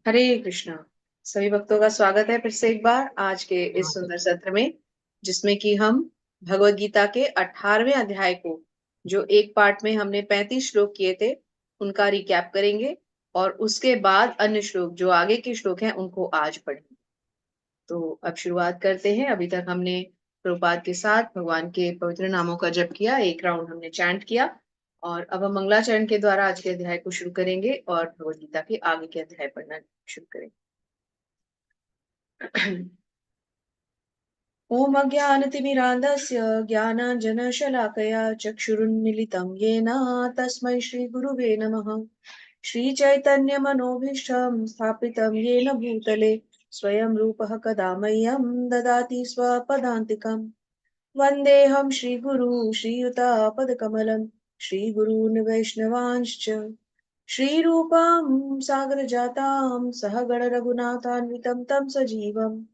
हरे कृष्णा। सभी भक्तों का स्वागत है फिर से एक बार आज के इस सुंदर सत्र में, जिसमें कि हम भगवत गीता के 18वें अध्याय को, जो एक पार्ट में हमने 35 श्लोक किए थे, उनका रिकैप करेंगे और उसके बाद अन्य श्लोक जो आगे के श्लोक हैं उनको आज पढ़ेंगे। तो अब शुरुआत करते हैं। अभी तक हमने प्रभुपाद के साथ भगवान के पवित्र नामों का जप किया, एक राउंड हमने चैंट किया और अब हम मंगलाचरण के द्वारा आज के अध्याय को शुरू करेंगे और भगवत गीता के आगे के अध्याय पढ़ना शुरू करेंगे। ॐ अज्ञानतिमिरान्धस्य ज्ञानाञ्जनशलाकया चक्षुरुन्मिलितं येन तस्मै श्रीगुरुवे नमः। श्रीचैतन्यमनोभीष्टं स्थापितं येन भूतले स्वयं रूपः कदा मह्यं ददाति स्वपदान्तिकम्। वन्देऽहं श्रीगुरु श्रीयुतापदकमलं श्रीगुरून् वैष्णवांश्च श्रीरूपं सागरजातां सहगण रघुनाथान्वितं तं सजीवम्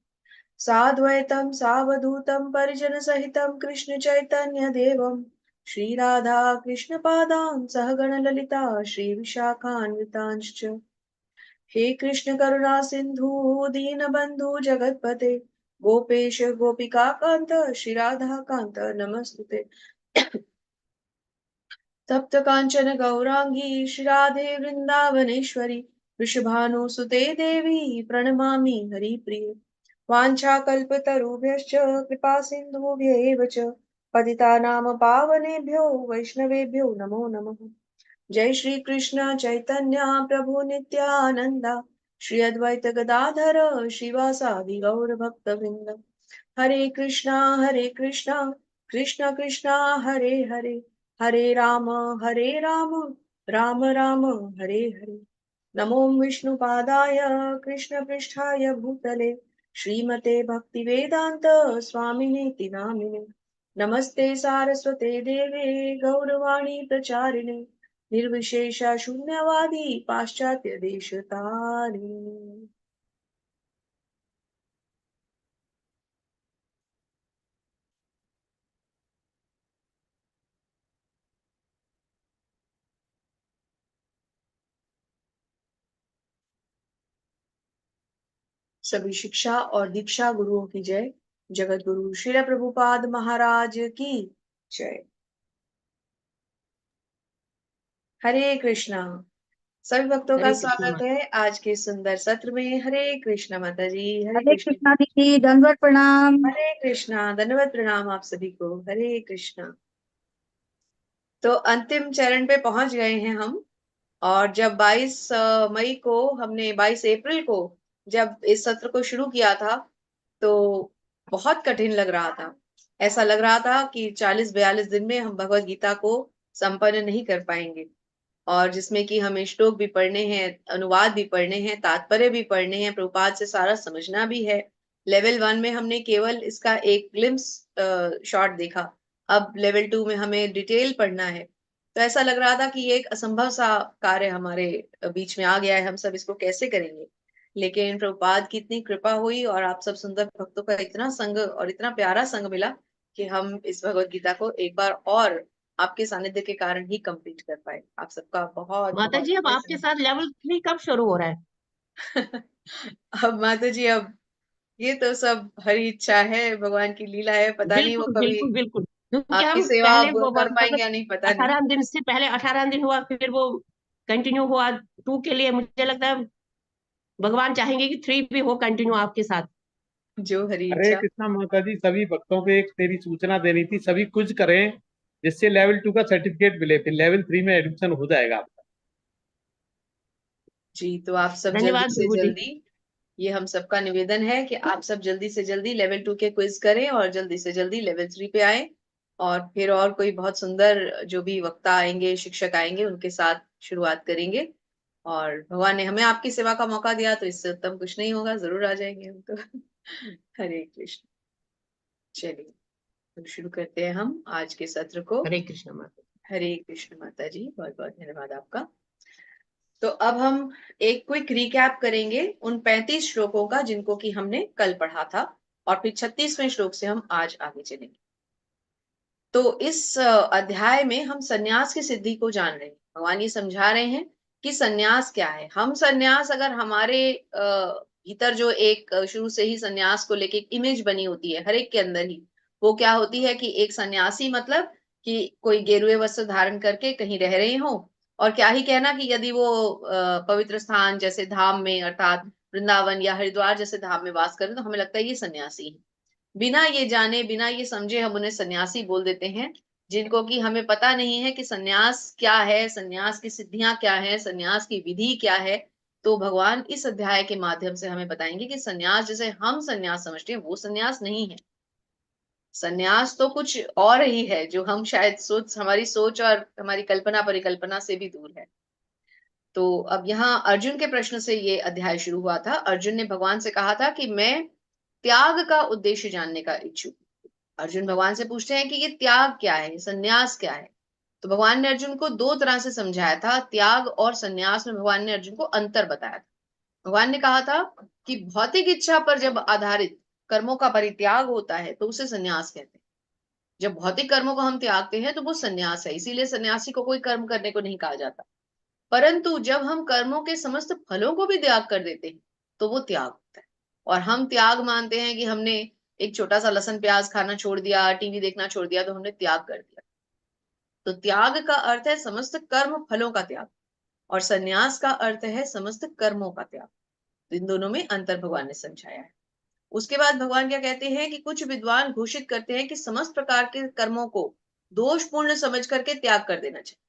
साद्वैतं सावधूतं परिजनसहितं कृष्ण चैतन्य देवं श्रीराधा कृष्णपादां सहगण ललिता श्रीविशाखान्वितांश्च। हे कृष्ण करुणा सिंधु दीनबंधु जगतपते गोपेश गोपिका कांत श्रीराधा कांत नमस्तुते। तप्त कांचन गौरांगी श्रीराधे वृंदावनेश्वरी वृषभानुसुते देवी प्रणमामि हरिप्रिये। वाञ्छाकल्पतरुभ्यश्च कृपा सिन्धुभ्यैव च पतितानां पावनेभ्यो वैष्णवेभ्यो नमो नमः। जय श्री कृष्ण चैतन्य प्रभु नित्यानंद श्री अद्वैत गदाधर श्रीवासादि गौर भक्त वृंद। हरे कृष्णा कृष्ण कृष्णा हरे हरे हरे राम राम राम हरे हरे। नमो विष्णुपादाय कृष्ण पृष्ठाय भूतले श्रीमते भक्तिवेदांत स्वामिनीति नामिने। नमस्ते सारस्वते देवे गौरवाणी प्रचारिणे निर्विशेषा शून्यवादी पाश्चात्य देश तारिणे। सभी शिक्षा और दीक्षा गुरुओं की जय। जगत गुरु श्रील प्रभुपाद महाराज की जय। हरे कृष्णा। सभी भक्तों का हरे कृष्णा स्वागत है आज के सुंदर सत्र में। हरे कृष्णा माता जी, हरे हरे कृष्ण। कृष्णा दीदी, दंडवत प्रणाम। हरे कृष्णा, धन्यवाद, प्रणाम आप सभी को। हरे कृष्णा। तो अंतिम चरण पे पहुंच गए हैं हम। और जब 22 मई को हमने 22 अप्रैल को जब इस सत्र को शुरू किया था, तो बहुत कठिन लग रहा था। ऐसा लग रहा था कि 40-42 दिन में हम भगवत गीता को संपन्न नहीं कर पाएंगे, और जिसमें कि हमें श्लोक भी पढ़ने हैं, अनुवाद भी पढ़ने हैं, तात्पर्य भी पढ़ने हैं, प्रभुपाद से सारा समझना भी है। लेवल 1 में हमने केवल इसका एक ग्लिम्स शॉट देखा, अब लेवल 2 में हमें डिटेल पढ़ना है। तो ऐसा लग रहा था कि ये एक असंभव सा कार्य हमारे बीच में आ गया है, हम सब इसको कैसे करेंगे। लेकिन प्रभुपाद की इतनी कृपा हुई और आप सब सुंदर भक्तों का इतना संग और इतना प्यारा संग मिला कि हम इस भगवत गीता को एक बार और आपके सानिध्य के कारण ही कंप्लीट कर पाए। आप सबका बहुत माता बहुत जी, अब आपके साथ लेवल 3 कब शुरू हो रहा है? अब माता जी, अब ये तो सब हरी इच्छा है, भगवान की लीला है, पता नहीं वो बिल्कुल कभी बिल्कुल बिल्कुल, क्योंकि आपकी हम सेवा पहले अब वो कर पाएंगे मतलब या नहीं पता नहीं। 18 दिन से पहले 18 दिन हुआ, फिर वो कंटिन्यू हुआ 2 के लिए। मुझे लगता है भगवान चाहेंगे कि 3 भी हो कंटिन्यू आपके साथ। जो हरी हरे इच्छा। कृष्णा माता जी, सभी भक्तों को एक तेरी सूचना देनी थी, सभी कुछ करें जिससे लेवल 2 का सर्टिफिकेट मिले, फिर लेवल 3 में एडमिशन हो जाएगा आपका। जी, तो आप सब जल्दी धन्यवाद से प्रभु जी। जल्दी, ये हम सबका निवेदन है कि आप सब जल्दी से जल्दी लेवल 2 के क्विज करें और जल्दी से जल्दी लेवल 3 पे आए। और फिर और कोई बहुत सुंदर जो भी वक्ता आएंगे, शिक्षक आएंगे, उनके साथ शुरुआत करेंगे। और भगवान ने हमें आपकी सेवा का मौका दिया, तो इससे उत्तम कुछ नहीं होगा, जरूर आ जाएंगे हम तो। हरे कृष्ण। चलिए, तो शुरू करते हैं हम आज के सत्र को। हरे कृष्ण माता। हरे कृष्ण माता जी, बहुत बहुत धन्यवाद आपका। तो अब हम एक क्विक रिकैप करेंगे उन 35 श्लोकों का जिनको कि हमने कल पढ़ा था, और फिर 36वें श्लोक से हम आज आगे चलेंगे। तो इस अध्याय में हम सन्यास की सिद्धि को जान रहे हैं। भगवान ये समझा रहे हैं कि सन्यास क्या है। हम सन्यास अगर हमारे भीतर जो एक शुरू से ही सन्यास को लेके एक इमेज बनी होती है हर एक के अंदर ही, वो क्या होती है कि एक सन्यासी मतलब कि कोई गेरुए वस्त्र धारण करके कहीं रह रहे हो, और क्या ही कहना कि यदि वो पवित्र स्थान जैसे धाम में अर्थात वृंदावन या हरिद्वार जैसे धाम में वास करें तो हमें लगता है ये सन्यासी है। बिना ये जाने बिना ये समझे हम उन्हें सन्यासी बोल देते हैं, जिनको कि हमें पता नहीं है कि सन्यास क्या है, सन्यास की सिद्धियां क्या है, सन्यास की विधि क्या है। तो भगवान इस अध्याय के माध्यम से हमें बताएंगे कि सन्यास जैसे हम सन्यास समझते हैं वो सन्यास नहीं है। सन्यास तो कुछ और ही है जो हम शायद हमारी सोच और हमारी कल्पना परिकल्पना से भी दूर है। तो अब यहाँ अर्जुन के प्रश्न से ये अध्याय शुरू हुआ था। अर्जुन ने भगवान से कहा था कि मैं त्याग का उद्देश्य जानने का इच्छुक। अर्जुन भगवान से पूछते हैं कि ये त्याग क्या है, संन्यास क्या है। तो भगवान ने अर्जुन को दो तरह से समझाया था। त्याग और संन्यास में भगवान ने अर्जुन को अंतर बताया था। भगवान ने कहा था कि भौतिक इच्छा पर जब आधारित कर्मों का परित्याग होता है तो उसे संन्यास कहते हैं। जब भौतिक कर्मों को हम त्यागते हैं तो वो संन्यास है, इसीलिए सन्यासी को कोई कर्म करने को नहीं कहा जाता। परंतु जब हम कर्मों के समस्त फलों को भी त्याग कर देते हैं तो वो त्याग होता है। और हम त्याग मानते हैं कि हमने एक छोटा सा लहसुन प्याज खाना छोड़ दिया, टीवी देखना छोड़ दिया, तो हमने त्याग कर दिया। तो त्याग का अर्थ है समस्त कर्म फलों का त्याग, और संन्यास का अर्थ है समस्त कर्मों का त्याग। तो इन दोनों में अंतर भगवान ने समझाया है। उसके बाद भगवान क्या कहते हैं कि कुछ विद्वान घोषित करते हैं कि समस्त प्रकार के कर्मों को दोषपूर्ण समझ करके त्याग कर देना चाहिए।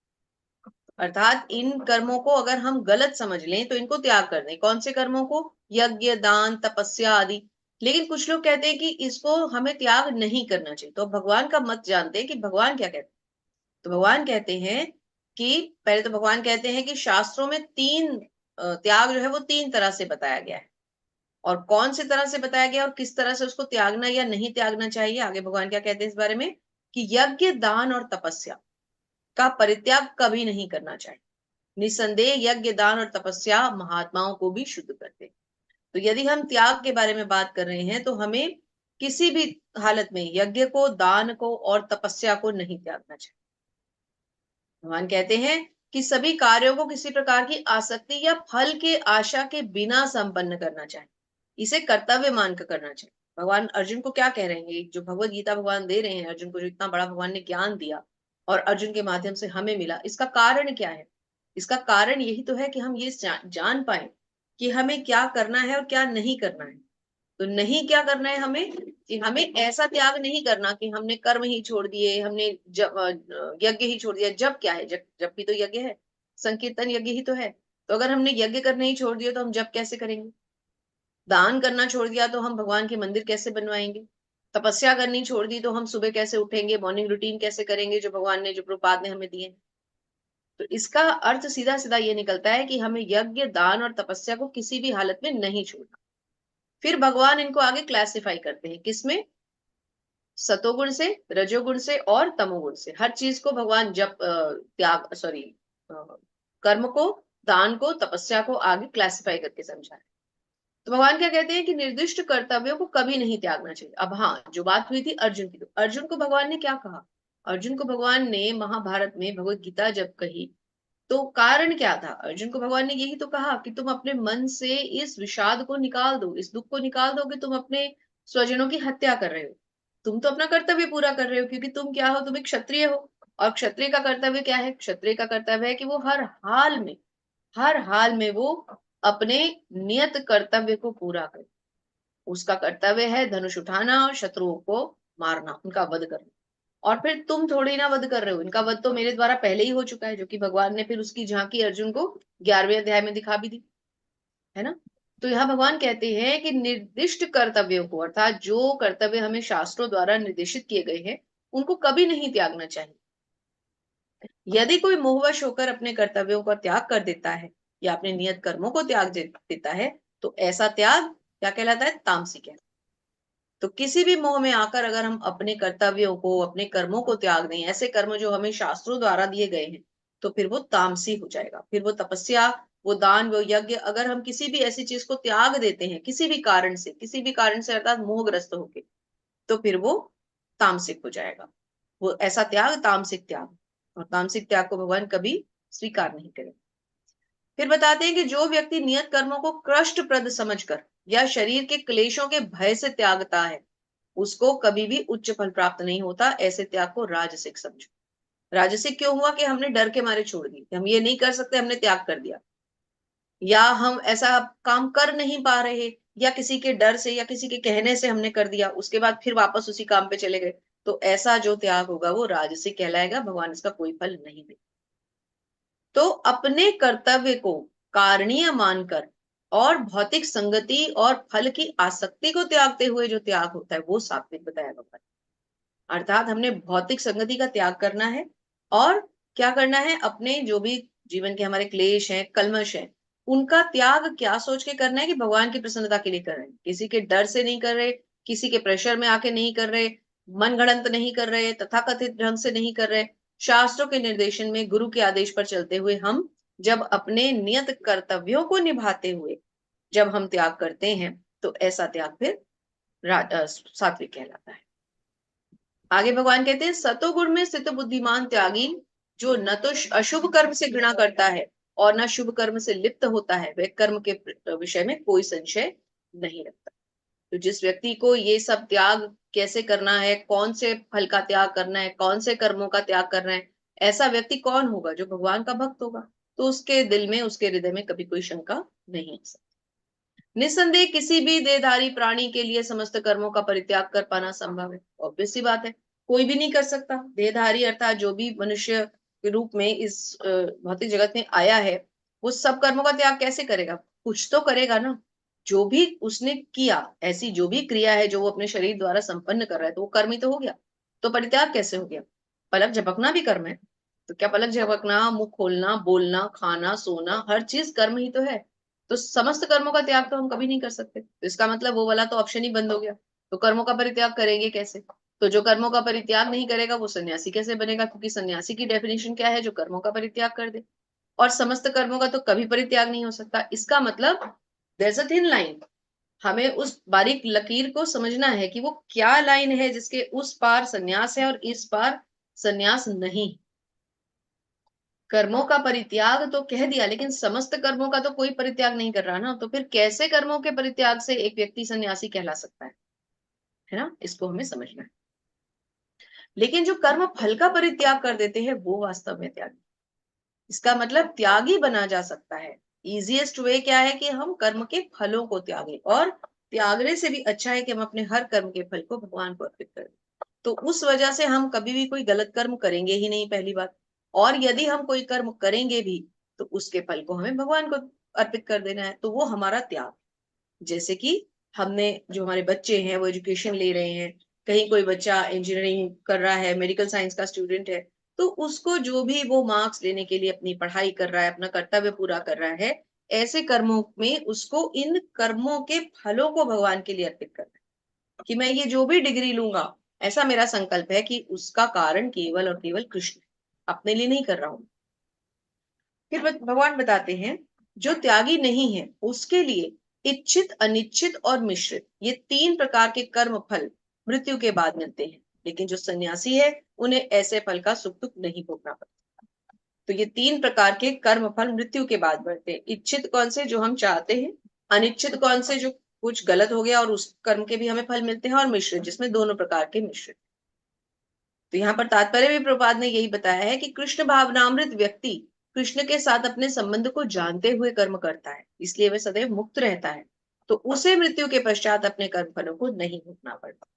अर्थात इन कर्मों को अगर हम गलत समझ लें तो इनको त्याग कर दें। कौन से कर्मों को? यज्ञ, दान, तपस्या आदि। लेकिन कुछ लोग कहते हैं कि इसको हमें त्याग नहीं करना चाहिए। तो भगवान का मत जानते हैं कि भगवान क्या कहते हैं। तो भगवान कहते हैं कि पहले तो भगवान कहते हैं कि शास्त्रों में तीन त्याग जो है वो तीन तरह से बताया गया है। और कौन सी तरह से बताया गया और किस तरह से उसको त्यागना या नहीं त्यागना चाहिए, आगे भगवान क्या कहते हैं इस बारे में कि यज्ञ, दान और तपस्या का परित्याग कभी नहीं करना चाहिए। निसंदेह यज्ञ, दान और तपस्या महात्माओं को भी शुद्ध करते। तो यदि हम त्याग के बारे में बात कर रहे हैं तो हमें किसी भी हालत में यज्ञ को, दान को और तपस्या को नहीं त्यागना चाहिए। भगवान कहते हैं कि सभी कार्यों को किसी प्रकार की आसक्ति या फल के आशा के बिना संपन्न करना चाहिए। इसे कर्तव्य मानकर करना चाहिए। भगवान अर्जुन को क्या कह रहे हैं, जो भगवत गीता भगवान दे रहे हैं अर्जुन को, जो इतना बड़ा भगवान ने ज्ञान दिया और अर्जुन के माध्यम से हमें मिला, इसका कारण क्या है? इसका कारण यही तो है कि हम ये जान पाए कि हमें क्या करना है और क्या नहीं करना है। तो नहीं क्या करना है हमें, कि हमें ऐसा त्याग नहीं करना कि हमने कर्म ही छोड़ दिए, हमने यज्ञ ही छोड़ दिया। जब क्या है, जब भी तो यज्ञ है, संकीर्तन यज्ञ ही तो है। तो अगर हमने यज्ञ करने ही छोड़ दिया तो हम जब कैसे करेंगे? दान करना छोड़ दिया तो हम भगवान के मंदिर कैसे बनवाएंगे? तपस्या करनी छोड़ दी तो हम सुबह कैसे उठेंगे, मॉर्निंग रूटीन कैसे करेंगे जो भगवान ने, जो प्रभुपाद ने हमें दिए। तो इसका अर्थ सीधा सीधा ये निकलता है कि हमें यज्ञ, दान और तपस्या को किसी भी हालत में नहीं छोड़ना। फिर भगवान इनको आगे क्लासिफाई करते हैं, किसमें? सतोगुण से, रजोगुण से और तमोगुण से। हर चीज को भगवान जब त्याग सॉरी कर्म को, दान को, तपस्या को आगे क्लासिफाई करके समझा है। तो भगवान क्या कहते हैं कि निर्दिष्ट कर्तव्यों को कभी नहीं त्यागना चाहिए। अब हाँ, जो बात हुई थी अर्जुन की, तो अर्जुन को भगवान ने क्या कहा? अर्जुन को भगवान ने महाभारत में भगवत गीता जब कही तो कारण क्या था? अर्जुन को भगवान ने यही तो कहा कि तुम अपने मन से इस विषाद को निकाल दो, इस दुख को निकाल दो कि तुम अपने स्वजनों की हत्या कर रहे हो। तुम तो अपना कर्तव्य पूरा कर रहे हो, क्योंकि तुम क्या हो? तुम एक क्षत्रिय हो। और क्षत्रिय का कर्तव्य क्या है? क्षत्रिय का कर्तव्य है कि वो हर हाल में वो अपने नियत कर्तव्य को पूरा करे। उसका कर्तव्य है धनुष उठाना और शत्रुओं को मारना, उनका वध करना। और फिर तुम थोड़ी ना वध कर रहे हो, इनका वध तो मेरे द्वारा पहले ही हो चुका है, जो कि भगवान ने फिर उसकी झांकी अर्जुन को 11वें अध्याय में दिखा भी दी है ना। तो यहाँ भगवान कहते हैं कि निर्दिष्ट कर्तव्यों को, अर्थात जो कर्तव्य हमें शास्त्रों द्वारा निर्देशित किए गए हैं, उनको कभी नहीं त्यागना चाहिए। यदि कोई मोहवश होकर अपने कर्तव्यों का त्याग कर देता है या अपने नियत कर्मों को त्याग देता है तो ऐसा त्याग क्या कहलाता है? तामसिक है। तो किसी भी मोह में आकर अगर हम अपने कर्तव्यों को, अपने कर्मों को त्याग दें, ऐसे कर्म जो हमें शास्त्रों द्वारा दिए गए हैं, तो फिर वो तामसी हो जाएगा। फिर वो तपस्या, वो दान, वो यज्ञ, अगर हम किसी भी ऐसी चीज को त्याग देते हैं किसी भी कारण से अर्थात मोहग्रस्त होके, तो फिर वो तामसिक हो जाएगा। वो ऐसा त्याग तामसिक त्याग, और तामसिक त्याग को भगवान कभी स्वीकार नहीं करेंगे। फिर बताते हैं कि जो व्यक्ति नियत कर्मों को कष्टप्रद समझकर या शरीर के क्लेशों के भय से त्यागता है, उसको कभी भी उच्च फल प्राप्त नहीं होता। ऐसे त्याग को राजसिक समझो। राजसिक क्यों हुआ? कि हमने डर के मारे छोड़ दी, हम ये नहीं कर सकते, हमने त्याग कर दिया, या हम ऐसा काम कर नहीं पा रहे, या किसी के डर से या किसी के कहने से हमने कर दिया, उसके बाद फिर वापस उसी काम पे चले गए। तो ऐसा जो त्याग होगा वो राजसिक कहलाएगा, भगवान इसका कोई फल नहीं दे। तो अपने कर्तव्य को कारणीय मानकर और भौतिक संगति और फल की आसक्ति को त्यागते हुए जो त्याग होता है वो सात्विक बताया भगवान। अर्थात हमने भौतिक संगति का त्याग करना है, और क्या करना है, अपने जो भी जीवन के हमारे क्लेश हैं, कल्मश हैं, उनका त्याग क्या सोच के करना है कि भगवान की प्रसन्नता के लिए कर रहे हैं। किसी के डर से नहीं कर रहे, किसी के प्रेशर में आके नहीं कर रहे, मन गढ़ंत नहीं कर रहे, तथाकथित ढंग से नहीं कर रहे। शास्त्रों के निर्देशन में, गुरु के आदेश पर चलते हुए हम जब अपने नियत कर्तव्यों को निभाते हुए जब हम त्याग करते हैं, तो ऐसा त्याग फिर सात्विक कहलाता है। आगे भगवान कहते हैं, सतोगुण में स्थित बुद्धिमान त्यागी जो न तो अशुभ कर्म से घृणा करता है और न शुभ कर्म से लिप्त होता है, वह कर्म के विषय में कोई संशय नहीं रखता। तो जिस व्यक्ति को ये सब त्याग कैसे करना है, कौन से फल का त्याग करना है, कौन से कर्मों का त्याग करना है, ऐसा व्यक्ति कौन होगा? जो भगवान का भक्त होगा। तो उसके दिल में, उसके हृदय में कभी कोई शंका नहीं आ सकती। निस्संदेह किसी भी देहधारी प्राणी के लिए समस्त कर्मों का परित्याग कर पाना संभव है। ऑब्वियस सी बात है, कोई भी नहीं कर सकता। देहधारी अर्थात जो भी मनुष्य के रूप में इस भौतिक जगत में आया है, वो सब कर्मों का त्याग कैसे करेगा? कुछ तो करेगा ना। जो भी उसने किया, ऐसी जो भी क्रिया है जो वो अपने शरीर द्वारा संपन्न कर रहा है, तो वो कर्म ही तो हो गया। तो परित्याग कैसे हो गया? पलक झपकना भी कर्म है। तो क्या पलक झपकना, मुंह खोलना, बोलना, खाना, सोना, हर चीज कर्म ही तो है। तो समस्त कर्मों का त्याग तो हम कभी नहीं कर सकते। तो इसका मतलब वो वाला तो ऑप्शन ही बंद हो गया। तो कर्मों का परित्याग करेंगे कैसे? तो जो कर्मों का परित्याग नहीं करेगा वो सन्यासी कैसे बनेगा? क्योंकि सन्यासी की डेफिनेशन क्या है? जो कर्मों का परित्याग कर दे। और समस्त कर्मों का तो कभी परित्याग नहीं हो सकता। इसका मतलब there is a thin line. हमें उस बारीक लकीर को समझना है कि वो क्या लाइन है जिसके उस पार सन्यास है और इस पार सन्यास नहीं। कर्मों का परित्याग तो कह दिया, लेकिन समस्त कर्मों का तो कोई परित्याग नहीं कर रहा ना। तो फिर कैसे कर्मों के परित्याग से एक व्यक्ति सन्यासी कहला सकता है ना? इसको हमें समझना है। लेकिन जो कर्म फल का परित्याग कर देते हैं वो वास्तव में त्यागी। इसका मतलब त्यागी बना जा सकता है। इजीएस्ट वे क्या है कि हम कर्म के फलों को त्यागें, और त्यागने से भी अच्छा है कि हम अपने हर कर्म के फल को भगवान को अर्पित करें। तो उस वजह से हम कभी भी कोई गलत कर्म करेंगे ही नहीं, पहली बात। और यदि हम कोई कर्म करेंगे भी तो उसके फल को हमें भगवान को अर्पित कर देना है। तो वो हमारा त्याग। जैसे कि हमने, जो हमारे बच्चे हैं वो एजुकेशन ले रहे हैं, कहीं कोई बच्चा इंजीनियरिंग कर रहा है, मेडिकल साइंस का स्टूडेंट है, तो उसको जो भी वो मार्क्स लेने के लिए अपनी पढ़ाई कर रहा है, अपना कर्तव्य पूरा कर रहा है, ऐसे कर्मों में उसको इन कर्मों के फलों को भगवान के लिए अर्पित करना है। कि मैं ये जो भी डिग्री लूंगा, ऐसा मेरा संकल्प है कि उसका कारण केवल और केवल कृष्ण है, अपने लिए नहीं कर रहा हूं। फिर भगवान बताते हैं, जो त्यागी नहीं है उसके लिए इच्छित, अनिच्छित और मिश्रित, ये 3 प्रकार के कर्म फल मृत्यु के बाद मिलते हैं। लेकिन जो सन्यासी है उन्हें ऐसे फल का सुख दुख नहीं भोगना पड़ता। तो ये 3 प्रकार के कर्म फल मृत्यु के बाद बढ़ते हैं। इच्छित कौन से? जो हम चाहते हैं। अनिच्छित कौन से? जो कुछ गलत हो गया और उस कर्म के भी हमें फल मिलते हैं। और मिश्रित, जिसमें दोनों प्रकार के मिश्रित। तो यहाँ पर तात्पर्य भी प्रभुपाद ने यही बताया है कि कृष्ण भावनामृत व्यक्ति कृष्ण के साथ अपने संबंध को जानते हुए कर्म करता है, इसलिए वह सदैव मुक्त रहता है। तो उसे मृत्यु के पश्चात अपने कर्म फलों को नहीं भोगना पड़ता।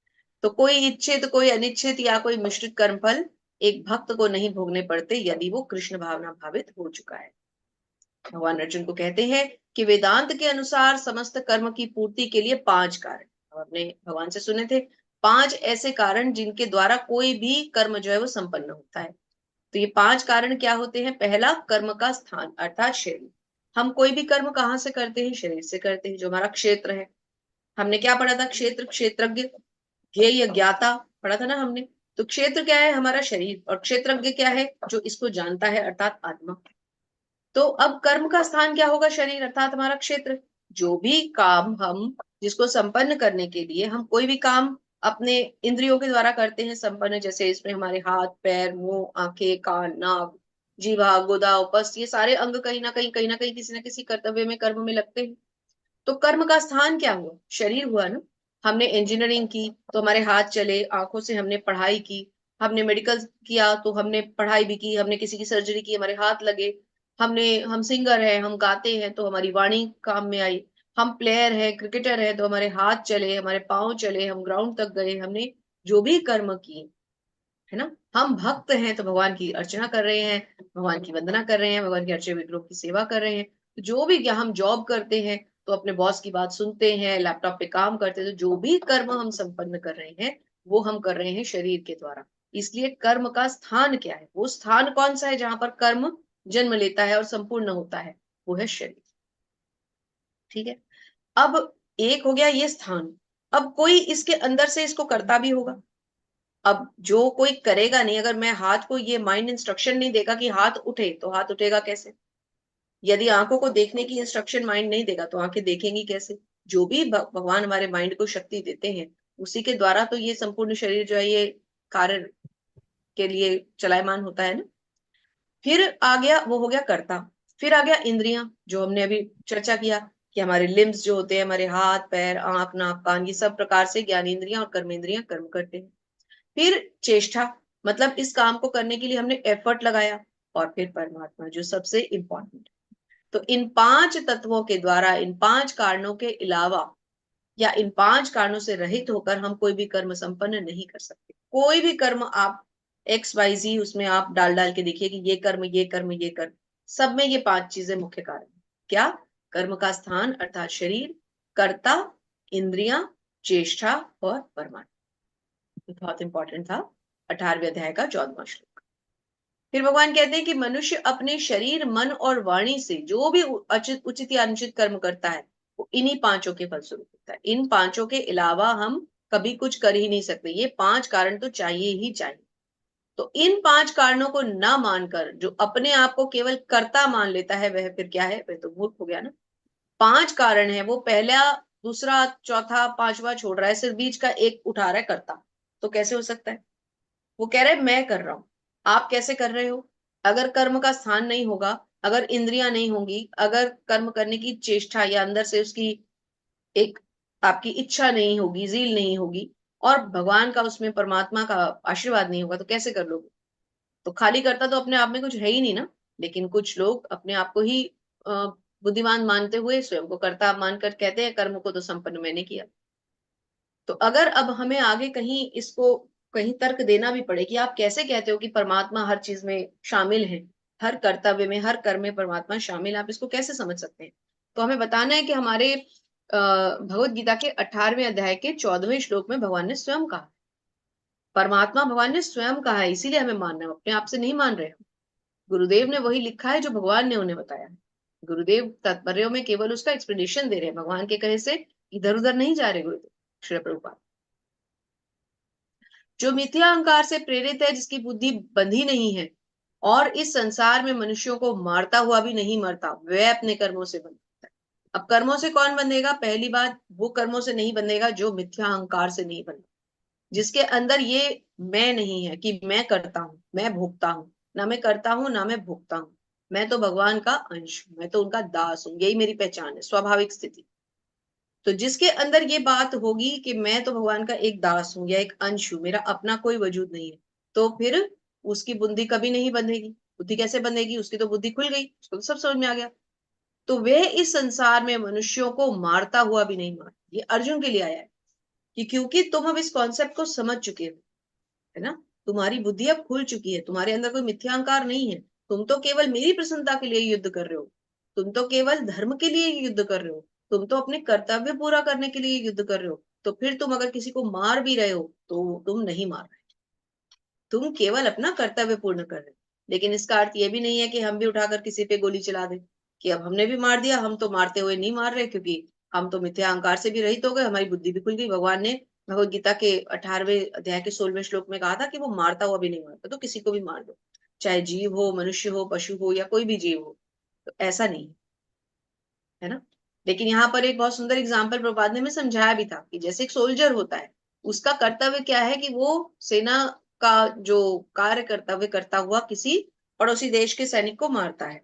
तो कोई इच्छित, कोई अनिच्छित या कोई मिश्रित कर्म फल एक भक्त को नहीं भोगने पड़ते यदि वो कृष्ण भावना भावित हो चुका है। भगवान अर्जुन को कहते हैं कि वेदांत के अनुसार समस्त कर्म की पूर्ति के लिए 5 कारण, हमने भगवान से सुने थे, 5 ऐसे कारण जिनके द्वारा कोई भी कर्म जो है वो संपन्न होता है। तो ये 5 कारण क्या होते हैं? पहला, कर्म का स्थान अर्थात शरीर। हम कोई भी कर्म कहाँ से करते हैं? शरीर से करते हैं, जो हमारा क्षेत्र है। हमने क्या पढ़ा था? क्षेत्र, क्षेत्रज्ञ, ज्ञेय, ज्ञाता पढ़ा था ना हमने। तो क्षेत्र क्या है? हमारा शरीर। और क्षेत्रज्ञ क्या है? जो इसको जानता है, अर्थात आत्मा। तो अब कर्म का स्थान क्या होगा? शरीर अर्थात हमारा क्षेत्र। जो भी काम हम, जिसको संपन्न करने के लिए हम कोई भी काम अपने इंद्रियों के द्वारा करते हैं संपन्न, जैसे इसमें हमारे हाथ, पैर, मुंह, आंखें, कान, नाक, जीवा, गोदा, उपस्थ, ये सारे अंग कहीं ना कहीं किसी न किसी कर्तव्य में, कर्म में लगते हैं। तो कर्म का स्थान क्या हुआ? शरीर हुआ ना। हमने इंजीनियरिंग की तो हमारे हाथ चले, आंखों से हमने पढ़ाई की, हमने मेडिकल किया तो हमने पढ़ाई भी की, हमने किसी की सर्जरी की, हमारे हाथ लगे, हम सिंगर हैं, हम गाते हैं तो हमारी वाणी काम में आई, हम प्लेयर हैं, क्रिकेटर हैं तो हमारे हाथ चले, हमारे पांव चले, हम ग्राउंड तक गए, हमने जो भी कर्म किए, है ना। हम भक्त हैं तो भगवान की अर्चना कर रहे हैं, भगवान की वंदना कर रहे हैं, भगवान के अर्चे विग्रह की सेवा कर रहे हैं। जो भी, क्या हम जॉब करते हैं तो अपने बॉस की बात सुनते हैं, लैपटॉप पे काम करते हैं, तो जो भी कर्म हम संपन्न कर रहे हैं वो हम कर रहे हैं शरीर के द्वारा। इसलिए कर्म का स्थान क्या है? वो स्थान कौन सा है जहां पर कर्म जन्म लेता है और संपूर्ण होता है? वो है शरीर। ठीक है। अब एक हो गया ये स्थान। अब कोई इसके अंदर से इसको करता भी होगा। अब जो कोई करेगा नहीं, अगर मैं हाथ को ये माइंड इंस्ट्रक्शन नहीं देगा कि हाथ उठे, तो हाथ उठेगा कैसे? यदि आंखों को देखने की इंस्ट्रक्शन माइंड नहीं देगा तो आंखें देखेंगी कैसे? जो भी भगवान हमारे माइंड को शक्ति देते हैं उसी के द्वारा तो ये संपूर्ण शरीर जो है ये कार्य के लिए चलायमान होता है ना। फिर आ गया, वो हो गया कर्ता। फिर आ गया इंद्रियां, जो हमने अभी चर्चा किया कि हमारे लिम्स जो होते हैं, हमारे हाथ, पैर, आंख, नाक, कान, ये सब प्रकार से ज्ञानेंद्रियां और कर्मेंद्रियां कर्म करते हैं। फिर चेष्टा, मतलब इस काम को करने के लिए हमने एफर्ट लगाया। और फिर परमात्मा, जो सबसे इंपॉर्टेंट। तो इन 5 तत्वों के द्वारा, इन 5 कारणों के अलावा या इन 5 कारणों से रहित होकर हम कोई भी कर्म संपन्न नहीं कर सकते। कोई भी कर्म आप XYZ उसमें आप डाल डाल के देखिए कि ये कर्म, ये कर्म, ये कर्म, सब में ये 5 चीजें मुख्य कारण है। क्या? कर्म का स्थान अर्थात शरीर, कर्ता, इंद्रियां, चेष्टा और परमात्मा। बहुत इंपॉर्टेंट था। 18वें अध्याय का 14वां श्लोक। फिर भगवान कहते हैं कि मनुष्य अपने शरीर, मन और वाणी से जो भी उचित या अनुचित कर्म करता है वो इन्हीं 5 के फलस्वरूप होता है। इन 5 के अलावा हम कभी कुछ कर ही नहीं सकते। ये 5 कारण तो चाहिए ही चाहिए। तो इन 5 कारणों को ना मानकर जो अपने आप को केवल कर्ता मान लेता है वह फिर क्या है? वह तो मूर्ख हो गया ना। 5 कारण है, वो पहला, दूसरा, चौथा, 5वां छोड़ रहा है, सिर्फ बीच का एक उठा रहा है, कर्ता। तो कैसे हो सकता है? वो कह रहे हैं मैं कर रहा हूं। आप कैसे कर रहे हो? अगर कर्म का स्थान नहीं होगा, अगर इंद्रियां नहीं होंगी, अगर कर्म करने की चेष्टा या अंदर से उसकी एक आपकी इच्छा नहीं होगी, जील नहीं होगी, और भगवान का, उसमें परमात्मा का आशीर्वाद नहीं होगा, तो कैसे कर लोगे? तो खाली करता तो अपने आप में कुछ है ही नहीं ना। लेकिन कुछ लोग अपने आप को ही बुद्धिमान मानते हुए स्वयं को कर्ता मानकर कहते हैं कर्म को तो संपन्न मैंने किया। तो अगर अब हमें आगे कहीं इसको कहीं तर्क देना भी पड़े कि आप कैसे कहते हो कि परमात्मा हर चीज में शामिल है, हर कर्तव्य में, हर कर्म में परमात्मा शामिल है, आप इसको कैसे समझ सकते हैं? तो हमें बताना है कि हमारे भगवत गीता के 18वें अध्याय के 14वें श्लोक में भगवान ने स्वयं कहा, परमात्मा भगवान ने स्वयं कहा है, इसीलिए हमें मानना है, अपने आप से नहीं मान रहे हम। गुरुदेव ने वही लिखा है जो भगवान ने उन्हें बताया है। गुरुदेव तात्पर्यों में केवल उसका एक्सप्लेनेशन दे रहे हैं, भगवान के कहे से इधर उधर नहीं जा रहे गुरुदेव श्री प्रभुपाद। जो मिथ्या अहंकार से प्रेरित है, जिसकी बुद्धि बंधी नहीं है और इस संसार में मनुष्यों को मारता हुआ भी नहीं मरता, वह अपने कर्मों से बंधता है। अब कर्मों से कौन बंधेगा? पहली बात, वो कर्मों से नहीं बंधेगा जो मिथ्या अहंकार से नहीं बंधेगा, जिसके अंदर ये मैं नहीं है कि मैं करता हूं, मैं भोगता हूं। ना मैं करता हूं, ना मैं भोगता हूं। मैं तो भगवान का अंश हूं, मैं तो उनका दास हूं, यही मेरी पहचान है, स्वाभाविक स्थिति। तो जिसके अंदर ये बात होगी कि मैं तो भगवान का एक दास हूं या एक अंश हूं, मेरा अपना कोई वजूद नहीं है, तो फिर उसकी बुद्धि कभी नहीं बंधेगी। बुद्धि कैसे बंधेगी? उसकी तो बुद्धि खुल गई, उसको तो सब समझ में आ गया। तो वह इस संसार में मनुष्यों को मारता हुआ भी नहीं मार, ये अर्जुन के लिए आया है कि क्योंकि तुम अब इस कॉन्सेप्ट को समझ चुके हो, है ना, तुम्हारी बुद्धि अब खुल चुकी है, तुम्हारे अंदर कोई मिथ्यांकार नहीं है, तुम तो केवल मेरी प्रसन्नता के लिए युद्ध कर रहे हो, तुम तो केवल धर्म के लिए युद्ध कर रहे हो, तुम तो अपने कर्तव्य पूरा करने के लिए युद्ध कर रहे हो। तो फिर तुम अगर किसी को मार भी रहे हो तो तुम नहीं मार रहे, तुम केवल अपना कर्तव्य पूर्ण कर रहे हो। लेकिन इसका अर्थ ये भी नहीं है कि हम भी उठाकर किसी पे गोली चला दें कि अब हमने भी मार दिया, हम तो मारते हुए नहीं मार रहे, क्योंकि हम तो मिथ्या अहंकार से भी रहित हो गए, हमारी बुद्धि भी खुल गई। भगवान ने भगवत गीता के 18वें अध्याय के 16वें श्लोक में कहा था कि वो मारता हुआ भी नहीं मारता, तो किसी को भी मार दो, चाहे जीव हो, मनुष्य हो, पशु हो या कोई भी जीव हो। तो ऐसा नहीं है ना। लेकिन यहाँ पर एक बहुत सुंदर एग्जाम्पल प्रभुपाद ने हमें समझाया भी था कि जैसे एक सोल्जर होता है, उसका कर्तव्य क्या है कि वो सेना का जो कार्य कर्तव्य करता हुआ किसी पड़ोसी देश के सैनिक को मारता है,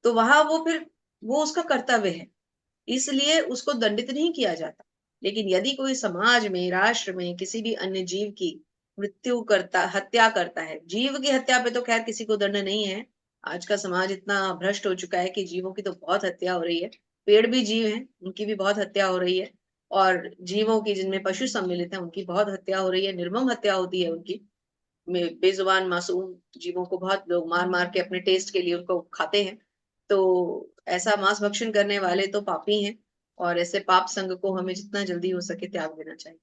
तो वहां वो उसका कर्तव्य है, इसलिए उसको दंडित नहीं किया जाता। लेकिन यदि कोई समाज में, राष्ट्र में किसी भी अन्य जीव की हत्या करता है, जीव की हत्या पे तो खैर किसी को दंड नहीं है। आज का समाज इतना भ्रष्ट हो चुका है कि जीवों की तो बहुत हत्या हो रही है। पेड़ भी जीव हैं, उनकी भी बहुत हत्या हो रही है, और जीवों की जिनमें पशु सम्मिलित है उनकी बहुत हत्या हो रही है, निर्मम हत्या होती है उनकी। बेजुबान मासूम जीवों को बहुत लोग मार मार के अपने टेस्ट के लिए उनको खाते हैं। तो ऐसा मांस भक्षण करने वाले तो पापी हैं, और ऐसे पाप संग को हमें जितना जल्दी हो सके त्याग देना चाहिए।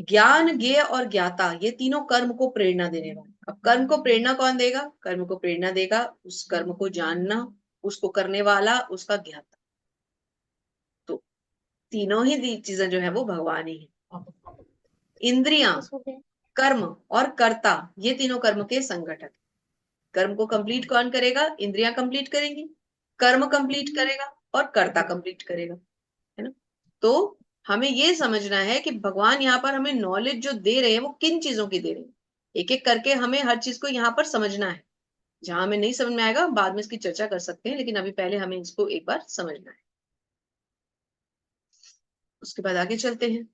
ज्ञान, ज्ञेय और ज्ञाता, ये तीनों कर्म को प्रेरणा देने वाले। अब कर्म को प्रेरणा कौन देगा? कर्म को प्रेरणा देगा उस कर्म को जानना, उसको करने वाला, उसका ज्ञाता। तो तीनों ही चीजें जो है वो भगवान ही है। इंद्रियां, कर्म और कर्ता, ये तीनों कर्म के संगठक। कर्म को कंप्लीट कौन करेगा? इंद्रियां कंप्लीट करेंगी, कर्म कंप्लीट करेगा और कर्ता कंप्लीट करेगा, है ना। तो हमें ये समझना है कि भगवान यहाँ पर हमें नॉलेज जो दे रहे हैं वो किन चीजों की दे रहे हैं। एक एक करके हमें हर चीज को यहाँ पर समझना है। जहां हमें नहीं समझ में आएगा बाद में इसकी चर्चा कर सकते हैं, लेकिन अभी पहले हमें इसको एक बार समझना है, उसके बाद आगे चलते हैं।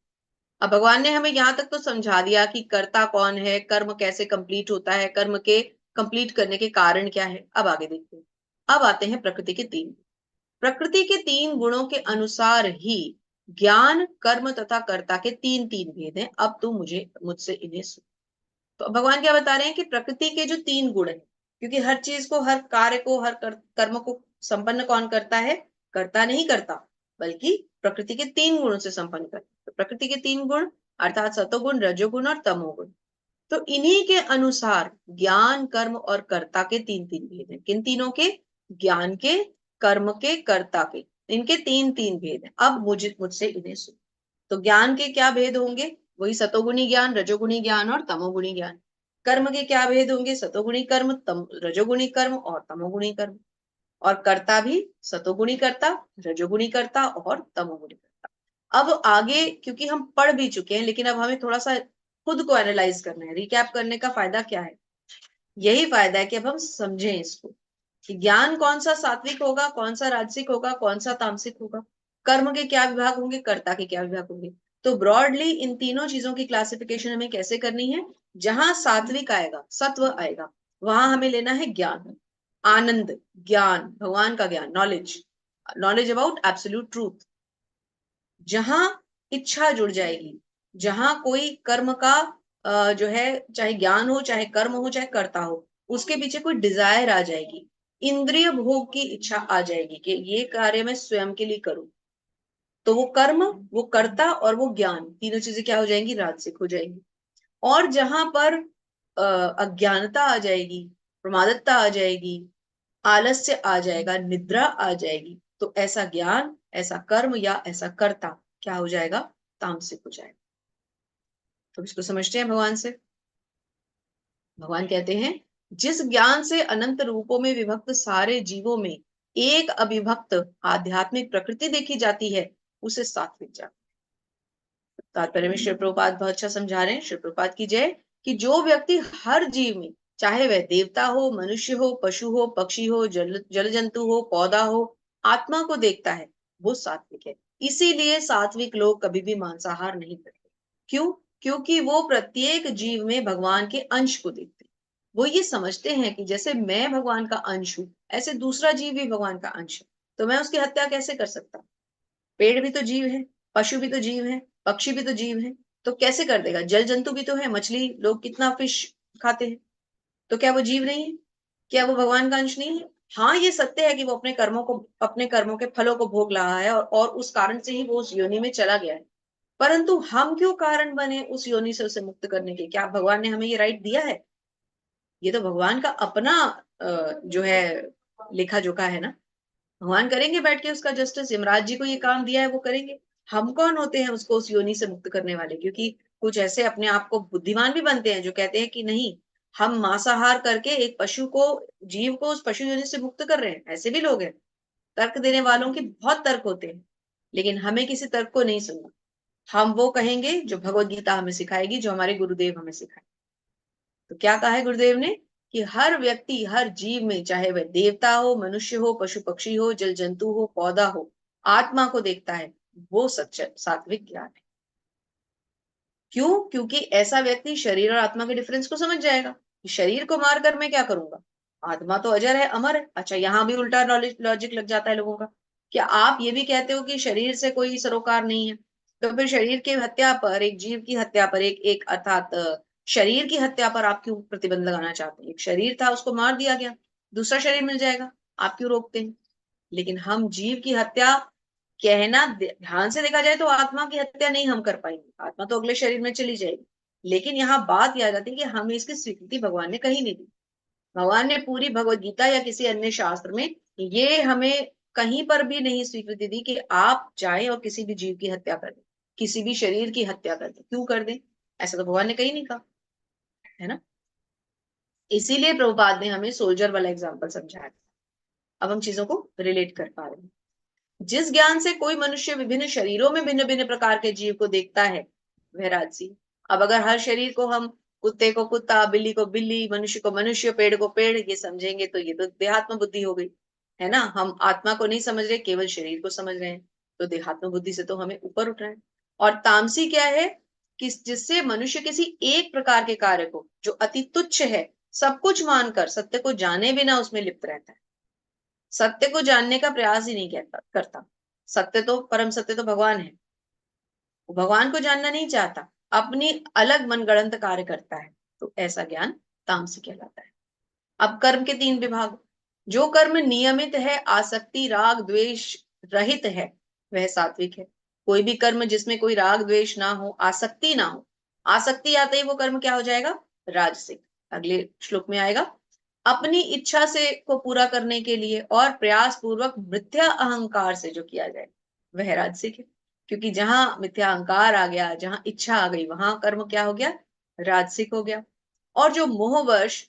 अब भगवान ने हमें यहाँ तक तो समझा दिया कि कर्ता कौन है, कर्म कैसे कंप्लीट होता है, कर्म के कंप्लीट करने के कारण क्या है। अब आगे देखते हैं। अब आते हैं प्रकृति के तीन गुणों के अनुसार ही ज्ञान, कर्म तथा कर्ता के तीन तीन भेद हैं। अब तू मुझसे इन्हें सुन। तो भगवान क्या बता रहे हैं कि प्रकृति के जो तीन गुण हैं, क्योंकि हर चीज को, हर कार्य को, हर कर्म को संपन्न कौन करता है? कर्ता नहीं करता, बल्कि प्रकृति के तीन गुणों से संपन्न करता है। तो प्रकृति के तीन गुण अर्थात सतोगुण, रजोगुण और तमोगुण। तो इन्हीं के अनुसार ज्ञान, कर्म और कर्ता के तीन तीन भेद हैं। किन तीनों के? ज्ञान के, कर्म के, कर्ता के, इनके तीन तीन भेद हैं। अब मुझसे इन्हें सुन। तो ज्ञान के क्या भेद होंगे? वही सतोगुणी ज्ञान, रजोगुणी ज्ञान और तमोगुणी ज्ञान। कर्म के क्या भेद होंगे? सतोगुणी कर्म, रजोगुणी कर्म और तमोगुणी कर्म। और कर्ता भी सतोगुणी कर्ता, रजोगुणी कर्ता और तमोगुणी कर्ता। अब आगे क्योंकि हम पढ़ भी चुके हैं, लेकिन अब हमें थोड़ा सा खुद को एनालाइज करना है। रिकैप करने का फायदा क्या है? यही फायदा है कि अब हम समझें इसको कि ज्ञान कौन सा सात्विक होगा, कौन सा राजसिक होगा, कौन सा तामसिक होगा, कर्म के क्या विभाग होंगे, कर्ता के क्या विभाग होंगे। तो ब्रॉडली इन तीनों चीजों की क्लासिफिकेशन हमें कैसे करनी है? जहां सात्विक आएगा, सत्व आएगा, वहां हमें लेना है ज्ञान, आनंद, ज्ञान, भगवान का ज्ञान, knowledge, knowledge about absolute truth. जहां इच्छा जुड़ जाएगी, जहां कोई कर्म का जो है, चाहे ज्ञान हो, चाहे कर्म हो, चाहे कर्ता हो, उसके पीछे कोई डिजायर आ जाएगी, इंद्रिय भोग की इच्छा आ जाएगी कि ये कार्य मैं स्वयं के लिए करूं, तो वो कर्म, वो कर्ता और वो ज्ञान, तीनों चीजें क्या हो जाएंगी? राजसिक हो जाएंगी। और जहां पर अज्ञानता आ जाएगी, प्रमादकता आ जाएगी, आलस्य आ जाएगा, निद्रा आ जाएगी, तो ऐसा ज्ञान, ऐसा कर्म या ऐसा कर्ता क्या हो जाएगा? तामसिक हो जाएगा। तो इसको समझते हैं भगवान से। भगवान कहते हैं जिस ज्ञान से अनंत रूपों में विभक्त सारे जीवों में एक अविभक्त आध्यात्मिक प्रकृति देखी जाती है, उसे सात्विक जाति। तात्पर्य में श्री प्रभुपाद बहुत अच्छा समझा रहे हैं, श्री प्रभुपाद की जय, कि जो व्यक्ति हर जीव में, चाहे वह देवता हो, मनुष्य हो, पशु हो, पक्षी हो, जल जंतु हो, पौधा हो, आत्मा को देखता है, वो सात्विक है। इसीलिए सात्विक लोग कभी भी मांसाहार नहीं करते। क्यों? क्योंकि वो प्रत्येक जीव में भगवान के अंश को देखते हैं। वो ये समझते हैं कि जैसे मैं भगवान का अंश हूं, ऐसे दूसरा जीव भी भगवान का अंश है, तो मैं उसकी हत्या कैसे कर सकता? पेड़ भी तो जीव है, पशु भी तो जीव है, पक्षी भी तो जीव है, तो कैसे कर देगा? जल जंतु भी तो है, मछली, लोग कितना फिश खाते हैं, तो क्या वो जीव नहीं है? क्या वो भगवान का अंश नहीं है? हाँ, ये सत्य है कि वो अपने कर्मों के फलों को भोग रहा है, और उस कारण से ही वो उस योनि में चला गया है। परंतु हम क्यों कारण बने उस योनि से उसे मुक्त करने के? क्या भगवान ने हमें ये राइट दिया है? ये तो भगवान का अपना जो है लेखा जोखा है ना। भगवान करेंगे बैठ के उसका जस्टिस, यमराज जी को ये काम दिया है वो करेंगे। हम कौन होते हैं उसको उस योनि से मुक्त करने वाले? क्योंकि कुछ ऐसे अपने आप को बुद्धिमान भी बनते हैं जो कहते हैं कि नहीं, हम मांसाहार करके एक पशु को, जीव को उस पशु योनि से मुक्त कर रहे हैं। ऐसे भी लोग हैं, तर्क देने वालों के बहुत तर्क होते हैं, लेकिन हमें किसी तर्क को नहीं सुनना। हम वो कहेंगे जो भगवत गीता हमें सिखाएगी, जो हमारे गुरुदेव हमें सिखाए। तो क्या कहा है गुरुदेव ने? कि हर व्यक्ति, हर जीव में, चाहे वह देवता हो, मनुष्य हो, पशु पक्षी हो, जल जंतु हो, पौधा हो, आत्मा को देखता है, वो सच्चा सात्विक ज्ञान है। क्यों? क्योंकि ऐसा व्यक्ति शरीर और आत्मा के डिफरेंस को समझ जाएगा। शरीर को मारकर मैं क्या करूंगा, आत्मा तो अजर है, अमर है। अच्छा, यहाँ भी उल्टा लॉजिक लग जाता है लोगों का। क्या आप ये भी कहते हो कि शरीर से कोई सरोकार नहीं है? तो फिर शरीर की हत्या पर, एक जीव की हत्या पर, एक अर्थात शरीर की हत्या पर आप क्यों प्रतिबंध लगाना चाहते हैं? एक शरीर था, उसको मार दिया गया, दूसरा शरीर मिल जाएगा, आप क्यों रोकते हैं? लेकिन हम जीव की हत्या, कहना ध्यान से देखा जाए तो आत्मा की हत्या नहीं हम कर पाएंगे, आत्मा तो अगले शरीर में चली जाएगी। लेकिन यहाँ बात यह आ जाती है कि हमें इसकी स्वीकृति भगवान ने कहीं नहीं दी। भगवान ने पूरी भगवत गीता या किसी अन्य शास्त्र में ये हमें कहीं पर भी नहीं स्वीकृति दी कि आप जाएं और किसी भी जीव की हत्या कर दें, किसी भी शरीर की हत्या कर दें। क्यों कर दें? ऐसा तो भगवान ने कहीं नहीं कहा, है ना। इसीलिए प्रभुपाद ने हमें सोल्जर वाला एग्जाम्पल समझाया। अब हम चीजों को रिलेट कर पा रहे हैं। जिस ज्ञान से कोई मनुष्य विभिन्न शरीरों में भिन्न भिन्न प्रकार के जीव को देखता है, वह राजसी। अब अगर हर शरीर को हम कुत्ते को कुत्ता, बिल्ली को बिल्ली, मनुष्य को मनुष्य, पेड़ को पेड़, ये समझेंगे तो ये तो देहात्म बुद्धि हो गई, है ना। हम आत्मा को नहीं समझ रहे, केवल शरीर को समझ रहे हैं, तो देहात्म बुद्धि से तो हमें ऊपर उठना है। और तामसी क्या है? कि जिससे मनुष्य किसी एक प्रकार के कार्य को, जो अति तुच्छ है, सब कुछ मानकर सत्य को जाने बिना उसमें लिप्त रहता है। सत्य को जानने का प्रयास ही नहीं करता। सत्य तो, परम सत्य तो भगवान है, वो भगवान को जानना नहीं चाहता, अपनी अलग मनगढ़ंत कार्य करता है, तो ऐसा ज्ञान तामसिक कहलाता है। अब कर्म के 3 विभाग। जो कर्म नियमित है, आसक्ति राग द्वेष रहित है, वह सात्विक है। कोई भी कर्म जिसमें कोई राग द्वेष ना हो, आसक्ति ना हो, आसक्ति आते ही वो कर्म क्या हो जाएगा? राजसिक। अगले श्लोक में आएगा, अपनी इच्छा से को पूरा करने के लिए और प्रयास पूर्वक मिथ्या अहंकार से जो किया जाए, वह राजसिक है। क्योंकि जहां मिथ्या अहंकार आ गया, जहां इच्छा आ गई, वहां कर्म क्या हो गया? राजसिक हो गया। और जो मोहवश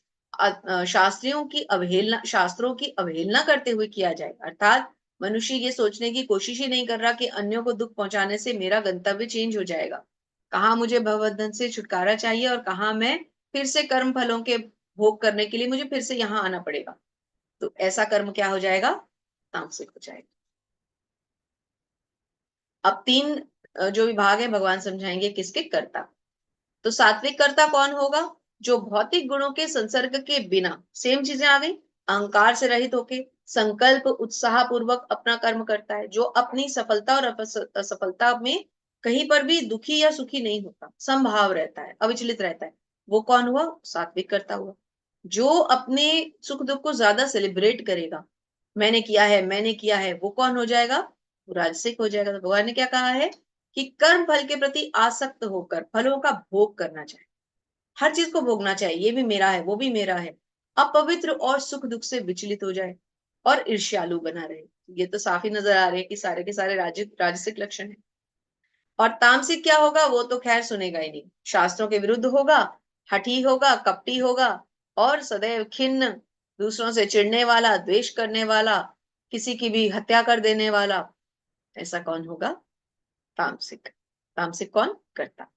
शास्त्रों की अवहेलना करते हुए किया जाए, अर्थात मनुष्य ये सोचने की कोशिश ही नहीं कर रहा कि अन्यों को दुख पहुंचाने से मेरा गंतव्य चेंज हो जाएगा, कहाँ मुझे भवबंधन से छुटकारा चाहिए और कहाँ मैं फिर से कर्म फलों के भोग करने के लिए मुझे फिर से यहाँ आना पड़ेगा, तो ऐसा कर्म क्या हो जाएगा? तामसिक हो जाएगा। अब 3 जो विभाग है भगवान समझाएंगे किसके? कर्ता। तो सात्विक कर्ता कौन होगा? जो भौतिक गुणों के संसर्ग के बिना, सेम चीजें आ गई, अहंकार से रहित होके संकल्प उत्साह पूर्वक अपना कर्म करता है, जो अपनी सफलता और असफलता में कहीं पर भी दुखी या सुखी नहीं होता, समभाव रहता है, अविचलित रहता है, वो कौन हुआ? सात्विक कर्ता हुआ। जो अपने सुख दुख को ज्यादा सेलिब्रेट करेगा, मैंने किया है, मैंने किया है, वो कौन हो जाएगा? वो राजसिक हो जाएगा। तो भगवान ने क्या कहा है कि कर्म फल के प्रति आसक्त होकर फलों का भोग करना चाहिए, हर चीज को भोगना चाहिए, ये भी मेरा है, वो भी मेरा है, अपवित्र और सुख दुख से विचलित हो जाए और ईर्ष्यालु बना रहे। ये तो साफ ही नजर आ रहे हैं कि सारे के सारे राजसिक लक्षण है। और तामसिक क्या होगा? वो तो खैर सुनेगा ही नहीं, शास्त्रों के विरुद्ध होगा, हठी होगा, कपटी होगा और सदैव खिन्न, दूसरों से चिढ़ने वाला, द्वेष करने वाला, किसी की भी हत्या कर देने वाला। ऐसा कौन होगा? तामसिक। तामसिक कौन? करता।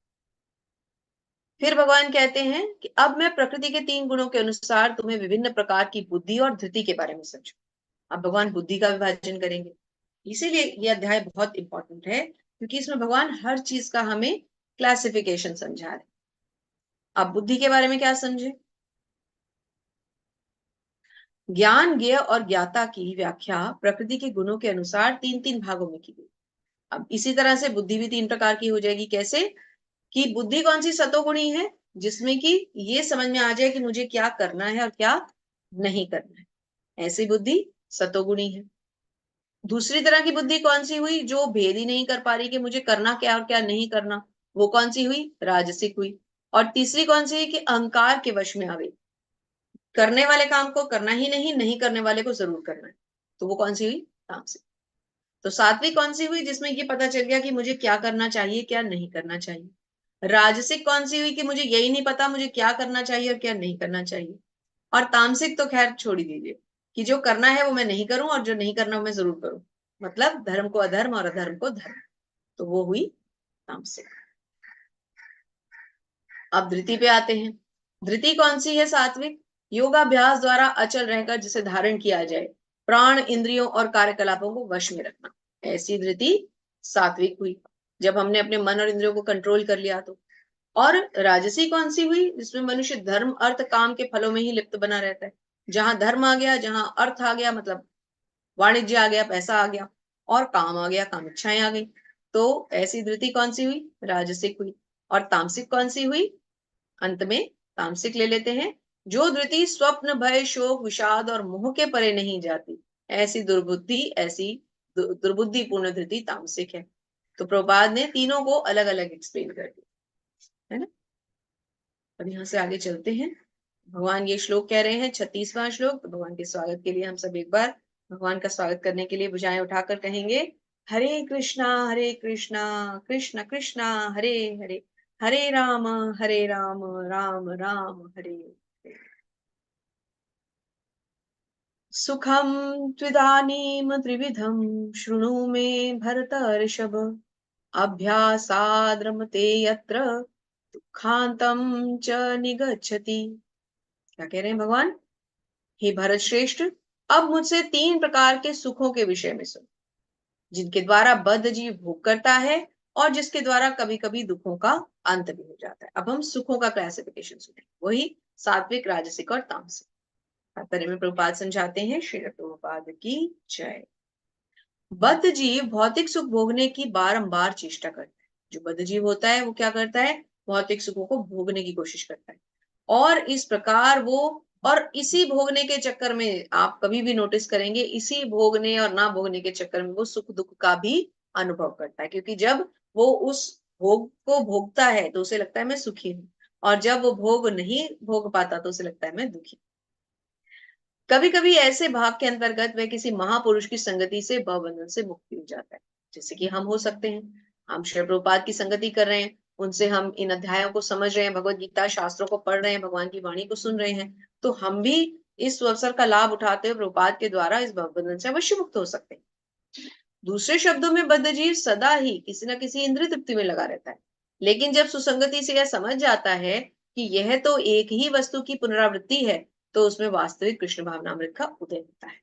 फिर भगवान कहते हैं कि अब मैं प्रकृति के 3 गुणों के अनुसार तुम्हें विभिन्न प्रकार की बुद्धि और धृति के बारे में समझू। अब भगवान बुद्धि का विभाजन करेंगे, इसीलिए यह अध्याय बहुत इंपॉर्टेंट है, क्योंकि इसमें भगवान हर चीज का हमें क्लासिफिकेशन समझा रहे। अब बुद्धि के बारे में क्या समझे? ज्ञान ज्ञेय और ज्ञाता की व्याख्या प्रकृति के गुणों के अनुसार 3-3 भागों में की गई। अब इसी तरह से बुद्धि भी 3 प्रकार की हो जाएगी। कैसे? कि बुद्धि कौन सी? सतोगुणी है, जिसमें कि ये समझ में आ जाए कि मुझे क्या करना है और क्या नहीं करना है, ऐसी बुद्धि सतोगुणी है। दूसरी तरह की बुद्धि कौन सी हुई? जो भेद ही नहीं कर पा रही कि मुझे करना क्या और क्या नहीं करना, वो कौन सी हुई? राजसिक हुई। और तीसरी कौन सी है? कि अहंकार के वश में आ गई, करने वाले काम को करना ही नहीं, नहीं करने वाले को जरूर करना है, तो वो कौन सी हुई? तामसिक। तो सात्विक कौन सी हुई? जिसमें ये पता चल गया कि मुझे क्या करना चाहिए, क्या नहीं करना चाहिए। राजसिक कौन सी हुई? कि मुझे यही नहीं पता मुझे क्या करना चाहिए और क्या नहीं करना चाहिए। और तामसिक तो खैर छोड़ ही दीजिए, कि जो करना है वो मैं नहीं करूं और जो नहीं करना वो मैं जरूर करूं, मतलब धर्म को अधर्म और अधर्म को धर्म, तो वो हुई तामसिक। अब धृति पे आते हैं। धृति कौन सी है? सात्विक। योगाभ्यास द्वारा अचल रहकर जिसे धारण किया जाए, प्राण इंद्रियों और कार्यकलापों को वश में रखना, ऐसी धृति सात्विक हुई, जब हमने अपने मन और इंद्रियों को कंट्रोल कर लिया। तो और राजसी कौन सी हुई? जिसमें मनुष्य धर्म अर्थ काम के फलों में ही लिप्त बना रहता है। जहां धर्म आ गया, जहां अर्थ आ गया, मतलब वाणिज्य आ गया, पैसा आ गया, और काम आ गया, काम इच्छाएं आ गई, तो ऐसी धृति कौन सी हुई? राजसिक हुई। और तामसिक कौन सी हुई? अंत में तामसिक ले लेते हैं, जो धृति स्वप्न, भय, शोक, विषाद और मोह के परे नहीं जाती, ऐसी दुर्बुद्धिपूर्ण धृति तामसिक है। तो प्रभुपाद ने तीनों को अलग अलग एक्सप्लेन कर दिया है ना। अब यहाँ से आगे चलते हैं। भगवान ये श्लोक कह रहे हैं, 36वां श्लोक। तो भगवान के स्वागत के लिए हम सब एक बार भगवान का स्वागत करने के लिए भुजाएं उठाकर कहेंगे, हरे कृष्णा कृष्ण कृष्णा हरे हरे, हरे राम राम राम हरे हरे। सुखम त्विदानीम त्रिविधम शृणु मे भरतर्षभ, अभ्यासाद्रमते यत्र दुःखांतम च निगच्छति। क्या कह रहे हैं भगवान? हे भरत श्रेष्ठ, अब मुझसे 3 प्रकार के सुखों के विषय में सुनो, जिनके द्वारा बद्ध जीव भोग करता है और जिसके द्वारा कभी कभी दुखों का अंत भी हो जाता है। अब हम सुखों का क्लासिफिकेशन सुने, वही सात्विक, राजसिक और तामसिक। तात्पर्य में प्रभुपाद समझाते हैं, श्री प्रभुपाद की जय। बद्ध जीव भौतिक सुख भोगने की बारंबार चेष्टा करता है। जो बद्ध जीव होता है वो क्या करता है? भौतिक सुखों को भोगने की कोशिश करता है, और इस प्रकार वो, और इसी भोगने के चक्कर में आप कभी भी नोटिस करेंगे, इसी भोगने और ना भोगने के चक्कर में वो सुख दुख का भी अनुभव करता है। क्योंकि जब वो उस भोग को भोगता है तो उसे लगता है मैं सुखी हूं, और जब वो भोग नहीं भोग पाता तो उसे लगता है मैं दुखी। कभी कभी ऐसे भाग के अंतर्गत वह किसी महापुरुष की संगति से भवबंधन से मुक्ति हो जाता है, जैसे कि हम हो सकते हैं। हम श्री प्रभुपाद की संगति कर रहे हैं, उनसे हम इन अध्यायों को समझ रहे हैं, भगवत गीता शास्त्रों को पढ़ रहे हैं, भगवान की वाणी को सुन रहे हैं, तो हम भी इस अवसर का लाभ उठाते हुए प्रभुपाद के द्वारा इस भवबंधन से अवश्य मुक्त हो सकते हैं। दूसरे शब्दों में बद्ध जीव सदा ही किसी न किसी इंद्रिय तृप्ति में लगा रहता है, लेकिन जब सुसंगति से यह समझ जाता है कि यह तो एक ही वस्तु की पुनरावृत्ति है, तो उसमें वास्तविक कृष्ण भावनामृत का उदय होता है।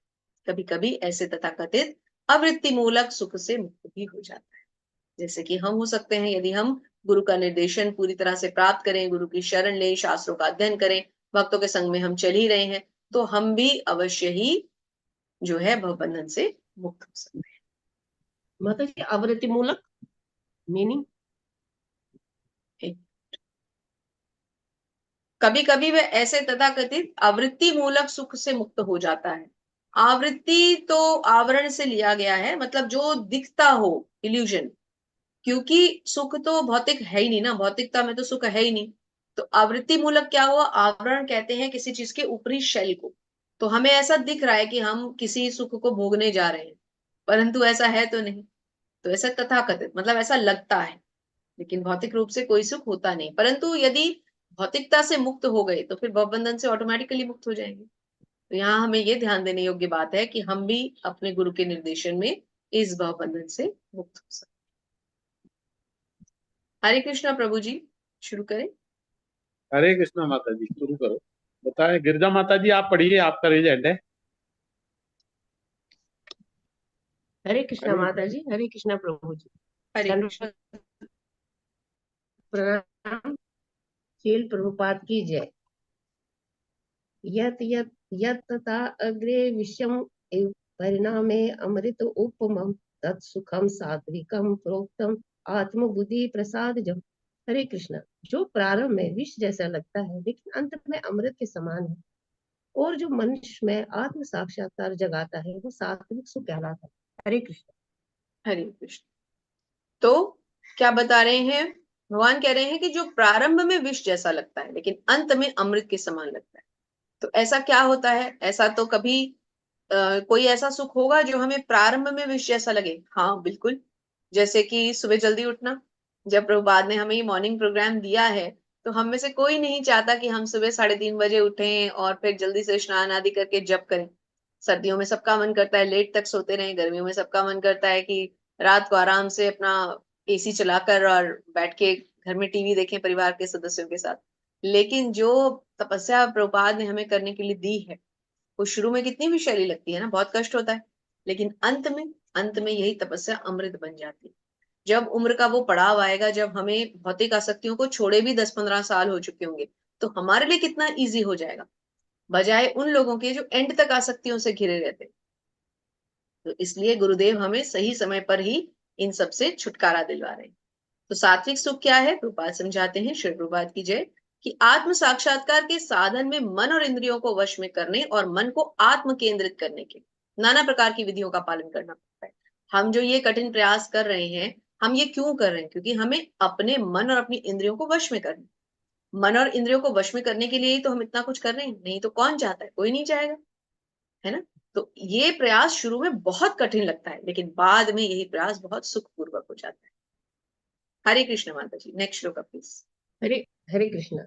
कभी कभी ऐसे तथाकथित अवृत्ति मूलक सुख से मुक्त भी हो जाता है, जैसे कि हम हो सकते हैं। यदि हम गुरु का निर्देशन पूरी तरह से प्राप्त करें, गुरु की शरण लें, शास्त्रों का अध्ययन करें, भक्तों के संग में हम चल ही रहे हैं, तो हम भी अवश्य ही जो है भवबंधन से मुक्त हो सकते हैं। माता जी, आवृत्ति मूलक मीनिंग? कभी कभी वह ऐसे तथाकथित आवृत्ति मूलक सुख से मुक्त हो जाता है। आवृत्ति तो आवरण से लिया गया है, मतलब जो दिखता हो, इल्यूजन। क्योंकि सुख तो भौतिक है ही नहीं ना, भौतिकता में तो सुख है ही नहीं। तो आवृत्ति मूलक क्या हुआ? आवरण कहते हैं किसी चीज के ऊपरी शेल को। तो हमें ऐसा दिख रहा है कि हम किसी सुख को भोगने जा रहे हैं, परंतु ऐसा है तो नहीं। तो ऐसा तथाकथित मतलब ऐसा लगता है, लेकिन भौतिक रूप से कोई सुख होता नहीं। परंतु यदि भौतिकता से मुक्त हो गए तो फिर भवबंधन से ऑटोमेटिकली मुक्त हो जाएंगे। तो यहाँ हमें ये ध्यान देने योग्य बात है कि हम भी अपने गुरु के निर्देशन में इस भवबंधन से मुक्त हो सकते। हरे कृष्णा प्रभु जी, शुरू करें। हरे कृष्णा माता जी, शुरू करो। बताएं गिरजा माता जी, आप पढ़िए, आपका रेजेंट है। हरे कृष्णा माता जी, हरे कृष्णा प्रभु जी। हरे कृष्ण। प्रणाम। शील प्रभुपाद की जय। यत यत यत तथा अग्रे विषम एव परिणामे अमृत उपमम तत्सुखम सात्विकम प्रोक्तम आत्मबुद्धि प्रसाद जम। हरे कृष्णा। जो प्रारंभ में विष जैसा लगता है लेकिन अंत में अमृत के समान है, और जो मनुष्य में आत्म साक्षात्कार जगाता है, वो सात्विक सुख कहलाता है। हरे कृष्ण। हरे कृष्ण। तो क्या बता रहे हैं भगवान? कह रहे हैं कि जो प्रारंभ में विष जैसा लगता है लेकिन अंत में अमृत के समान लगता है, तो ऐसा क्या होता है? ऐसा तो कभी कोई ऐसा सुख होगा जो हमें प्रारंभ में विष जैसा लगे? हाँ बिल्कुल। जैसे कि सुबह जल्दी उठना। जब प्रभुपाद ने हमें ये मॉर्निंग प्रोग्राम दिया है, तो हम में से कोई नहीं चाहता कि हम सुबह 3:30 बजे उठें और फिर जल्दी से स्नान आदि करके जप करें। सर्दियों में सबका मन करता है लेट तक सोते रहें, गर्मियों में सबका मन करता है कि रात को आराम से अपना एसी चलाकर और बैठ के घर में टीवी देखें परिवार के सदस्यों के साथ। लेकिन जो तपस्या प्रभुपाद ने हमें करने के लिए दी है, वो शुरू में कितनी विषैली लगती है ना, बहुत कष्ट होता है, लेकिन अंत में यही तपस्या अमृत बन जाती है। जब उम्र का वो पड़ाव आएगा, जब हमें भौतिक आसक्तियों को छोड़े भी 10-15 साल हो चुके होंगे, तो हमारे लिए कितना इजी हो जाएगा, बजाय उन लोगों के जो एंड तक आसक्तियों से घिरे रहते। तो इसलिए गुरुदेव हमें सही समय पर ही इन सब से छुटकारा दिलवा रहे हैं। तो सात्विक सुख क्या है, प्रभुपाद समझाते हैं, श्री प्रभुपाद की जय, कि आत्म साक्षात्कार के साधन में मन और इंद्रियों को वश में करने और मन को आत्म केंद्रित करने के नाना प्रकार की विधियों का पालन करना पड़ता है। हम जो ये कठिन प्रयास कर रहे हैं, हम ये क्यों कर रहे हैं? क्योंकि हमें अपने मन और अपनी इंद्रियों को वश में करना। मन और इंद्रियों को वश में करने के लिए ही तो हम इतना कुछ कर रहे हैं, नहीं तो कौन चाहता है? कोई नहीं चाहेगा, है ना? तो ये प्रयास शुरू में बहुत कठिन लगता है, लेकिन बाद में यही प्रयास बहुत सुखपूर्वक हो जाता है। हरे कृष्ण माता जी, नेक्स्ट श्लोक प्लीज। हरे हरे कृष्ण।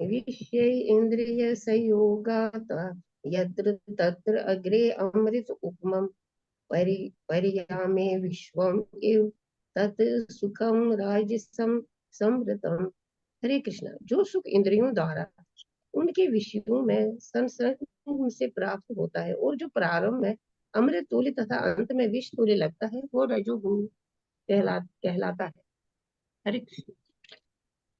विषय इंद्रिय संयोगात् यत्र तत्र अग्रे अमृत उपमं परियामे विश्वम इव तत् सुखम राजसम समृतम। हरे कृष्ण। जो सुख इंद्रियों द्वारा उनके विषयों में संसर्ग से प्राप्त होता है और जो प्रारंभ में अमृत तुल्य तथा अंत में विष तुल्य लगता है, वो रजोगुण कहलाता है। हरे कृष्ण।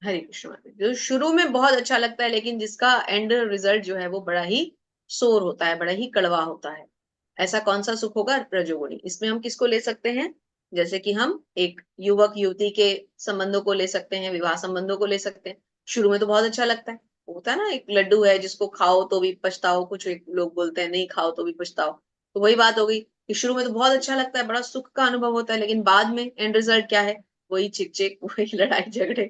हरे कृष्ण माता जी। जो शुरू में बहुत अच्छा लगता है, लेकिन जिसका एंड रिजल्ट जो है वो बड़ा ही सोर होता है, बड़ा ही कड़वा होता है। ऐसा कौन सा सुख होगा? रजोगुणी। इसमें हम किसको ले सकते हैं? जैसे कि हम एक युवक युवती के संबंधों को ले सकते हैं, विवाह संबंधों को ले सकते हैं। शुरू में तो बहुत अच्छा लगता है, होता है ना, एक लड्डू है जिसको खाओ तो भी पछताओ, कुछ एक लोग बोलते हैं नहीं खाओ तो भी पछताओ। तो वही बात हो गई कि शुरू में तो बहुत अच्छा लगता है, बड़ा सुख का अनुभव होता है, लेकिन बाद में एंड रिजल्ट क्या है? वही चिक चिक, वही लड़ाई झगड़े।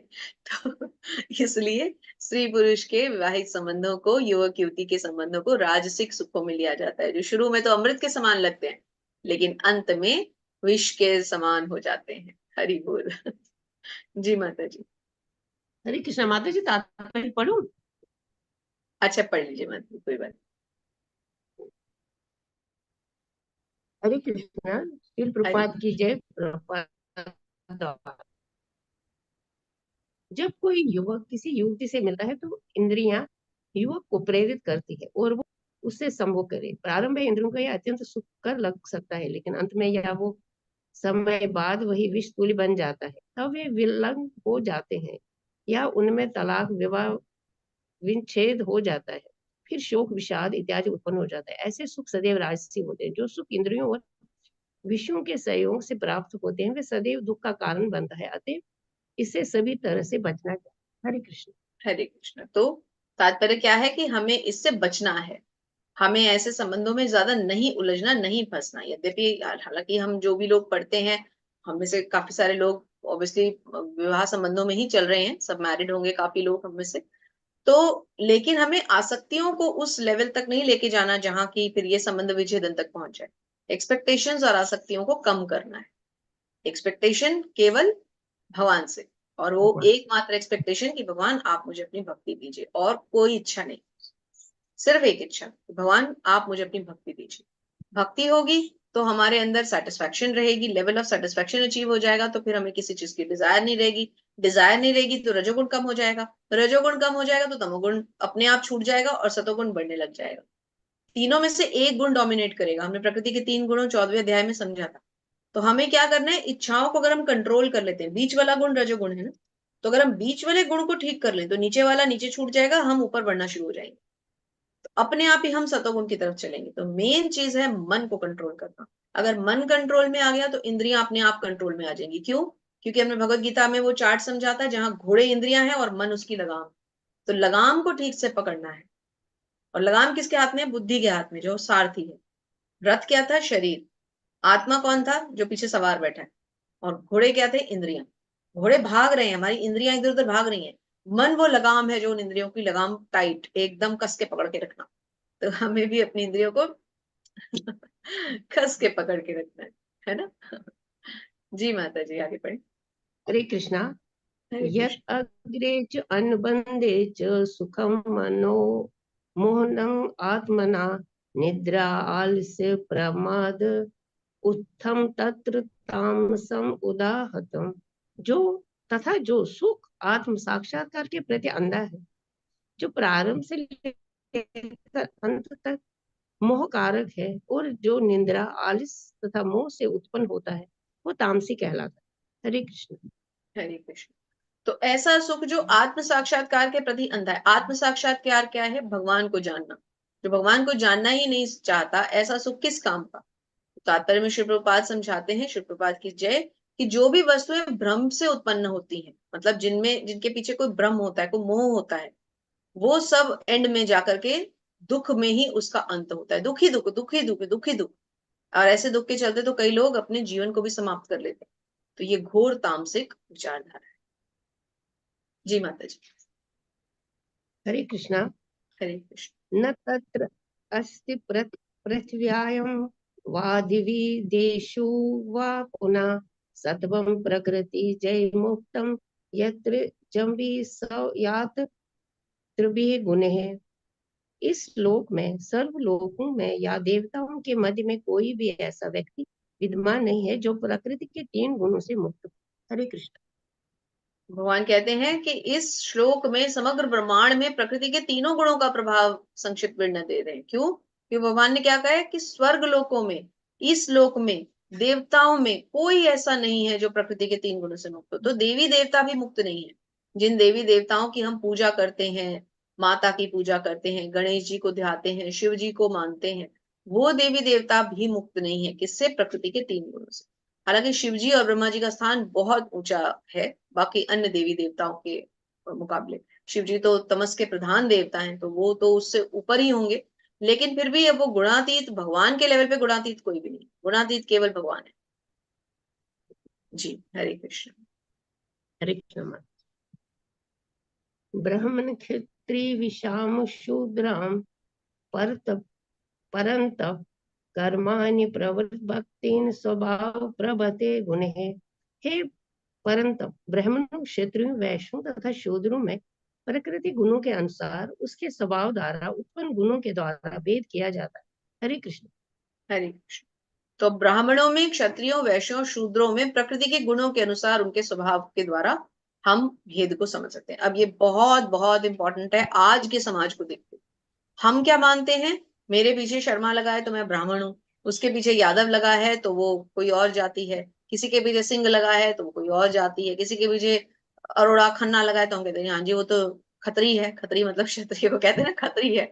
तो इसलिए स्त्री पुरुष के विवाहित संबंधों को, युवक युवती के संबंधों को राजसिक सुखों में लिया जाता है, जो शुरू में तो अमृत के समान लगते हैं, लेकिन अंत में विष के समान हो जाते हैं। हरि बोल। जी माता जी। हरे कृष्ण। माता जी तात्पर्य पढ़ूं? अच्छा, पढ़ लीजिए माता जी, कोई बात हरे कृष्ण। श्री नहीं। हरि प्रभुपाद की जय। प्रभुपाद। जब कोई युवक किसी युवती से मिलता है तो इंद्रियां युवक को प्रेरित करती है और वो उससे संभोग करे। प्रारंभ में इंद्रियों का यह अत्यंत सुखकर लग सकता है, लेकिन अंत में या वो समय बाद वही विष तुल्य बन जाता है। तब वे विलंग हो जाते हैं या उनमें तलाक, विवाह, विच्छेद हो जाता है। फिर शोक, विषाद इत्यादि उत्पन्न हो जाता है। ऐसे सुख सदैव राजसी होते हैं। जो सुख इंद्रियों और विषयों के सहयोग से प्राप्त होते हैं, वे सदैव दुख का कारण बनता है। अतः इससे सभी तरह से बचना चाहिए। हरे कृष्ण। हरे कृष्ण। तो तात्पर्य क्या है कि हमें इससे बचना है, हमें ऐसे संबंधों में ज्यादा नहीं उलझना, नहीं फंसना। यद्यपि हालांकि हम जो भी लोग पढ़ते हैं, हम में से काफी सारे लोग ऑब्वियसली विवाह संबंधों में ही चल रहे हैं, सब मैरिड होंगे काफी लोग हम में से। तो लेकिन हमें आसक्तियों को उस लेवल तक नहीं लेके जाना जहां की फिर ये संबंध विच्छेदन तक पहुंच जाए। एक्सपेक्टेशंस और आसक्तियों को कम करना है। एक्सपेक्टेशन केवल भगवान से, और वो एकमात्र एक्सपेक्टेशन कि भगवान आप मुझे अपनी भक्ति दीजिए, और कोई इच्छा नहीं, सिर्फ एक इच्छा, भगवान आप मुझे अपनी भक्ति दीजिए। भक्ति होगी तो हमारे अंदर सेटिस्फैक्शन रहेगी, लेवल ऑफ सेटिस्फैक्शन अचीव हो जाएगा, तो फिर हमें किसी चीज की डिजायर नहीं रहेगी। डिजायर नहीं रहेगी तो रजोगुण कम हो जाएगा, रजोगुण कम हो जाएगा तो तमोगुण अपने आप छूट जाएगा और सतोगुण बढ़ने लग जाएगा। तीनों में से एक गुण डोमिनेट करेगा। हमने प्रकृति के 3 गुणों 14वें अध्याय में समझा था। तो हमें क्या करना है? इच्छाओं को अगर हम कंट्रोल कर लेते हैं, बीच वाला गुण रजोगुण है ना, तो अगर हम बीच वाले गुण को ठीक कर लें तो नीचे वाला नीचे छूट जाएगा, हम ऊपर बढ़ना शुरू हो जाएंगे, तो अपने आप ही हम सतोगुण की तरफ चलेंगे। तो मेन चीज है मन को कंट्रोल करना। अगर मन कंट्रोल में आ गया तो इंद्रियां अपने आप कंट्रोल में आ जाएंगी। क्यों? क्योंकि हमने भगवत गीता में वो चार्ट समझाता है जहां घोड़े इंद्रियां हैं और मन उसकी लगाम। तो लगाम को ठीक से पकड़ना है, और लगाम किसके हाथ में है? बुद्धि के हाथ में, जो सारथी है। रथ क्या था? शरीर। आत्मा कौन था? जो पीछे सवार बैठा है। और घोड़े क्या थे? इंद्रियां। घोड़े भाग रहे हैं, हमारी इंद्रियां इधर उधर भाग रही हैं। मन वो लगाम है जो उन इंद्रियों की लगाम टाइट एकदम कस के पकड़ के रखना। तो हमें भी अपनी इंद्रियों को कस के पकड़ के रखना है ना? जी माता जी, आगे बढ़े। हरे कृष्णा। हरे यत् कृष्ण। अग्रे च अनुबंधे च सुखम मनो मोहनम आत्मना निद्रा आलस्य प्रमाद उत्थम तत्र तामसम उदाहतम। जो तथा जो सुख आत्म साक्षात्कार के प्रति अंधा है, जो प्रारंभ से लेकर अंत तक मोह कारक है और जो निंद्रा, आलस्य तथा मोह से उत्पन्न होता है वो तामसी कहलाता है। हरे कृष्ण। हरे कृष्ण। तो ऐसा सुख जो आत्म साक्षात्कार के प्रति अंधा है। आत्म साक्षात्कार क्या है? भगवान को जानना। जो भगवान को जानना ही नहीं चाहता, ऐसा सुख किस काम का? तात्पर्य में श्री प्रभुपाद समझाते हैं, श्री प्रभुपाद की जय, कि जो भी वस्तुएं भ्रम से उत्पन्न होती हैं, मतलब जिनके पीछे कोई भ्रम होता है, कोई मोह होता है, वो सब एंड में जाकर के दुख में ही उसका अंत होता है। दुखी दुख, दुखी दुख, दुखी दुख। और ऐसे दुख के चलते तो कई लोग अपने जीवन को भी समाप्त कर लेते हैं। तो ये घोर तामसिक विचारधारा है। जी माता जी। हरे कृष्णा। हरे कृष्ण। न तत्र अस्ति पृथिव्यां वा दिवि देशु वा पुनः सत्वं प्रकृति जय मुक्तम यत्र जम्बी यात त्रिभिः गुणैः। इस लोक में, सर्व लोकों में या देवताओं के मध्य में कोई भी ऐसा व्यक्ति विद्यमान नहीं है जो प्रकृति के 3 गुणों से मुक्त हो। हरे कृष्ण। भगवान कहते हैं कि इस श्लोक में समग्र ब्रह्मांड में प्रकृति के तीनों गुणों का प्रभाव संक्षिप्त वर्णन दे रहे हैं। क्यों? क्योंकि भगवान ने क्या कहा है कि स्वर्ग लोकों में, इस लोक में, देवताओं में कोई ऐसा नहीं है जो प्रकृति के 3 गुणों से मुक्त हो। तो देवी देवता भी मुक्त नहीं है। जिन देवी देवताओं की हम पूजा करते हैं, माता की पूजा करते हैं, गणेश जी को ध्याते हैं, शिव जी को मानते हैं, वो देवी देवता भी मुक्त नहीं है। किससे? प्रकृति के 3 गुणों से। हालांकि शिव जी और ब्रह्मा जी का स्थान बहुत ऊंचा है बाकी अन्य देवी देवताओं के मुकाबले। शिव जी तो तमस के प्रधान देवता हैं, तो वो तो उससे ऊपर ही होंगे। लेकिन फिर भी अब वो गुणातीत, भगवान के लेवल पे गुणातीत कोई भी नहीं। गुणातीत केवल भगवान है। जी हरे कृष्ण। हरे कृष्ण। ब्राह्मण क्षत्रिय विषाम शूद्राम परंत कर्माणि प्रवृत्तिन स्वभाव प्रभते गुण है। हे परंत ब्राह्मणों, क्षत्रियों, वैश्यों तथा शूद्रों में प्रकृति गुणों के अनुसार उसके स्वभाव द्वारा उत्पन्न गुणों के द्वारा भेद किया जाता है। हरे कृष्ण। हरे कृष्ण। तो ब्राह्मणों में, क्षत्रियों, वैश्यों, शूद्रों में प्रकृति के गुणों के अनुसार उनके स्वभाव के द्वारा हम भेद को समझ सकते हैं। अब ये बहुत बहुत इंपॉर्टेंट है आज के समाज को देखते। हम क्या मानते हैं? मेरे पीछे शर्मा लगा है तो मैं ब्राह्मण हूँ, उसके पीछे यादव लगा है तो वो कोई और जाति है, किसी के पीछे सिंह लगा है तो वो कोई और जाति है, किसी के पीछे अरोड़ा खन्ना लगा है तो हम कहते हैं हाँ जी वो तो खत्री है। खत्री मतलब क्षत्रिय को कहते हैं ना, खत्री है।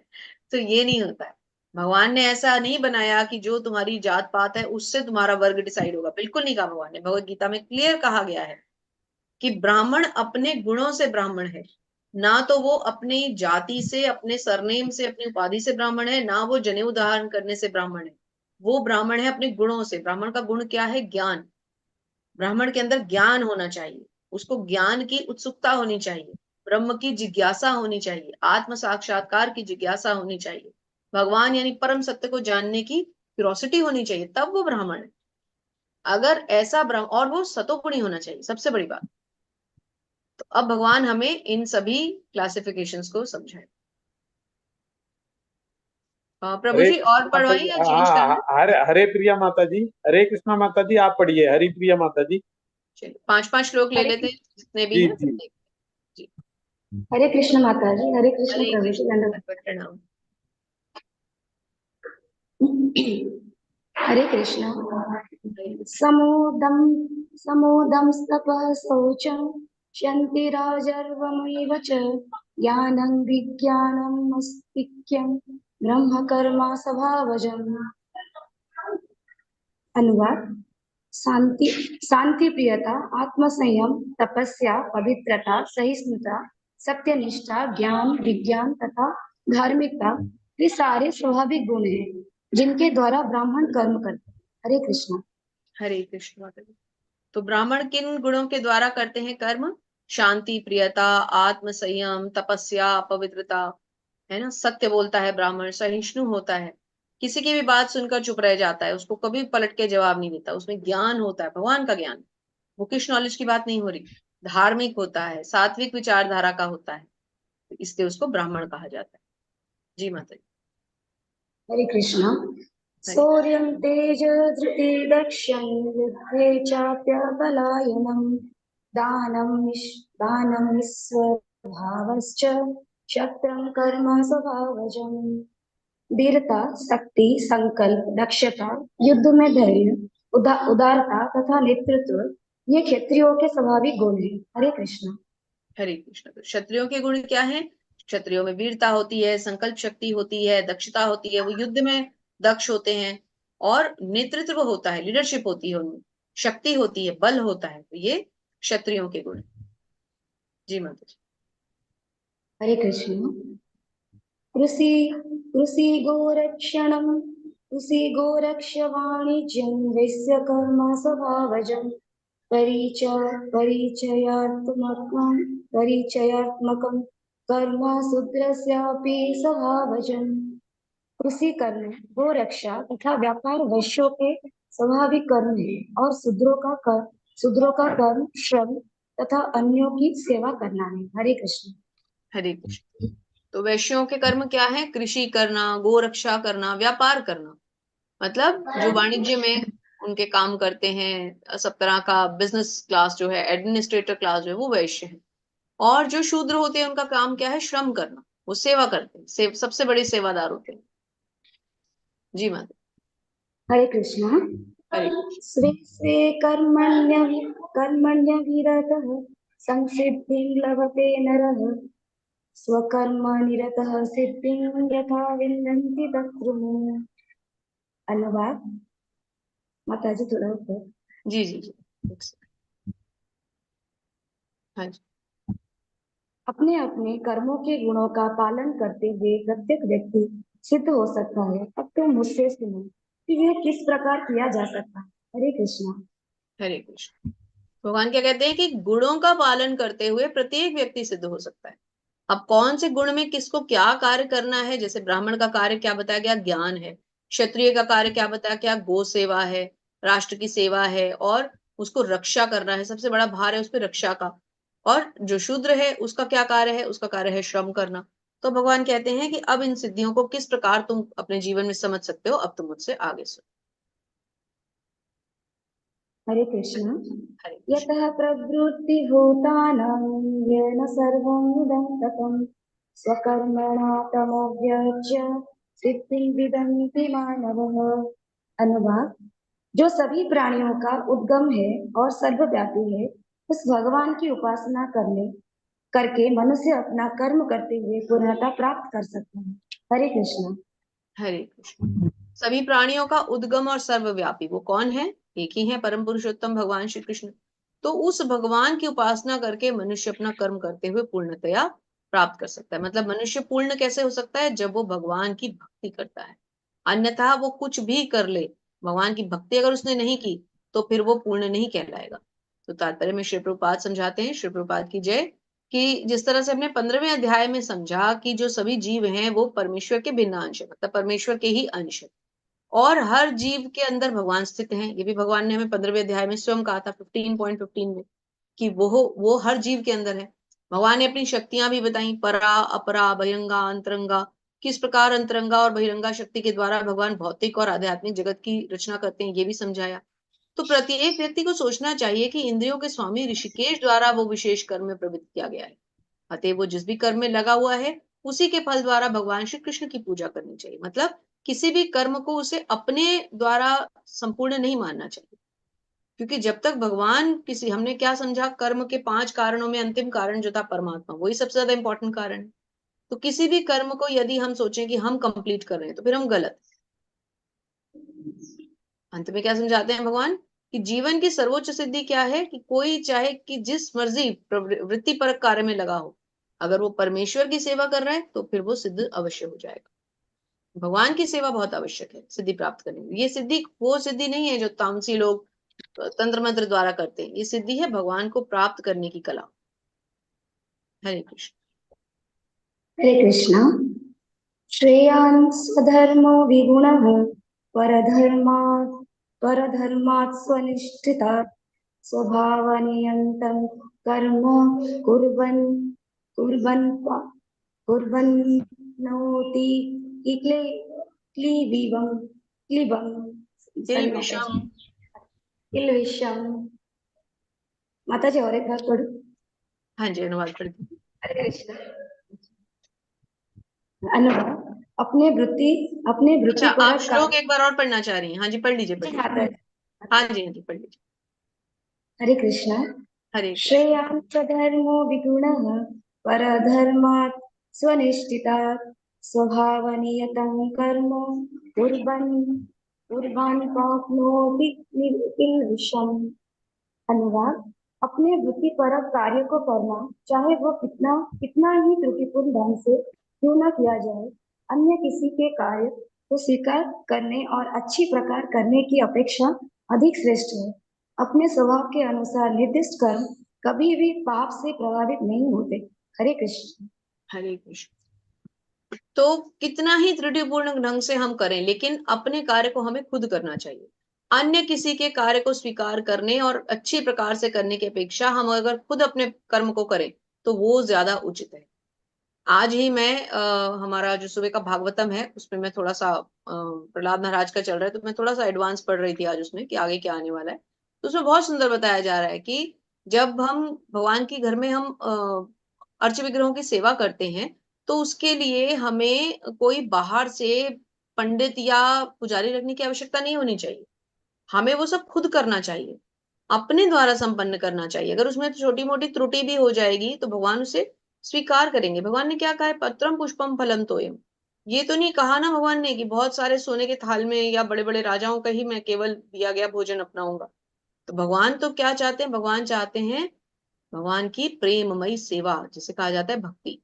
तो ये नहीं होता है। भगवान ने ऐसा नहीं बनाया कि जो तुम्हारी जात पात है उससे तुम्हारा वर्ग डिसाइड होगा। बिल्कुल नहीं कहा भगवान ने। भगवत गीता में क्लियर कहा गया है कि ब्राह्मण अपने गुणों से ब्राह्मण है। ना तो वो अपनी जाति से, अपने सरनेम से, अपनी उपाधि से ब्राह्मण है, ना वो जनेऊ धारण करने से ब्राह्मण है। वो ब्राह्मण है अपने गुणों से। ब्राह्मण का गुण क्या है? ज्ञान। ब्राह्मण के अंदर ज्ञान होना चाहिए, उसको ज्ञान की उत्सुकता होनी चाहिए, ब्रह्म की जिज्ञासा होनी चाहिए, आत्म साक्षात्कार की जिज्ञासा होनी चाहिए, भगवान यानी परम सत्य को जानने की क्यूरोसिटी होनी चाहिए, तब वो ब्राह्मण है। अगर ऐसा ब्राह्मण, और वो सतोगुणी होना चाहिए, सबसे बड़ी बात। तो अब भगवान हमें इन सभी क्लासिफिकेशंस को समझाए। प्रभु हरे जी और कृष्ण माता पढ़वाएं जी। या चेंज हाँ, करना है? हरे हरे प्रिया माता जी। हरे कृष्णा माता जी, आप पढ़िए। हरि प्रिया माता जी। चलिए 5-5 श्लोक ले हरे लेते हैं जितने भी जी हैं, फिर जी। देखते हैं। जी हरे कृष्ण माता जी। हरे कृष्ण हरे प्रभु जी। कृष्ण। दंडवत। प्रणाम। हरे कृष्ण। हरे कृष्ण। समोदम समोदम तपः शौचं क्षन्तिराजर्वमेव च ज्ञानं विज्ञानं मस्तिक्यं ब्रह्म कर्मा स्वभावजम्। अनुवाद। शांति शांति प्रियता, आत्मसंयम, तपस्या, पवित्रता, सहिष्णुता, सत्यनिष्ठा, ज्ञान, विज्ञान तथा धार्मिकता ये सारे स्वाभाविक गुण हैं जिनके द्वारा ब्राह्मण कर्म करते हैं। हरे कृष्ण। हरे कृष्ण माता जी। तो ब्राह्मण किन गुणों के द्वारा करते हैं कर्म? शांति, प्रियता, आत्म संयम, तपस्या, पवित्रता, है ना। सत्य बोलता है ब्राह्मण, सहिष्णु होता है, किसी की भी बात सुनकर चुप रह जाता है, उसको कभी पलट के जवाब नहीं देता, उसमें ज्ञान होता है, भगवान का ज्ञान। बुकिश नॉलेज की बात नहीं हो रही। धार्मिक होता है, सात्विक विचारधारा का होता है, तो इसलिए उसको ब्राह्मण कहा जाता है। जी माता जी। हरे कृष्ण। हरे शौर्यं तेज धृति दक्षं युद्धे चाप्यबलायनं दानं दानं स्वभावश्च क्षत्रं कर्म स्वभावजम्। वीरता, शक्ति, संकल्प, दक्षता, युद्ध में धैर्य, उदारता तथा नेतृत्व ये क्षत्रियों के स्वाभाविक गुण हैं। हरे कृष्ण। हरे कृष्ण। तो क्षत्रियों के गुण क्या हैं? क्षत्रियों में वीरता होती है, संकल्प शक्ति होती है, दक्षता होती है, वो युद्ध में दक्ष होते हैं, और नेतृत्व होता है, लीडरशिप होती है उनमें, शक्ति होती है, बल होता है। तो ये क्षत्रियों के गुण हैं। जी माता जी। हरे कृष्ण। कृषि कृषि गोरक्षणं कृषि गोरक्ष वाणिज्यं वैश्य कर्म स्वभावजम्। परिचयात्मकं कर्म शूद्रस्यापि स्वभावजम्। कृषि कर्म, गोरक्षा तथा व्यापार वैश्यों के स्वाभाविक कर्म है, और शूद्रों का कर्म श्रम तथा अन्यों की सेवा करना है। हरे कृष्ण। हरे कृष्ण। तो वैश्यों के कर्म क्या है? कृषि करना, गोरक्षा करना, व्यापार करना, मतलब जो वाणिज्य में उनके काम करते हैं, सब तरह का बिजनेस क्लास जो है, एडमिनिस्ट्रेटर क्लास जो है, वो वैश्य है। और जो शूद्र होते हैं उनका काम क्या है? श्रम करना, वो सेवा करते हैं, सबसे बड़े सेवादार होते हैं। जी माता। हरे कृष्ण। हरे कृष्ण। स्वे स्वे कर्मण्यभिरतः संसिद्धिं लभते नरः। स्वकर्मनिरतः सिद्धिं यथा विन्दन्ति तत्त्वम्। अनुवाद। माता जी थोड़ा ऊपर। जी जी जी। एक सेकंड। हाँ जी। अपने अपने कर्मों के गुणों का पालन करते हुए प्रत्येक व्यक्ति सिद्ध हो सकता है। अब तुम मुझसे सुनो कि यह किस प्रकार किया जा सकता है। हरे कृष्ण। हरे कृष्ण। भगवान क्या कहते हैं कि गुणों का पालन करते हुए प्रत्येक व्यक्ति सिद्ध हो सकता है। अब कौन से गुण में किसको क्या कार्य करना है? जैसे ब्राह्मण का कार्य क्या बताया गया? ज्ञान है। क्षत्रिय का कार्य क्या बताया गया? गो सेवा है, राष्ट्र की सेवा है, और उसको रक्षा करना है, सबसे बड़ा भार है उस पर रक्षा का। और जो शूद्र है उसका क्या कार्य है? उसका कार्य है श्रम करना। तो भगवान कहते हैं कि अब इन सिद्धियों को किस प्रकार तुम अपने जीवन में समझ सकते हो, अब तुम मुझसे आगे सुनो। हरे कृष्ण। हरे कृष्ण। यतः प्रवृत्ति भूतानां येन सर्वं इदं ततं स्वकर्मणा तमव्यज्य सिद्धिं विदन्ति मानवः। अनुवाद। जो सभी प्राणियों का उद्गम है और सर्वव्यापी है, उस भगवान की उपासना करके मनुष्य अपना कर्म करते हुए पूर्णता प्राप्त कर सकता है। हरे कृष्ण। हरे कृष्ण। सभी प्राणियों का उद्गम और सर्वव्यापी वो कौन है? एक ही है, परम पुरुषोत्तम भगवान श्री कृष्ण। तो उस भगवान की उपासना करके मनुष्य अपना कर्म करते हुए पूर्णतया प्राप्त कर सकता है। मतलब मनुष्य पूर्ण कैसे हो सकता है? जब वो भगवान की भक्ति करता है। अन्यथा वो कुछ भी कर ले, भगवान की भक्ति अगर उसने नहीं की तो फिर वो पूर्ण नहीं कहलाएगा। तो तात्पर्य में श्री प्रभुपाद समझाते हैं, श्री प्रभुपाद की जय, कि जिस तरह से हमने 15वें अध्याय में समझा कि जो सभी जीव हैं वो परमेश्वर के भिन्न अंश है, मतलब परमेश्वर के ही अंश है, और हर जीव के अंदर भगवान स्थित हैं। ये भी भगवान ने हमें 15वें अध्याय में स्वयं कहा था 15.15 में, कि वो हर जीव के अंदर है। भगवान ने अपनी शक्तियां भी बताई, परा अपरा बहिरंगा अंतरंगा। किस प्रकार अंतरंगा और बहिरंगा शक्ति के द्वारा भगवान भौतिक और आध्यात्मिक जगत की रचना करते हैं, ये भी समझाया। तो प्रत्येक व्यक्ति को सोचना चाहिए कि इंद्रियों के स्वामी ऋषिकेश द्वारा वो विशेष कर्म में प्रवृत्त किया गया है। अतः वो जिस भी कर्म में लगा हुआ है उसी के फल द्वारा भगवान श्री कृष्ण की पूजा करनी चाहिए। मतलब किसी भी कर्म को उसे अपने द्वारा संपूर्ण नहीं मानना चाहिए, क्योंकि जब तक भगवान किसी, हमने क्या समझा, कर्म के 5 कारणों में अंतिम कारण जो था परमात्मा, वही सबसे ज्यादा इंपॉर्टेंट कारण है। तो किसी भी कर्म को यदि हम सोचें कि हम कंप्लीट कर रहे हैं तो फिर हम गलत। अंत में क्या समझाते हैं भगवान कि जीवन की सर्वोच्च सिद्धि क्या है? कि कोई चाहे कि जिस मर्जी वृत्ति परक कार्य में लगा हो, अगर वो परमेश्वर की सेवा कर रहा है तो फिर वो सिद्ध अवश्य हो जाएगा। भगवान की सेवा बहुत आवश्यक है सिद्धि प्राप्त करने में। ये सिद्धि वो सिद्धि नहीं है जो तामसी लोग तंत्र मंत्र द्वारा करते हैं, ये सिद्धि है भगवान को प्राप्त करने की कला। हरे कृष्ण। हरे कृष्ण। श्रेयान् स्वधर्मो विगुणः परधर्मात् स्वनिष्ठितात् स्वभावनियन्तं कर्म कुर्वन् कुर्वन् कुर्वन्नोति क्लीबिवं क्लीबं। तिल सॉरी माता विषम। जी। किल्विषम। माता जी और एक बार पढ़ो। हाँ जी, अनुवाद पढ़ दीजिए। हरे कृष्ण। अनुवाद। अपने अच्छा, वृत्ति आप परक श्लोक कार्य। एक बार और पढ़ना चाह रही हैं? हाँ जी, पढ़ लीजिए, पढ़ जी लीजिए। माता हाँ जी, हाँ जी, पढ़ लीजिए। हरे कृष्ण। हरे कृष्ण। श्रेयांसधर्मो विगुणः परधर्मात् स्वनिष्ठितात् स्वभावनियतं कर्म कुर्वन् कुर्वान् प्राप्नोति किल्बिषम्। अनुवाद। अपने वृत्ति परक कार्य को करना, चाहे वो कितना कितना ही त्रुटिपूर्ण ढंग से क्यों न किया जाए, अन्य किसी के कार्य को स्वीकार करने और अच्छी प्रकार करने की अपेक्षा अधिक श्रेष्ठ है। अपने स्वभाव के अनुसार निर्दिष्ट कर्म कभी भी पाप से प्रभावित नहीं होते। हरे कृष्ण। हरे कृष्ण। तो कितना ही त्रुटिपूर्ण ढंग से हम करें, लेकिन अपने कार्य को हमें खुद करना चाहिए। अन्य किसी के कार्य को स्वीकार करने और अच्छी प्रकार से करने की अपेक्षा हम अगर खुद अपने कर्म को करें तो वो ज्यादा उचित है। आज ही मैं हमारा जो सुबह का भागवतम है उसमें मैं थोड़ा सा प्रहलाद महाराज का चल रहा है, तो मैं थोड़ा सा एडवांस पढ़ रही थी आज उसमें कि आगे क्या आने वाला है। तो उसमें बहुत सुंदर बताया जा रहा है कि जब हम भगवान के घर में हम अर्च विग्रहों की सेवा करते हैं तो उसके लिए हमें कोई बाहर से पंडित या पुजारी रखने की आवश्यकता नहीं होनी चाहिए। हमें वो सब खुद करना चाहिए, अपने द्वारा संपन्न करना चाहिए। अगर उसमें छोटी मोटी त्रुटि भी हो जाएगी तो भगवान उसे स्वीकार करेंगे। भगवान ने क्या कहा है? पत्रम पुष्पम फलम तोयम। ये तो नहीं कहा ना भगवान ने कि बहुत सारे सोने के थाल में या बड़े बड़े राजाओं का ही मैं केवल दिया गया भोजन अपनाऊंगा। तो भगवान तो क्या चाहते हैं? भगवान चाहते हैं भगवान की प्रेममयी सेवा, जिसे कहा जाता है भक्ति।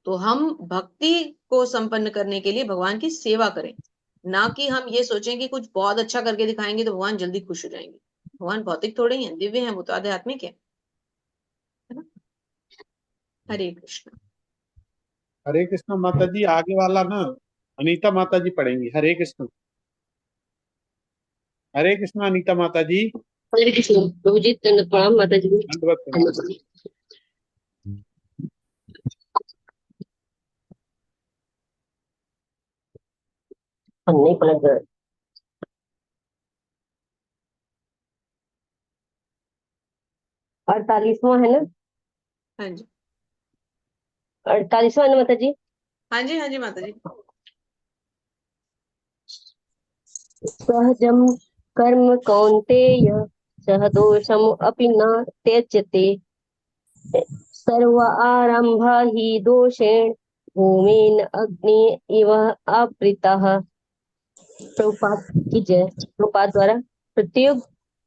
तो हम भक्ति को संपन्न करने के लिए भगवान की सेवा करें, ना कि हम ये सोचें कि कुछ बहुत अच्छा करके दिखाएंगे तो भगवान जल्दी खुश हो जाएंगे। भगवान भौतिक थोड़े ही हैं, दिव्य हैं, वो तो आध्यात्मिक है ना। हरे कृष्ण। हरे कृष्ण माता जी। आगे वाला ना अनीता माता जी पढ़ेंगी। हरे कृष्ण। हरे कृष्ण अनीता माता जी। हरे कृष्ण प्रभु जी, दंड प्रणाम माता जी। दंडवत प्रणाम। हम नहीं पलट गए। 48वां है ना? हाँ जी, 48वां है ना माता जी? हाँ जी, हाँ जी माता जी। सहजम कर्म कौन्तेय सह दोषम अपि न त्यज्यते सर्व आरंभ ही दोषेण भूमेन अग्नि इव आवृतः। प्रभुपाद की जय। प्रभुपाद द्वारा प्रत्येक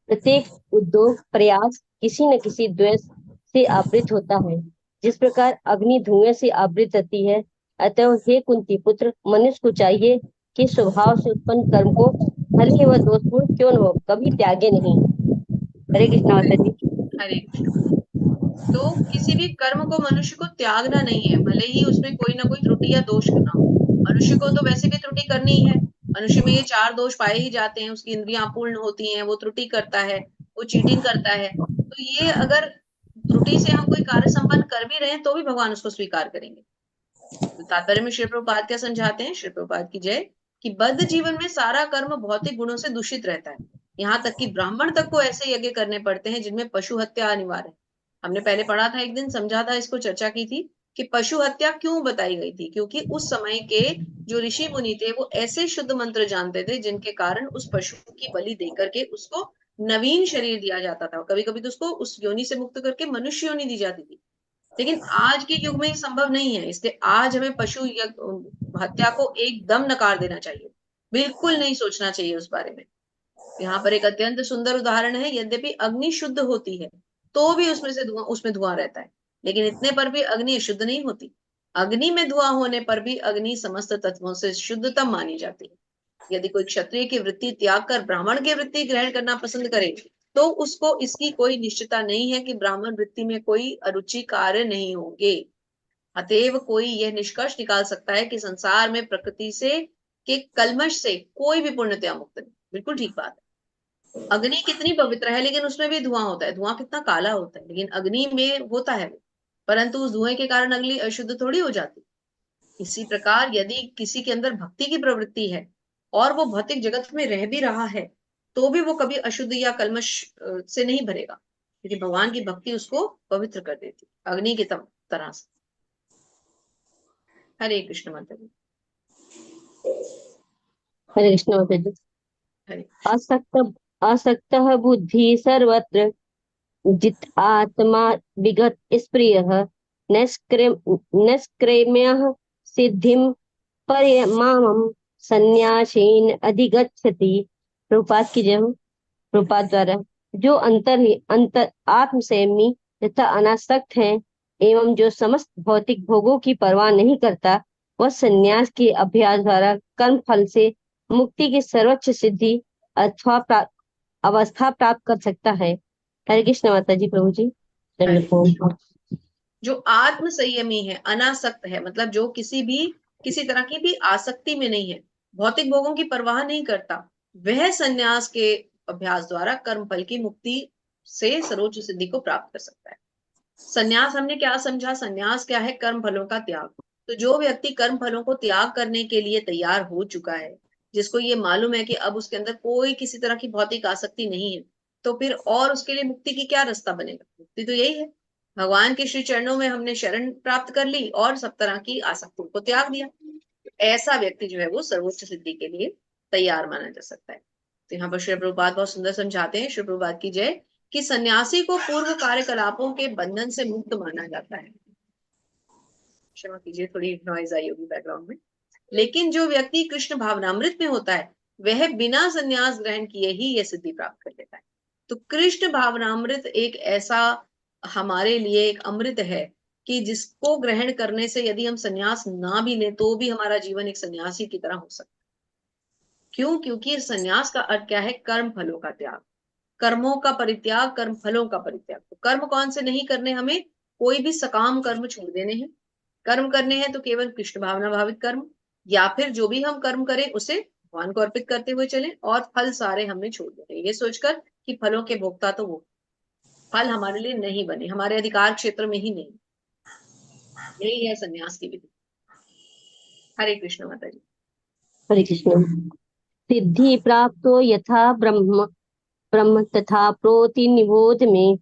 प्रत्येक उद्योग प्रयास किसी न किसी द्वेष से आवृत होता है, जिस प्रकार अग्नि धुएं से आवृत रहती है। अतः हे कुंती पुत्र, मनुष्य को चाहिए कि स्वभाव से उत्पन्न कर्म को भले ही वह दोषपूर्ण क्यों न हो, कभी त्यागे नहीं। हरे कृष्ण माता जी। हरे कृष्ण। तो किसी भी कर्म को मनुष्य को त्यागना नहीं है, भले ही उसमें कोई ना कोई त्रुटि या दोष ना हो। मनुष्य को तो वैसे भी त्रुटि करनी ही है। मनुष्य में ये चार दोष पाए ही जाते हैं। उसकी इंद्रियां अपूर्ण होती हैं, वो त्रुटि करता है, वो चीटिंग करता है। तो ये अगर त्रुटि से हम कोई कार्य संपन्न कर भी रहे हैं तो भी भगवान उसको स्वीकार करेंगे। तो तात्पर्य में श्री प्रभुपाद क्या समझाते हैं? श्री प्रभुपाद की जय। कि बद्ध जीवन में सारा कर्म भौतिक गुणों से दूषित रहता है। यहाँ तक कि ब्राह्मण तक को ऐसे यज्ञ करने पड़ते हैं जिनमें पशु हत्या अनिवार्य है। हमने पहले पढ़ा था, एक दिन समझा था, इसको चर्चा की थी कि पशु हत्या क्यों बताई गई थी। क्योंकि उस समय के जो ऋषि मुनि थे वो ऐसे शुद्ध मंत्र जानते थे जिनके कारण उस पशु की बलि देकर के उसको नवीन शरीर दिया जाता था। कभी कभी तो उसको उस योनि से मुक्त करके मनुष्य योनि दी जाती थी। लेकिन आज के युग में ये संभव नहीं है, इसलिए आज हमें हत्या को एकदम नकार देना चाहिए। बिल्कुल नहीं सोचना चाहिए उस बारे में। यहाँ पर एक अत्यंत सुंदर उदाहरण है। यद्यपि अग्नि शुद्ध होती है तो भी उसमें धुआं रहता है, लेकिन इतने पर भी अग्नि अशुद्ध नहीं होती। अग्नि में धुआं होने पर भी अग्नि समस्त तत्वों से शुद्धतम मानी जाती है। यदि कोई क्षत्रिय की वृत्ति त्याग कर ब्राह्मण की वृत्ति ग्रहण करना पसंद करे तो उसको इसकी कोई निश्चितता नहीं है कि ब्राह्मण वृत्ति में कोई अरुचि कार्य नहीं होंगे। अतएव कोई यह निष्कर्ष निकाल सकता है कि संसार में प्रकृति से के कल्मश से कोई भी पूर्णतया मुक्त नहीं। बिल्कुल ठीक बात है। अग्नि कितनी पवित्र है लेकिन उसमें भी धुआं होता है। धुआं कितना काला होता है, लेकिन अग्नि में होता है वो। परंतु उस धुएं के कारण अग्नि अशुद्ध थोड़ी हो जाती। इसी प्रकार यदि किसी के अंदर भक्ति की प्रवृत्ति है और वो भौतिक जगत में रह भी रहा है तो भी वो कभी अशुद्ध या कल्मश से नहीं भरेगा। क्योंकि भगवान की भक्ति उसको पवित्र कर देती, अग्नि की तरह से। हरे कृष्ण माता जी। हरे कृष्ण माता जी। हरे असक्त असक्तः बुद्धि सर्वत्र जित आत्मा विगत स्प्रियः नैष्क्रेम्यः सिद्धिं परिमामं संन्यासेन अधिगच्छति। प्रभुपाद की जय हो। प्रभुपाद द्वारा जो अंतर आत्म संयमी तथा अनासक्त है एवं जो समस्त भौतिक भोगों की परवाह नहीं करता, वह संन्यास के अभ्यास द्वारा कर्म फल से मुक्ति की सर्वोच्च सिद्धि अथवा अवस्था प्राप्त कर सकता है। हरे कृष्ण माता जी। प्रभु जी हरे। दंडवत। जो आत्म संयमी है, अनासक्त है, मतलब जो किसी तरह की भी आसक्ति में नहीं है, भौतिक भोगों की परवाह नहीं करता, वह संन्यास के अभ्यास द्वारा कर्म फल की मुक्ति से सर्वोच्च सिद्धि को प्राप्त कर सकता है। संन्यास हमने क्या समझा? संन्यास क्या है? कर्म फलों का त्याग। तो जो व्यक्ति कर्म फलों को त्याग करने के लिए तैयार हो चुका है, जिसको ये मालूम है कि अब उसके अंदर कोई किसी तरह की भौतिक आसक्ति नहीं है, तो फिर और उसके लिए मुक्ति की क्या रास्ता बनेगा? मुक्ति तो यही है, भगवान के श्री चरणों में हमने शरण प्राप्त कर ली और सब तरह की आसक्तियों को त्याग दिया। ऐसा व्यक्ति जो है वो सर्वोच्च सिद्धि के लिए तैयार माना जा सकता है। तो यहाँ पर श्री प्रभुपाद बहुत सुंदर समझाते हैं, श्री प्रभुपाद की जय, कि सन्यासी को पूर्व कार्यकलापों के बंधन से मुक्त माना जाता है। क्षमा कीजिए, थोड़ी नॉइज आई होगी बैकग्राउंड में। लेकिन जो व्यक्ति कृष्ण भावनामृत में होता है, वह बिना संन्यास ग्रहण किए ही यह सिद्धि प्राप्त कर लेता है। तो कृष्ण भावनामृत एक ऐसा हमारे लिए एक अमृत है कि जिसको ग्रहण करने से यदि हम संन्यास ना भी लें तो भी हमारा जीवन एक सन्यासी की तरह हो सकता है। क्यों? क्योंकि संन्यास का अर्थ क्या है? कर्म फलों का त्याग, कर्मों का परित्याग, कर्म फलों का परित्याग। तो कर्म कौन से नहीं करने? हमें कोई भी सकाम कर्म छोड़ देने हैं। कर्म करने हैं तो केवल कृष्ण भावना भावित कर्म, या फिर जो भी हम कर्म करें उसे भगवान को अर्पित करते हुए चलें, और फल सारे हमने छोड़ देने, ये सोचकर कि फलों के भोक्ता तो वो, फल हमारे लिए नहीं बने, हमारे अधिकार क्षेत्र में ही नहीं। यही है संन्यास की विधि। हरे कृष्ण माता जी। हरे कृष्ण। सिद्धि प्राप्तो यथा ब्रह्म ब्रह्म तथा प्रोति निबोध में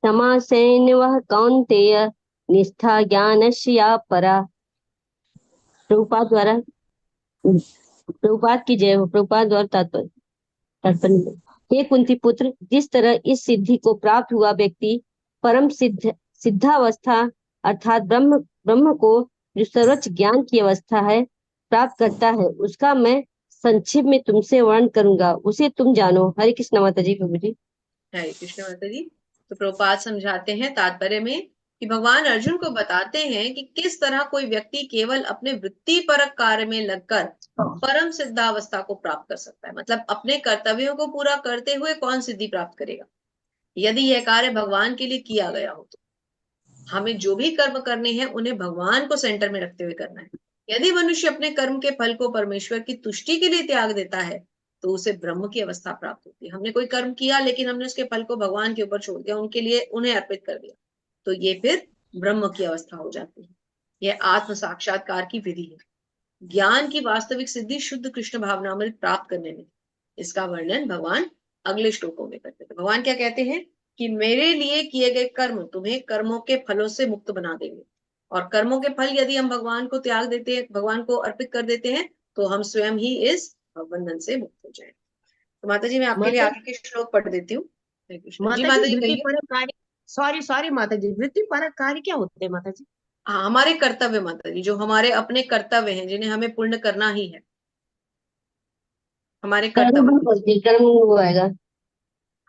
समासेन वह कौन्तेय निष्ठा ज्ञानस्य या परा। प्रभुपाद द्वारा प्रभुपाद की जय हो। प्रभुपाद द्वारा तात्पर्य हे कुंती पुत्र, जिस तरह इस सिद्धि को प्राप्त हुआ व्यक्ति परम सिद्धावस्था अर्थात ब्रह्म ब्रह्म को जो सर्वोच्च ज्ञान की अवस्था है प्राप्त करता है, उसका मैं संक्षेप में तुमसे वर्णन करूंगा, उसे तुम जानो। हरे कृष्ण माता जी। प्रभु जी हरे कृष्ण माता जी। तो प्रभुपाद समझाते हैं तात्पर्य में कि भगवान अर्जुन को बताते हैं कि किस तरह कोई व्यक्ति केवल अपने वृत्ति परक कार्य में लगकर परम सिद्धावस्था को प्राप्त कर सकता है। मतलब अपने कर्तव्यों को पूरा करते हुए कौन सिद्धि प्राप्त करेगा? यदि यह कार्य भगवान के लिए किया गया हो तो हमें जो भी कर्म करने हैं उन्हें भगवान को सेंटर में रखते हुए करना है। यदि मनुष्य अपने कर्म के फल को परमेश्वर की तुष्टि के लिए त्याग देता है तो उसे ब्रह्म की अवस्था प्राप्त होती है। हमने कोई कर्म किया लेकिन हमने उसके फल को भगवान के ऊपर छोड़ दिया, उनके लिए उन्हें अर्पित कर दिया, तो ये फिर ब्रह्म की अवस्था हो जाती है। यह आत्म साक्षात्कार की विधि है। ज्ञान की वास्तविक सिद्धि शुद्ध कृष्ण भावनामृत प्राप्त करने में, इसका वर्णन भगवान अगले श्लोकों में करते हैं। भगवान क्या कहते हैं कि मेरे लिए किए गए कर्म तुम्हें कर्मों के फलों से मुक्त बना देंगे, और कर्मों के फल यदि हम भगवान को त्याग देते हैं, भगवान को अर्पित कर देते हैं, तो हम स्वयं ही इस बंधन से मुक्त हो जाएं। तो माता जी मैं आपके लिए माता आगे के श्लोक पढ़ देती हूँ। हरे कृष्ण जी। माता जी माता जी वृत्ति कहिए। परक कार्य, सॉरी माता जी, वृत्ति परक कार्य क्या होते हैं माता जी? हाँ, हमारे कर्तव्य माता जी, जो हमारे अपने कर्तव्य हैं जिन्हें हमें पूर्ण करना ही है, हमारे कर्म कर्तव्य, कर्म वो आएगा।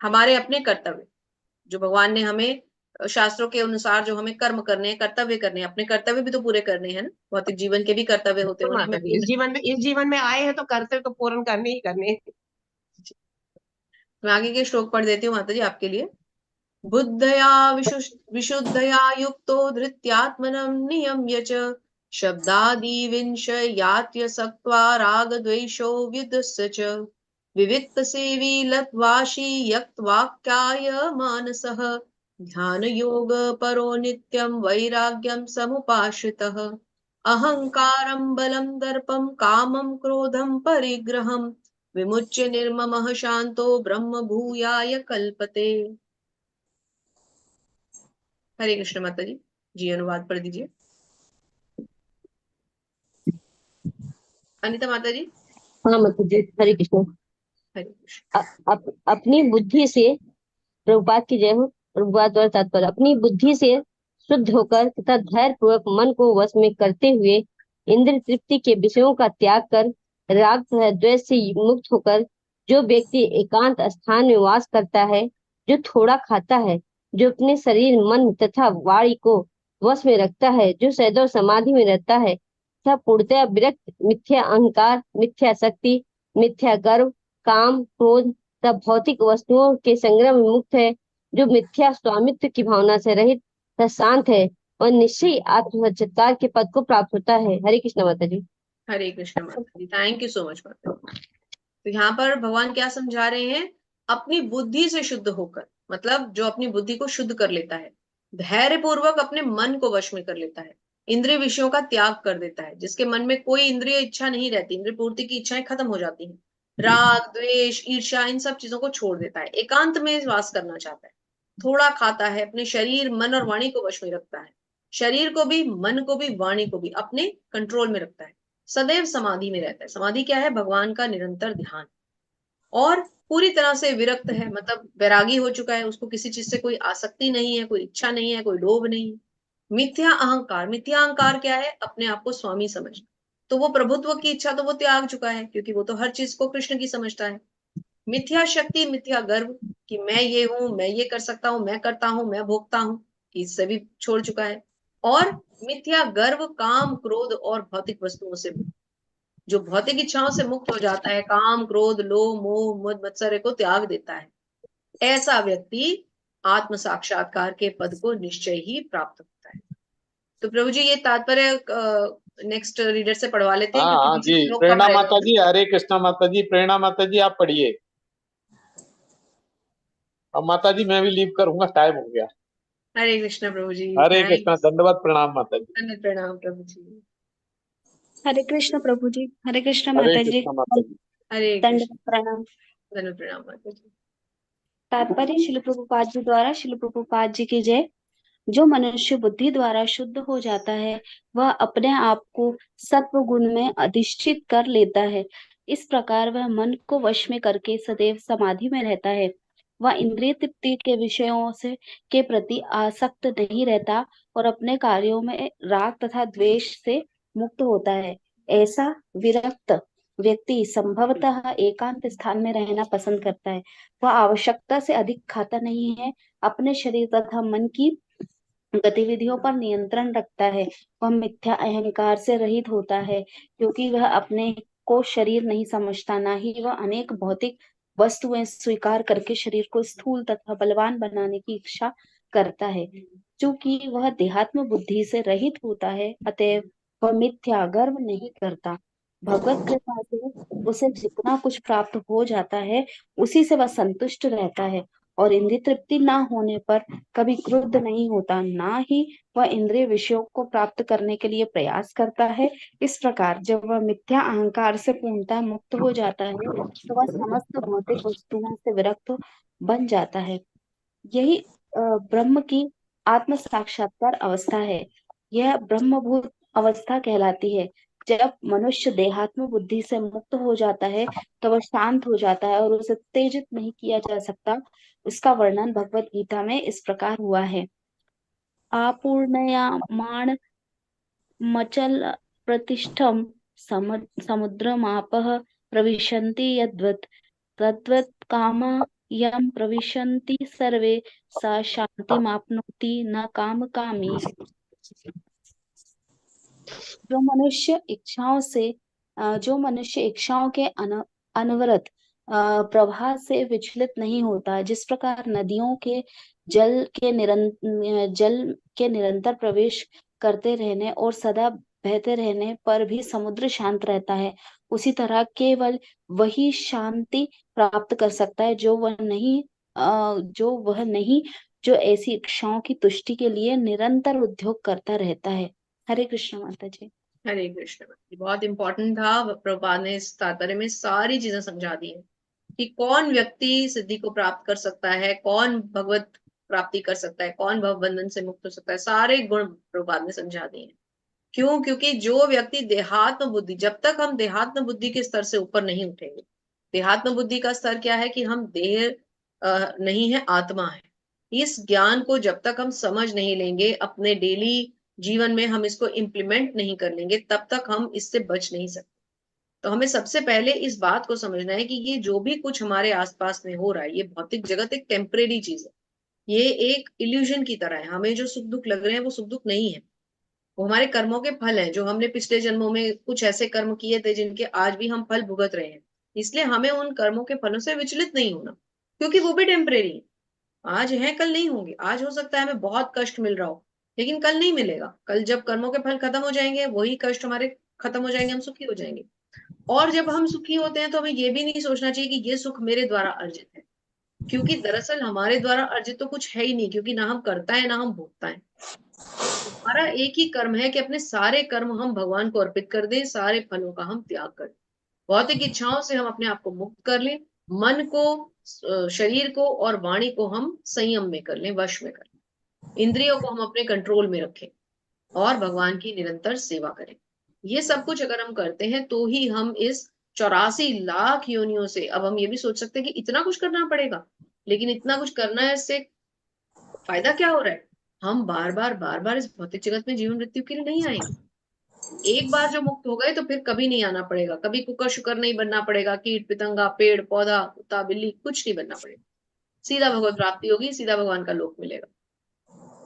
हमारे अपने कर्तव्य जो भगवान ने हमें शास्त्रों के अनुसार जो हमें कर्म करने हैं, कर्तव्य करने हैं, अपने कर्तव्य भी तो पूरे करने हैं ना, भौतिक जीवन के भी कर्तव्य होते हैं, तो उन्हें माता हमें जी इस जीवन में आए हैं तो कर्तव्य तो पूर्ण करने ही करने हैं। मैं आगे के श्लोक पढ़ देती हूँ माता जी आपके लिए। बुद्धया विशुद्धया युक्तो धृत्यात्मनं नियम्य च शब्दादि विंशयात्य सक्त्वा राग द्वेषो व्युदस्य च विविक्त सेवी लत्वाशी यक्त्वाक्याय मानसः ध्यान योग परो नित्यं वैराग्यं समुपाश्रितः अहंकारं बलं दर्पं कामं क्रोधं परिग्रहं विमुच्य निर्ममः शांतो ब्रह्म भूयाय कल्पते। हरे कृष्ण माता जी। जी अनुवाद पढ़ दीजिए अनिता माता जी। हाँ माता जी, हरे कृष्ण। हरे कृष्ण। अपनी बुद्धि से, प्रभुपाद की जय हो। प्रभुपाद द्वारा तात्पर्य, अपनी बुद्धि से शुद्ध होकर तथा धैर्य पूर्वक मन को वश में करते हुए इंद्र तृप्ति के विषयों का त्याग कर राग तथा द्वेष से मुक्त होकर जो व्यक्ति एकांत स्थान में वास करता है, जो थोड़ा खाता है, जो अपने शरीर मन तथा वाणी को वश में रखता है, जो सदैव समाधि में रहता है तथा पूर्णतया विरक्त, मिथ्या अहंकार, मिथ्या शक्ति, मिथ्या गर्व, काम, क्रोध तथा भौतिक वस्तुओं के संग्रह में मुक्त है, जो मिथ्या स्वामित्व की भावना से रहित तथा शांत है और निश्चय आत्म साक्षात्कार के पद को प्राप्त होता है। हरे कृष्ण माता जी। हरे कृष्ण माता जी। थैंक यू सो मच माता जी। तो यहाँ पर भगवान क्या समझा रहे हैं? अपनी बुद्धि से शुद्ध होकर, मतलब जो अपनी बुद्धि को शुद्ध कर लेता है, धैर्य पूर्वक अपने मन को वश में कर लेता है, इंद्रिय विषयों का त्याग कर देता है, जिसके मन में कोई इंद्रिय इच्छा नहीं रहती, इंद्रिय पूर्ति की इच्छाएं खत्म हो जाती हैं, राग द्वेष ईर्ष्या इन सब चीजों को छोड़ देता है, एकांत में वास करना चाहता है, थोड़ा खाता है, अपने शरीर मन और वाणी को वश में रखता है, शरीर को भी मन को भी वाणी को भी अपने कंट्रोल में रखता है, सदैव समाधि में रहता है। समाधि क्या है? भगवान का निरंतर ध्यान। और पूरी तरह से विरक्त है, मतलब वैरागी हो चुका है, उसको किसी चीज से कोई आसक्ति नहीं है, कोई इच्छा नहीं है, कोई लोभ नहीं है। मिथ्या अहंकार, मिथ्या अहंकार क्या है? अपने आप को स्वामी समझना। तो वो प्रभुत्व की इच्छा तो वो त्याग चुका है, क्योंकि वो तो हर चीज को कृष्ण की समझता है। मिथ्या शक्ति, मिथ्या गर्व कि मैं ये हूं, मैं ये कर सकता हूं, मैं करता हूं, मैं भोगता हूं, इससे भी छोड़ चुका है। और मिथ्या गर्व, काम क्रोध और भौतिक वस्तुओं से, जो भौतिक इच्छाओं से मुक्त हो जाता है, काम क्रोध लोभ मोह मद मत्सर्य को त्याग देता है, ऐसा व्यक्ति आत्म साक्षात्कार के पद को निश्चय ही प्राप्त होता है। तो प्रभु जी ये तात्पर्य नेक्स्ट रीडर से पढ़वा लेते हैं, हाँ क्योंकि हाँ बीच जी, में श्लोक कम प्रेरणा रह माता जाते हैं। जी, हरे कृष्णा माता जी, प्रेरणा माता जी आप पढ़िए। अब माता जी मैं भी लीव करूंगा, टाइम हो गया। हरे कृष्ण प्रभु जी। हरे कृष्णा, थैंक्स। दंडवत प्रणाम माता जी। धन्य प्रणाम प्रभु जी। हरे कृष्ण प्रभु जी। हरे कृष्ण हरे माता जी। कृष्णा माता जी। हरे कृष्ण। दंडवत प्रणाम। धन्य प्रणाम माता जी। तात्पर्य शिल प्रभुपाद जी द्वारा, शिल प्रभुपाद जी की जय। जो मनुष्य बुद्धि द्वारा शुद्ध हो जाता है, वह अपने आप को सत्व गुण में अधिष्ठित कर लेता है। इस प्रकार वह मन को वश में करके सदैव समाधि में रहता है। वह इंद्रिय तृप्ति के विषयों से के प्रति आसक्त नहीं रहता और अपने कार्यों में राग तथा द्वेष से मुक्त होता है। ऐसा विरक्त व्यक्ति संभवतः एकांत स्थान में रहना पसंद करता है। वह आवश्यकता से अधिक खाता नहीं है, अपने शरीर तथा मन की गतिविधियों पर नियंत्रण रखता है। वह मिथ्या अहंकार से रहित होता है, क्योंकि वह अपने को शरीर नहीं समझता, ना ही वह अनेक भौतिक वस्तुएं स्वीकार करके शरीर को स्थूल तथा बलवान बनाने की इच्छा करता है। चूंकि वह देहात्म बुद्धि से रहित होता है, अतएव वह मिथ्या गर्व नहीं करता। भगवत कृपा से उसे जितना कुछ प्राप्त हो जाता है, उसी से वह संतुष्ट रहता है और इंद्रिय तृप्ति ना होने पर कभी क्रुद्ध नहीं होता, ना ही वह इंद्रिय विषयों को प्राप्त करने के लिए प्रयास करता है। इस प्रकार जब वह मिथ्या अहंकार से पूर्णतः मुक्त हो जाता है, तो वह समस्त भौतिक वस्तुओं से विरक्त बन जाता है। यही ब्रह्म की आत्म साक्षात्कार अवस्था है। यह ब्रह्मभूत अवस्था कहलाती है। जब मनुष्य देहात्म बुद्धि से मुक्त हो जाता है, तो वह शांत हो जाता है और उसे उत्तेजित नहीं किया जा सकता। उसका वर्णन भगवत गीता में इस प्रकार हुआ है। आपूर्णयामाण मचल प्रतिष्ठम समुद्रमापः प्रविशन्ति यद्वत् तद्वत् कामा यं प्रविशन्ति सर्वे सा शान्तिमाप्नोति न कामकामी। जो मनुष्य इच्छाओं के अनवरत प्रवाह से विचलित नहीं होता, जिस प्रकार नदियों के जल के निरंतर प्रवेश करते रहने और सदा बहते रहने पर भी समुद्र शांत रहता है, उसी तरह केवल वही शांति प्राप्त कर सकता है जो ऐसी इच्छाओं की तुष्टि के लिए निरंतर उद्योग करता रहता है। हरे कृष्ण माता जी। हरे कृष्ण। बहुत इंपॉर्टेंट था, प्रभुपाद ने इस तात्पर्य में सारी चीजें समझा दी है कि कौन व्यक्ति सिद्धि को प्राप्त कर सकता है, कौन भगवत प्राप्ति कर सकता है, कौन भव बंधन से मुक्त हो सकता है, सारे गुण प्रभुपाद ने समझा दिए हैं। क्यों? क्योंकि जो व्यक्ति देहात्म बुद्धि, जब तक हम देहात्म बुद्धि के स्तर से ऊपर नहीं उठेंगे, देहात्म बुद्धि का स्तर क्या है कि हम देह नहीं है, आत्मा है। इस ज्ञान को जब तक हम समझ नहीं लेंगे, अपने डेली जीवन में हम इसको इम्प्लीमेंट नहीं कर लेंगे, तब तक हम इससे बच नहीं सकते। तो हमें सबसे पहले इस बात को समझना है कि ये जो भी कुछ हमारे आसपास में हो रहा है, ये भौतिक जगत एक टेम्परेरी चीज है, ये एक इल्यूजन की तरह है। हमें जो सुख दुख लग रहे हैं वो सुख दुख नहीं है, वो हमारे कर्मों के फल हैं, जो हमने पिछले जन्मों में कुछ ऐसे कर्म किए थे जिनके आज भी हम फल भुगत रहे हैं। इसलिए हमें उन कर्मों के फलों से विचलित नहीं होना, क्योंकि वो भी टेम्परेरी है। आज है, कल नहीं होंगे। आज हो सकता है हमें बहुत कष्ट मिल रहा हो, लेकिन कल नहीं मिलेगा। कल जब कर्मों के फल खत्म हो जाएंगे, वही कष्ट हमारे खत्म हो जाएंगे, हम सुखी हो जाएंगे। और जब हम सुखी होते हैं तो हमें ये भी नहीं सोचना चाहिए कि ये सुख मेरे द्वारा अर्जित है, क्योंकि दरअसल हमारे द्वारा अर्जित तो कुछ है ही नहीं, क्योंकि ना हम करता है ना हम भोगता है। हमारा एक ही कर्म है कि अपने सारे कर्म हम भगवान को अर्पित कर दें, सारे फलों का हम त्याग कर दें, भौतिक इच्छाओं से हम अपने आप को मुक्त कर लें, मन को, शरीर को और वाणी को हम संयम में कर लें, वश में कर लें, इंद्रियों को हम अपने कंट्रोल में रखें और भगवान की निरंतर सेवा करें। ये सब कुछ अगर हम करते हैं तो ही हम इस 84 लाख योनियों से, अब हम ये भी सोच सकते हैं कि इतना कुछ करना पड़ेगा, लेकिन इतना कुछ करना है, इससे फायदा क्या हो रहा है? हम बार बार इस भौतिक जगत में जीवन मृत्यु के लिए नहीं आएंगे। एक बार जो मुक्त हो गए तो फिर कभी नहीं आना पड़ेगा, कभी कुकर शुकर नहीं बनना पड़ेगा, कीट पितंगा पेड़ पौधा कुत्ता बिल्ली कुछ नहीं बनना पड़ेगा, सीधा भगवत प्राप्ति होगी, सीधा भगवान का लोक मिलेगा।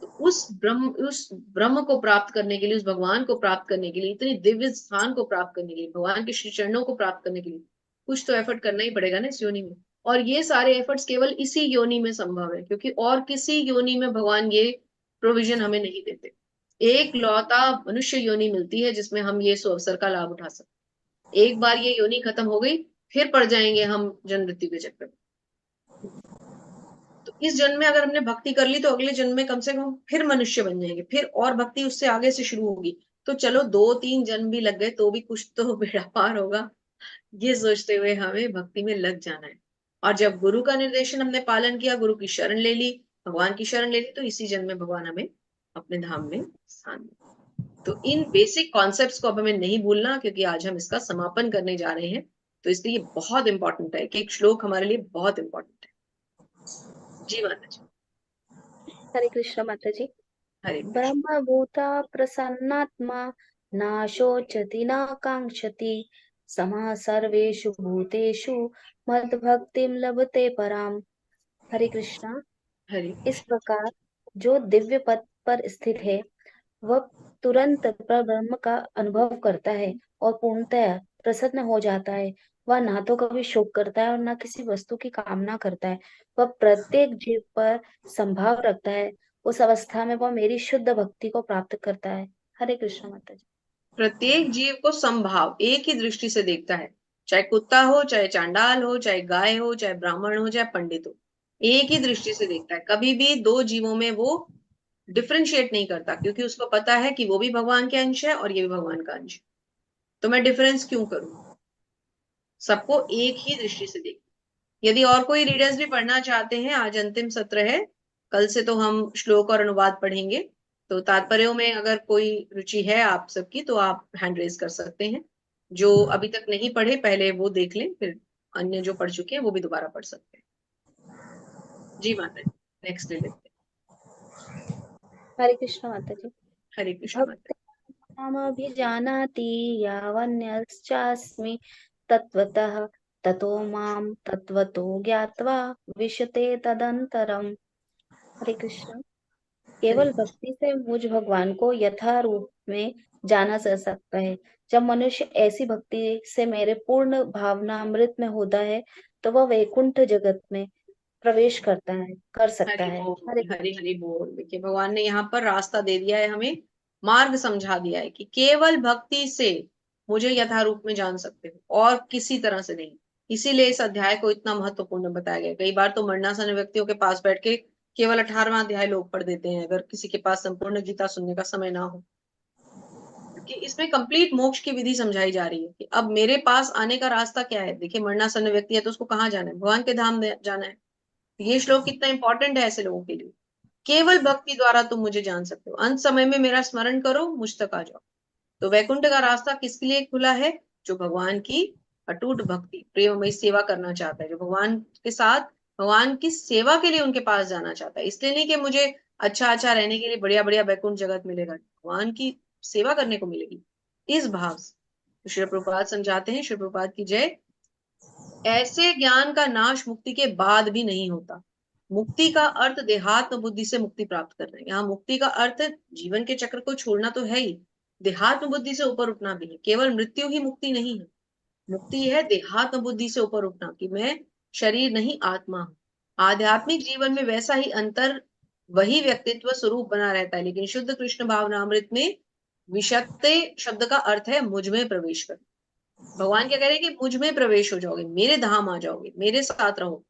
तो उस ब्रह्म को प्राप्त करने के लिए, उस भगवान को प्राप्त करने के लिए, इतनी दिव्य स्थान को प्राप्त करने के लिए, भगवान के श्री चरणों को प्राप्त करने के लिए कुछ तो एफर्ट करना ही पड़ेगा ना इस योनि में। और ये सारे एफर्ट्स केवल इसी योनि में संभव है, क्योंकि और किसी योनि में भगवान ये प्रोविजन हमें नहीं देते। एक लौता मनुष्य योनि मिलती है जिसमें हम ये अवसर का लाभ उठा सकते। एक बार ये योनि खत्म हो गई, फिर पड़ जाएंगे हम जन्म मृत्यु के चक्कर में। तो इस जन्म में अगर हमने भक्ति कर ली तो अगले जन्म में कम से कम फिर मनुष्य बन जाएंगे, फिर और भक्ति उससे आगे से शुरू होगी। तो चलो 2-3 जन्म भी लग गए तो भी कुछ तो बेड़ा पार होगा, ये सोचते हुए हमें भक्ति में लग जाना है। और जब गुरु का निर्देशन हमने पालन किया, गुरु की शरण ले ली, भगवान की शरण ले ली, तो इसी जन्म में भगवान हमें अपने धाम में स्थान दें। तो इन बेसिक कॉन्सेप्ट्स को अब हमें नहीं भूलना, क्योंकि आज हम इसका समापन करने जा रहे हैं। तो इसलिए ये बहुत इंपॉर्टेंट है कि एक श्लोक हमारे लिए बहुत इंपॉर्टेंट है। जी माता जी। हरे कृष्ण माता जी। हरे कृष्ण। ब्रह्मभूता प्रसन्नात्मा न शोचति न कांक्षति समः सर्वेषु भूतेषु मद्भक्तिं लभते पराम। हरे कृष्णा। हरे इस प्रकार जो दिव्य पद पर स्थित है वह तुरंत ब्रह्म का अनुभव करता है और पूर्णतः प्रसन्न हो जाता है। वह ना तो कभी शोक करता है और ना किसी वस्तु की कामना करता है। वह प्रत्येक जीव पर संभाव रखता है। उस अवस्था में वह मेरी शुद्ध भक्ति को प्राप्त करता है। हरे कृष्ण माता जी। प्रत्येक जीव को समभाव एक ही दृष्टि से देखता है, चाहे कुत्ता हो, चाहे चांडाल हो, चाहे गाय हो, चाहे ब्राह्मण हो, चाहे पंडित हो, एक ही दृष्टि से देखता है। कभी भी दो जीवों में वो डिफरेंशिएट नहीं करता, क्योंकि उसको पता है कि वो भी भगवान के अंश है और ये भी भगवान का अंश है। तो मैं डिफरेंस क्यों करूं? सबको एक ही दृष्टि से देख। यदि और कोई रीडर्स भी पढ़ना चाहते हैं, आज अंतिम सत्र है, कल से तो हम श्लोक और अनुवाद पढ़ेंगे। तो तात्पर्यों में अगर कोई रुचि है आप सबकी तो आप हैंड रेज कर सकते हैं। जो अभी तक नहीं पढ़े पहले वो देख लें, फिर अन्य जो पढ़ चुके हैं वो भी दोबारा पढ़ सकते हैं। जी माता जी, नेक्स्ट ले लेते हैं। हरे कृष्ण माता जी। हरे कृष्ण माता जी। भक्तामभिजानाति यावन्यश्चास्मि तत्त्वतः ततो मां तत्त्वतो ज्ञात्वा विशते तदन्तरम्। हरे कृष्ण। केवल भक्ति से मुझ भगवान को यथा रूप में जाना जा सकता है। जब मनुष्य ऐसी भक्ति से मेरे पूर्ण भावना अमृत में होता है तो वह वैकुंठ जगत में प्रवेश कर सकता हरि है। बोल, हरि हरि बोल। देखिए भगवान ने यहाँ पर रास्ता दे दिया है, हमें मार्ग समझा दिया है कि केवल भक्ति से मुझे यथारूप में जान सकते हो और किसी तरह से नहीं। इसीलिए इस अध्याय को इतना महत्वपूर्ण बताया गया। कई बार तो मरणासन व्यक्तियों के पास बैठ के केवल 18वां अध्याय लोग पढ़ देते हैं, अगर किसी के पास संपूर्ण गीता सुनने का समय ना हो, क्योंकि इसमें कंप्लीट मोक्ष की विधि समझाई जा रही है कि अब मेरे पास आने का रास्ता क्या है। देखिए मरणासन व्यक्ति है तो उसको कहाँ जाना है? भगवान के धाम जाना है। ये श्लोक कितना इंपॉर्टेंट है ऐसे लोगों के लिए। केवल भक्ति द्वारा तुम मुझे जान सकते हो। अंत समय में मेरा स्मरण करो, मुझ तक आ जाओ। तो वैकुंठ का रास्ता किसके लिए खुला है? जो भगवान की अटूट भक्ति प्रेममयी सेवा करना चाहता है, जो भगवान के साथ भगवान की सेवा के लिए उनके पास जाना चाहता है। इसलिए नहीं कि मुझे अच्छा अच्छा रहने के लिए बढ़िया बढ़िया वैकुंठ जगत मिलेगा, भगवान की सेवा करने को मिलेगी, इस भाव से। तो श्री प्रभुपाद समझाते हैं, श्री प्रभुपाद की जय। ऐसे ज्ञान का नाश मुक्ति के बाद भी नहीं होता। मुक्ति का अर्थ देहात्म बुद्धि से मुक्ति प्राप्त करना है। यहाँ मुक्ति का अर्थ जीवन के चक्र को छोड़ना तो है ही, देहात्म बुद्धि से ऊपर उठना भी है। केवल मृत्यु ही मुक्ति नहीं है। मुक्ति है देहात्म बुद्धि से ऊपर उठना, कि मैं शरीर नहीं आत्मा हूं। आध्यात्मिक जीवन में वैसा ही अंतर, वही व्यक्तित्व स्वरूप बना रहता है, लेकिन शुद्ध कृष्ण भावनामृत में विशक्ते शब्द का अर्थ है मुझ में प्रवेश करना। भगवान क्या कह रहे हैं कि मुझ में प्रवेश हो जाओगे, मेरे धाम आ जाओगे, मेरे साथ रहो।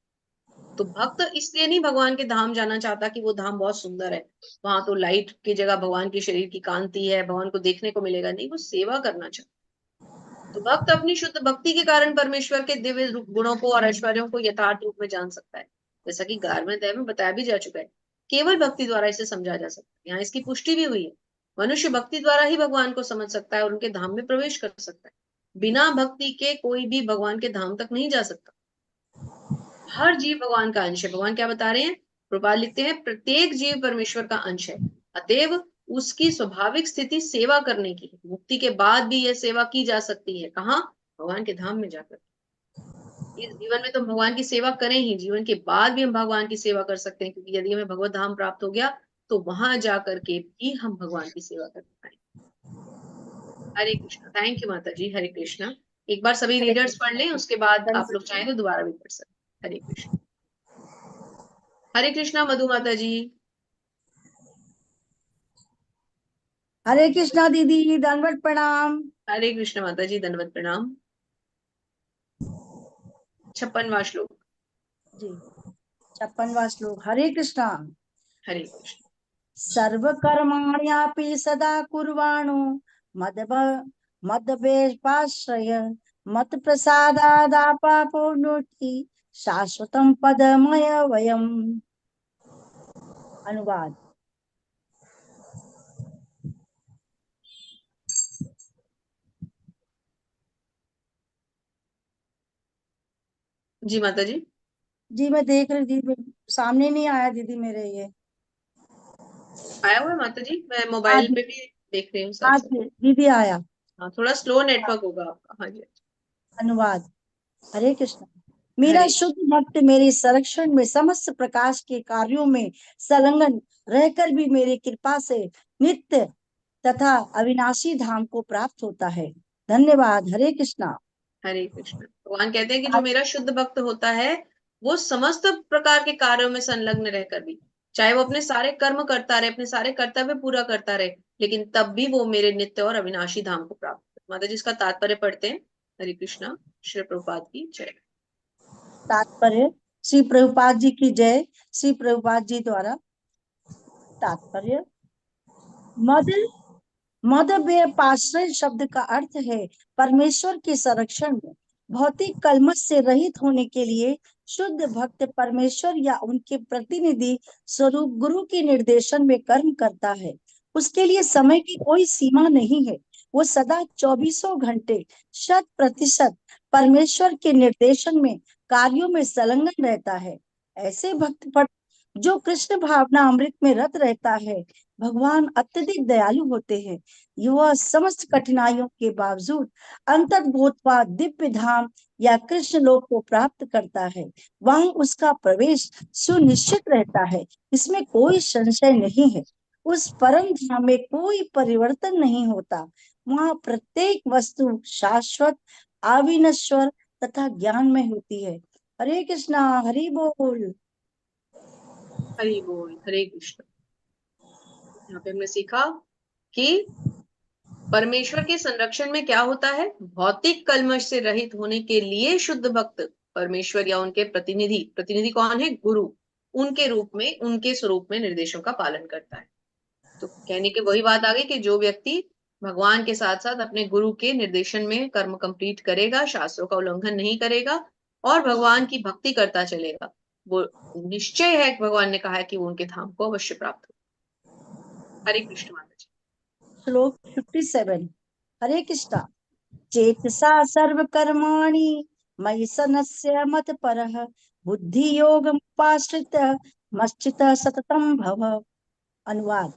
तो भक्त इसलिए नहीं भगवान के धाम जाना चाहता कि वो धाम बहुत सुंदर है, वहां तो लाइट की जगह भगवान के शरीर की कांति है, भगवान को देखने को मिलेगा। नहीं, वो सेवा करना चाहता। तो भक्त अपनी शुद्ध भक्ति के कारण परमेश्वर के दिव्य गुणों को और ऐश्वर्यों को यथार्थ रूप में जान सकता है। जैसा कि गारमेंट में बताया भी जा चुका है, केवल भक्ति द्वारा इसे समझा जा सकता है। यहाँ इसकी पुष्टि भी हुई है। मनुष्य भक्ति द्वारा ही भगवान को समझ सकता है और उनके धाम में प्रवेश कर सकता है। बिना भक्ति के कोई भी भगवान के धाम तक नहीं जा सकता। हर जीव भगवान का अंश है। भगवान क्या बता रहे हैं? प्रभुपाद लिखते हैं, प्रत्येक जीव परमेश्वर का अंश है, अतएव उसकी स्वाभाविक स्थिति सेवा करने की है। मुक्ति के बाद भी यह सेवा की जा सकती है। कहाँ? भगवान के धाम में जाकर। इस जीवन में तो भगवान की सेवा करें ही, जीवन के बाद भी हम भगवान की सेवा कर सकते हैं, क्योंकि यदि हमें भगवत धाम प्राप्त हो गया तो वहां जाकर के भी हम भगवान की सेवा कर पाएंगे। हरे कृष्णा। थैंक यू माता जी। हरे कृष्णा। एक बार सभी हरे रीडर्स पढ़ लें, उसके बाद कृष्ण। आप लोग चाहें तो दोबारा भी पढ़ सकते हैं। हरे कृष्णा। हरे कृष्णा मधु माता जी। हरे कृष्णा दीदी, दंडवत प्रणाम। हरे कृष्ण माता जी, दंडवत प्रणाम। 56वां श्लोक। जी, 56वां श्लोक। हरे कृष्णा। हरे कृष्ण। सर्वकर्माण्यापि सदा कुर्वाणो मदभेपाश्रय मत प्रसादादापापोनोति शाश्वतम पदमय वयम। अनुवाद। जी माता जी। जी मैं देख रही थी, सामने नहीं आया दीदी मेरे ये। आया हुआ है माता जी, मैं हाँ मोबाइल पे भी देख रही हूँ साथ हाँ साथ। दीदी आया। हाँ, थोड़ा स्लो नेटवर्क होगा आपका। हाँ जी। अनुवाद। हरे कृष्ण। मेरा हरे शुद्ध भक्त मेरे संरक्षण में समस्त प्रकाश के कार्यों में संलग्न रहकर भी मेरी कृपा से नित्य तथा अविनाशी धाम को प्राप्त होता है। धन्यवाद। हरे कृष्णा। हरे कृष्ण। भगवान कहते हैं कि जो मेरा शुद्ध भक्त होता है वो समस्त प्रकार के कार्यों में संलग्न रहकर भी, चाहे वो अपने सारे कर्म करता रहे, अपने सारे कर्तव्य पूरा करता रहे, लेकिन तब भी वो मेरे नित्य और अविनाशी धाम को प्राप्त करे। माता जी इसका तात्पर्य पढ़ते हैं। हरे कृष्णा। श्री प्रभुपाद की जय। तात्पर्य। श्री प्रभुपाद जी की जय। श्री प्रभुपाद जी द्वारा तात्पर्य। मद मदव्यपाश्रय शब्द का अर्थ है परमेश्वर के संरक्षण में भौतिक कलमश से रहित होने के लिए शुद्ध भक्त परमेश्वर या उनके प्रतिनिधि स्वरूप गुरु के निर्देशन में कर्म करता है। उसके लिए समय की कोई सीमा नहीं है। वो सदा 24 घंटे 100% परमेश्वर के निर्देशन में कार्यों में संलग्न रहता है। ऐसे भक्त पर जो कृष्ण भावना अमृत में रत रहता है, भगवान अत्यधिक दयालु होते हैं। यह समस्त कठिनाइयों के बावजूद अंतर्बोधपा दिव्य धाम या कृष्ण लोक को प्राप्त करता है। वहां उसका प्रवेश सुनिश्चित रहता है, इसमें कोई संशय नहीं है। उस परम धाम में कोई परिवर्तन नहीं होता। वहां प्रत्येक वस्तु शाश्वत, अविनश्वर तथा ज्ञान में होती है। हरे कृष्णा। हरि बोल। हरि बोल। हरे कृष्ण। यहाँ पे हमने सीखा कि परमेश्वर के संरक्षण में क्या होता है, भौतिक कलमश से रहित होने के लिए शुद्ध भक्त परमेश्वर या उनके प्रतिनिधि, प्रतिनिधि कौन है? गुरु, उनके रूप में, उनके स्वरूप में निर्देशों का पालन करता है। तो कहने की वही बात आ गई कि जो व्यक्ति भगवान के साथ साथ अपने गुरु के निर्देशन में कर्म कंप्लीट करेगा, शास्त्रों का उल्लंघन नहीं करेगा और भगवान की भक्ति करता चलेगा, वो निश्चय है, भगवान ने कहा है कि वो उनके धाम को अवश्य प्राप्त हो। हरे कृष्ण माता जी। श्लोक 57। हरे कृष्णा। चेतसा सर्व कर्माणि मयि सनस्य मत परः बुद्धि योगमुपाश्रित मच्चितः सततम भव। अनुवाद।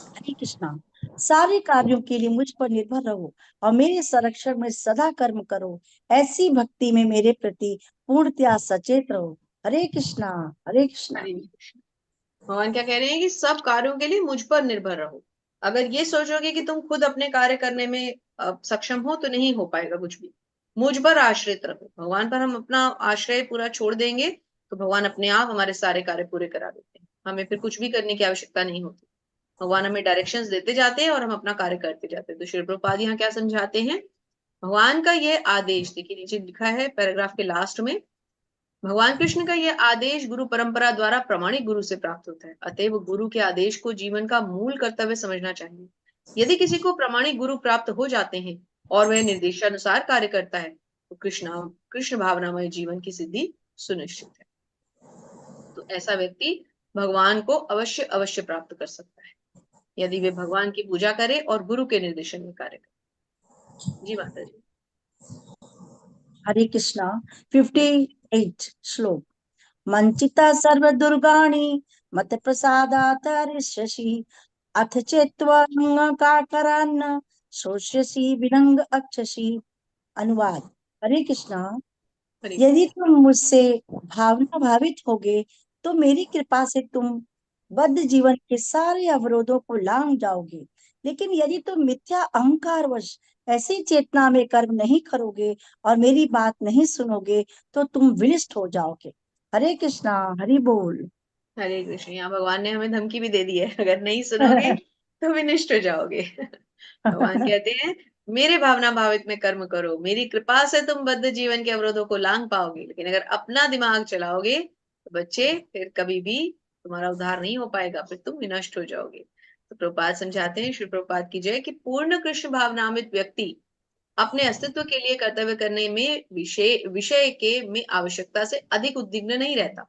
हरे कृष्णा। सारे कार्यों के लिए मुझ पर निर्भर रहो और मेरे संरक्षण में सदा कर्म करो। ऐसी भक्ति में मेरे प्रति पूर्णतया सचेत रहो। हरे कृष्णा। हरे कृष्णा। हरे कृष्ण। भगवान क्या कह रहे हैं कि सब कार्यों के लिए मुझ पर निर्भर रहो। अगर ये सोचोगे कि तुम खुद अपने कार्य करने में सक्षम हो तो नहीं हो पाएगा कुछ भी। मुझ पर आश्रित रहो। भगवान पर हम अपना आश्रय पूरा छोड़ देंगे तो भगवान अपने आप हमारे सारे कार्य पूरे करा देते हैं। हमें फिर कुछ भी करने की आवश्यकता नहीं होती। भगवान हमें डायरेक्शंस देते जाते हैं और हम अपना कार्य करते जाते हैं। तो श्री प्रभुपाद यहाँ क्या समझाते हैं, भगवान का ये आदेश, देखिए नीचे लिखा है पैराग्राफ के लास्ट में, भगवान कृष्ण का यह आदेश गुरु परंपरा द्वारा प्रमाणिक गुरु से प्राप्त होता है। अतएव गुरु के आदेश को जीवन का मूल कर्तव्य समझना चाहिए। यदि किसी को प्रमाणिक गुरु प्राप्त हो जाते हैं और वह निर्देशानुसार कार्य करता है तो कृष्ण भावनामय जीवन की सिद्धि सुनिश्चित है। तो ऐसा व्यक्ति भगवान को अवश्य अवश्य प्राप्त कर सकता है यदि वे भगवान की पूजा करे और गुरु के निर्देशन में कार्य करे। जी माता जी। हरे कृष्णा। 58 श्लोक। मंचिता सर्व दुर्गाणि मत प्रसादात हरिष्यसि अथ चेत्त्वङ्काकरान्न शोष्यसि विनंग अक्षसि। अनुवाद। हरे कृष्णा। हरे यदि तुम मुझसे भावना भावित होगे तो मेरी कृपा से तुम बद्ध जीवन के सारे अवरोधों को लांघ जाओगे। लेकिन यदि तुम मिथ्या अहंकार वश ऐसी चेतना में कर्म नहीं करोगे और मेरी बात नहीं सुनोगे तो तुम विनष्ट हो जाओगे। हरे कृष्णा। हरि बोल। हरे कृष्ण। यहाँ भगवान ने हमें धमकी भी दे दी है, अगर नहीं सुनोगे तो विनिष्ट हो जाओगे। भगवान कहते हैं मेरे भावना भावित में कर्म करो, मेरी कृपा से तुम बद्ध जीवन के अवरोधों को लांघ पाओगे। लेकिन अगर अपना दिमाग चलाओगे तो बच्चे फिर कभी भी तुम्हारा उद्धार नहीं हो पाएगा, फिर तुम विनष्ट हो जाओगे। तो प्रभुपाद समझाते हैं, श्री प्रभुपाद की जय, कि पूर्ण कृष्ण भावनामित व्यक्ति अपने अस्तित्व के लिए कर्तव्य करने में विषय विषय के में आवश्यकता से अधिक उद्विग्न नहीं रहता।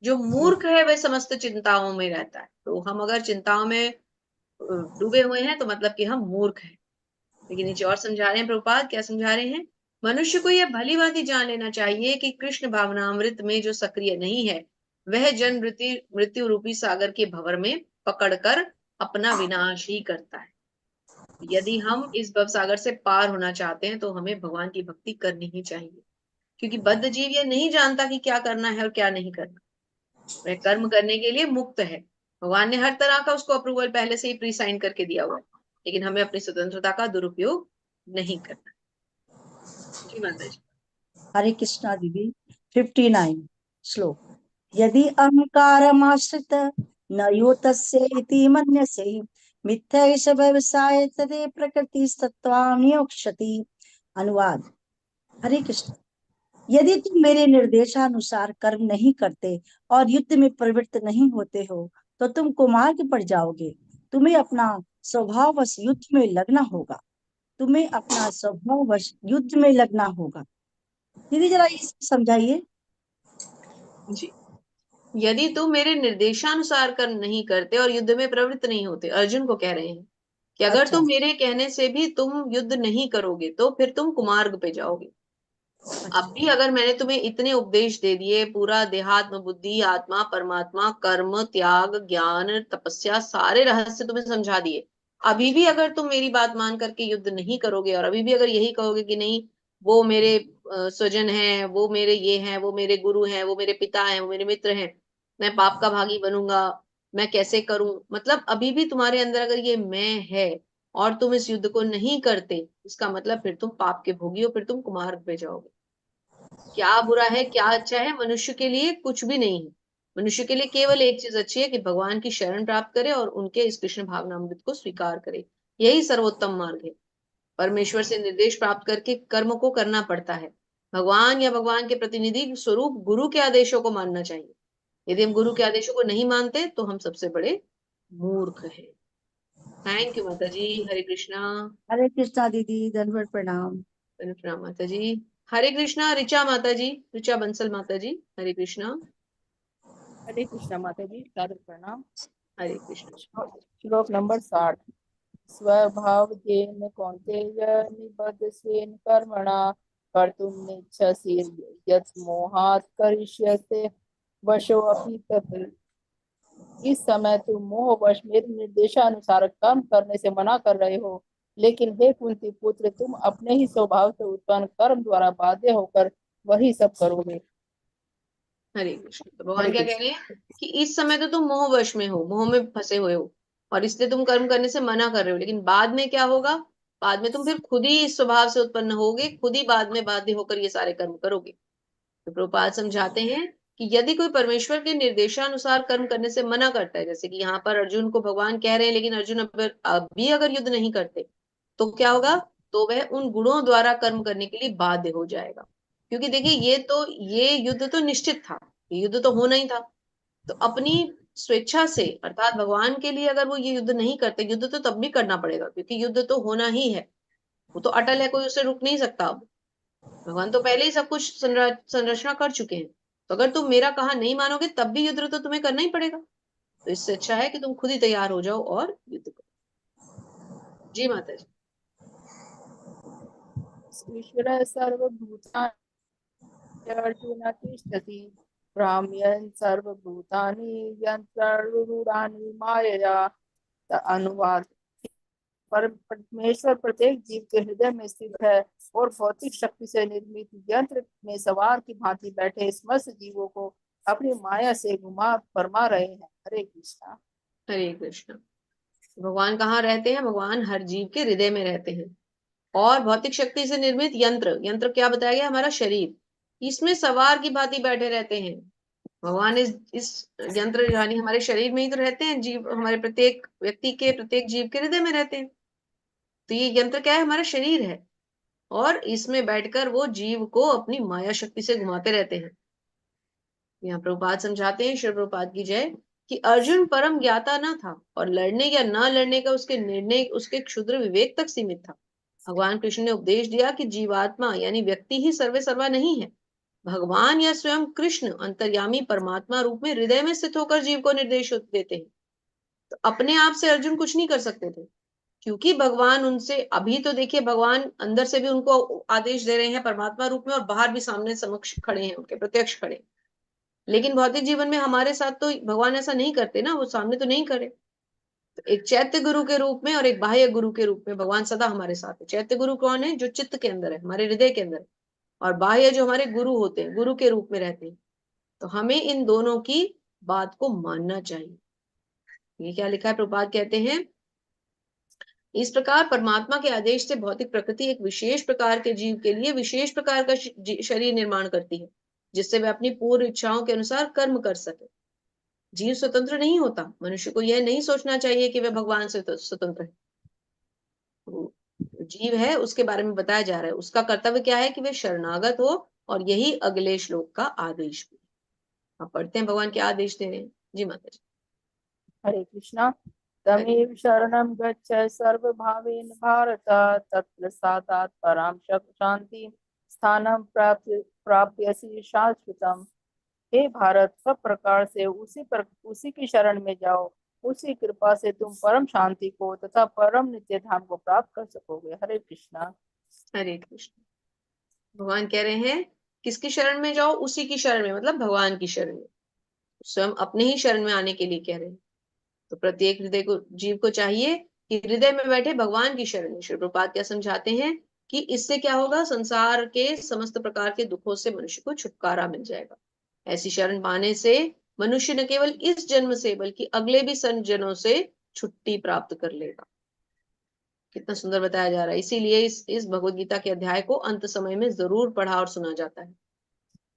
जो मूर्ख है वह समस्त चिंताओं में रहता है। तो हम अगर चिंताओं में डूबे हुए हैं तो मतलब कि हम मूर्ख हैं। लेकिन नीचे और समझा रहे हैं प्रभुपाद, क्या समझा रहे हैं, मनुष्य को यह भली भांति जान लेना चाहिए कि कृष्ण भावनामृत में जो सक्रिय नहीं है वह जन्म मृत्यु रूपी सागर के भंवर में पकड़कर अपना विनाश ही करता है। यदि हम इस भव सागर से पार होना चाहते हैं तो हमें भगवान की भक्ति करनी ही चाहिए। क्योंकि बद्ध जीव यह नहीं जानता कि क्या करना है और क्या नहीं करना। वह कर्म करने के लिए मुक्त है। भगवान ने हर तरह का उसको अप्रूवल पहले से ही प्री साइन करके दिया हुआ है। लेकिन हमें अपनी स्वतंत्रता का दुरुपयोग नहीं करना। जी माता जी। हरे कृष्णा दीदी। 59 श्लोक। यदि अहंकारमाश्रित न योतस्य इति मन्यसे मिथ्यैष व्यवसाय तदे प्रकृति सत्त्वान्योक्षति। अनुवाद। हरे कृष्ण। यदि तुम मेरे निर्देशानुसार कर्म नहीं करते और युद्ध में प्रवृत्त नहीं होते हो तो तुम कुमार्ग पड़ जाओगे। तुम्हें अपना स्वभाववश युद्ध में लगना होगा। तुम्हें अपना स्वभाववश युद्ध में लगना होगा। दीदी जरा ये समझाइए। जी, यदि तुम मेरे निर्देशानुसार कर्म नहीं करते और युद्ध में प्रवृत्त नहीं होते, अर्जुन को कह रहे हैं कि अगर अच्छा। तुम मेरे कहने से भी तुम युद्ध नहीं करोगे तो फिर तुम कुमार्ग पे जाओगे। अब अच्छा। भी अगर मैंने तुम्हें इतने उपदेश दे दिए, पूरा देहात्म बुद्धि आत्मा परमात्मा कर्म त्याग ज्ञान तपस्या सारे रहस्य तुम्हें समझा दिए, अभी भी अगर तुम मेरी बात मान करके युद्ध नहीं करोगे और अभी भी अगर यही कहोगे कि नहीं वो मेरे स्वजन हैं, वो मेरे ये हैं, वो मेरे गुरु हैं, वो मेरे पिता हैं, वो मेरे मित्र हैं, मैं पाप का भागी बनूंगा, मैं कैसे करूं, मतलब अभी भी तुम्हारे अंदर अगर ये मैं है और तुम इस युद्ध को नहीं करते, इसका मतलब फिर तुम पाप के भोगी हो, फिर तुम कुमार्ग पे जाओगे। क्या बुरा है क्या अच्छा है, मनुष्य के लिए कुछ भी नहीं है। मनुष्य के लिए केवल एक चीज अच्छी है कि भगवान की शरण प्राप्त करे और उनके इस कृष्ण भावनामृत को स्वीकार करे। यही सर्वोत्तम मार्ग है। परमेश्वर से निर्देश प्राप्त करके कर्म को करना पड़ता है। भगवान या भगवान के प्रतिनिधि स्वरूप गुरु के आदेशों को मानना चाहिए। यदि हम गुरु के आदेशों को नहीं मानते तो हम सबसे बड़े मूर्ख हैं। थैंक यू माता जी। हरे कृष्णा। हरे कृष्णा दीदी। धन्यवाद। प्रणाम। प्रणाम माता जी। हरे कृष्णा ऋचा माता जी, ऋचा बंसल माता जी, हरे कृष्णा। हरे कृष्णा माता जी, सादर प्रणाम। हरे कृष्णा। श्लोक नंबर 60। स्वभाव जेन कौन्तेय निबद्धस्वेन कर्मणा कर्तुं नेच्छसि यत् मोहात् करिष्यसे वशोऽपि तत्। इस समय तुम मोहवश मेरे निर्देशानुसार कर्म करने से मना कर रहे हो, लेकिन हे कुंती पुत्र, तुम अपने ही स्वभाव से उत्पन्न कर्म द्वारा बाध्य होकर वही सब करोगे। हरे कृष्ण। तो भगवान हरे क्या कह कृष्ण। रहे हैं कि इस समय तो तुम मोहवश में हो, मोह में फंसे हुए हो, और इसलिए तुम कर्म करने से मना कर रहे हो, लेकिन बाद में क्या होगा? बाद में तुम फिर खुद ही इस स्वभाव से उत्पन्न होगे, खुद ही बाद में बाध्य होकर ये सारे कर्म करोगे। तो प्रभुपाद समझाते हैं कि यदि कोई परमेश्वर के निर्देशानुसार कर्म करने से मना करता है, जैसे कि यहाँ पर अर्जुन को भगवान कह रहे हैं, लेकिन अर्जुन अभी अगर युद्ध नहीं करते तो क्या होगा? तो वह उन गुणों द्वारा कर्म करने के लिए बाध्य हो जाएगा। क्योंकि देखिए, ये युद्ध तो निश्चित था, ये युद्ध तो होना ही था। तो अपनी स्वेच्छा से, अर्थात भगवान के लिए अगर वो ये युद्ध नहीं करते, युद्ध तो तब भी करना पड़ेगा, क्योंकि युद्ध तो होना ही है, वो तो अटल है, कोई उसे रुक नहीं सकता। अब भगवान तो पहले ही सब कुछ संरचना कर चुके हैं। तो अगर तुम मेरा कहा नहीं मानोगे, तब भी युद्ध तो तुम्हें करना ही पड़ेगा। तो इससे अच्छा है कि तुम खुद ही तैयार हो जाओ और युद्ध करो। जी माता जी। ईश्वर सर्वभूतानि अर्जुन तिष्ठति भ्राम्यन् सर्वभूतानि यन्त्रारूढानि मायया। अनुवाद। परमेश्वर प्रत्येक जीव के हृदय में स्थित है और भौतिक शक्ति से निर्मित यंत्र में सवार की भांति बैठे समस्त जीवों को अपनी माया से घुमा फरमा रहे हैं। हरे कृष्णा। हरे कृष्ण। भगवान कहाँ रहते हैं? भगवान हर जीव के हृदय में रहते हैं, और भौतिक शक्ति से निर्मित यंत्र, यंत्र क्या बताया गया? हमारा शरीर, इसमें सवार की भांति बैठे रहते हैं। भगवान इस यंत्र यानी हमारे शरीर में ही तो रहते हैं। जीव, हमारे प्रत्येक व्यक्ति के, प्रत्येक जीव के हृदय में रहते हैं। तो ये यंत्र क्या है? हमारा शरीर है, और इसमें बैठकर वो जीव को अपनी माया शक्ति से घुमाते रहते हैं। यहाँ प्रभुपाद समझाते हैं, श्री प्रभुपाद की जय, कि अर्जुन परम ज्ञाता न था, और लड़ने या न लड़ने का उसके निर्णय उसके क्षुद्र विवेक तक सीमित था। भगवान कृष्ण ने उपदेश दिया कि जीवात्मा यानी व्यक्ति ही सर्वे सर्वा नहीं है। भगवान या स्वयं कृष्ण अंतर्यामी परमात्मा रूप में हृदय में स्थित होकर जीव को निर्देश देते हैं। तो अपने आप से अर्जुन कुछ नहीं कर सकते थे, क्योंकि भगवान उनसे, अभी तो देखिए भगवान अंदर से भी उनको आदेश दे रहे हैं परमात्मा रूप में, और बाहर भी सामने समक्ष खड़े हैं, उनके प्रत्यक्ष खड़े हैं। लेकिन भौतिक जीवन में हमारे साथ तो भगवान ऐसा नहीं करते ना, वो सामने तो नहीं करे। तो एक चैत्य गुरु के रूप में और एक बाह्य गुरु के रूप में भगवान सदा हमारे साथ है। चैत्य गुरु कौन है? जो चित्त के अंदर है, हमारे हृदय के अंदर है, और बाह्य जो हमारे गुरु होते हैं, गुरु के रूप में रहते हैं। तो हमें इन दोनों की बात को मानना चाहिए। ये क्या लिखा है? प्रभुपाद कहते हैं, इस प्रकार परमात्मा के आदेश से भौतिक प्रकृति एक विशेष प्रकार के जीव के लिए विशेष प्रकार का शरीर निर्माण करती है, जिससे वह अपनी पूर्व इच्छाओं के अनुसार कर्म कर सके। जीव स्वतंत्र नहीं होता। मनुष्य को यह नहीं सोचना चाहिए कि वह भगवान से स्वतंत्र है। जीव है, उसके बारे में बताया जा रहा है, उसका कर्तव्य क्या है कि वह शरणागत हो, और यही अगले श्लोक का आदेश भी। आप पढ़ते हैं भगवान क्या आदेश दे रहे हैं। जी माता जी। हरे कृष्णा। तमेव शरणं गच्छ सर्वभावेन भारत तत्प्रसादात् परां शांति स्थानं प्राप्यसि शाश्वतम्। हे भारत, सब प्रकार से उसी की शरण में जाओ, उसी कृपा से तुम परम शांति को तथा परम नित्य धाम को प्राप्त कर सकोगे। हरे कृष्णा। हरे कृष्ण। भगवान कह रहे हैं किसकी शरण में जाओ? उसी की शरण में, मतलब भगवान की शरण में, स्वयं अपने ही शरण में आने के लिए कह रहे हैं। तो प्रत्येक हृदय को, जीव को चाहिए कि हृदय में बैठे भगवान की शरण में। श्री प्रभुपाद क्या समझाते हैं कि इससे क्या होगा? संसार के समस्त प्रकार के दुखों से मनुष्य को छुटकारा मिल जाएगा। ऐसी शरण पाने से मनुष्य न केवल इस जन्म से बल्कि अगले भी जन्मों से छुट्टी प्राप्त कर लेगा। कितना सुंदर बताया जा रहा है। इसीलिए इस भगवत गीता के अध्याय को अंत समय में जरूर पढ़ा और सुना जाता है।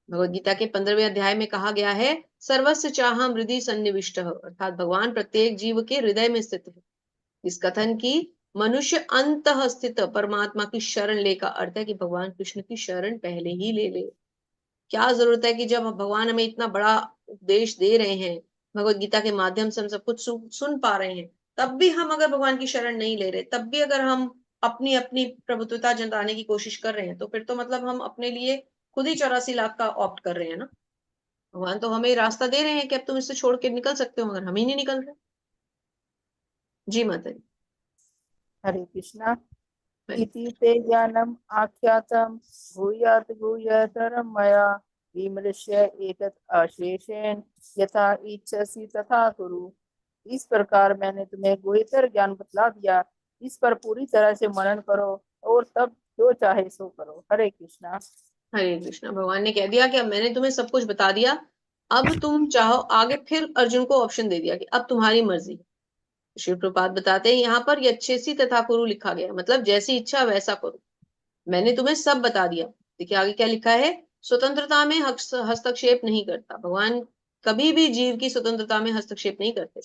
भगवत गीता के 15वें अध्याय में कहा गया है, सर्वस्य चाहम हृदि सन्निविष्ट, अर्थात भगवान प्रत्येक जीव के हृदय में स्थित है। इस कथन की मनुष्य अंतः स्थित परमात्मा की शरण ले का अर्थ है कि भगवान कृष्ण की शरण पहले ही ले ले। क्या जरूरत है कि जब भगवान हमें इतना बड़ा उपदेश दे रहे हैं, भगवत गीता के माध्यम से हम सब कुछ सुन पा रहे हैं, तब भी हम अगर भगवान की शरण नहीं ले रहे, तब भी अगर हम अपनी अपनी प्रभुत्वता जताने की कोशिश कर रहे हैं, तो फिर तो मतलब हम अपने लिए खुद ही 84 लाख का ऑप्ट कर रहे हैं ना। भगवान तो हमें रास्ता दे रहे हैं कि अब तुम इससे छोड़ के निकल सकते हो, मगर हम ही नहीं निकल रहे। जी माता जी। हरे कृष्णा। हरे इति ते ज्ञानम् आख्यातं भूयात् भूयतरं मया विमृश्य एतत् अशेषेण यथा इच्छसि तथा कुरु। इस प्रकार मैंने तुम्हें गुह्यतर ज्ञान बतला दिया, इस पर पूरी तरह से मनन करो और तब जो चाहे सो करो। हरे कृष्णा। हरे कृष्णा। भगवान ने कह दिया कि अब मैंने तुम्हें सब कुछ बता दिया, अब तुम चाहो आगे। फिर अर्जुन को ऑप्शन दे दिया कि अब तुम्हारी मर्जी। श्री प्रभुपाद बताते हैं यहाँ पर यच्छेसी तथा कुरु लिखा गया, मतलब जैसी इच्छा वैसा करो। मैंने तुम्हें सब बता दिया। देखिए आगे क्या लिखा है, स्वतंत्रता में हस्तक्षेप नहीं करता। भगवान कभी भी जीव की स्वतंत्रता में हस्तक्षेप नहीं करते।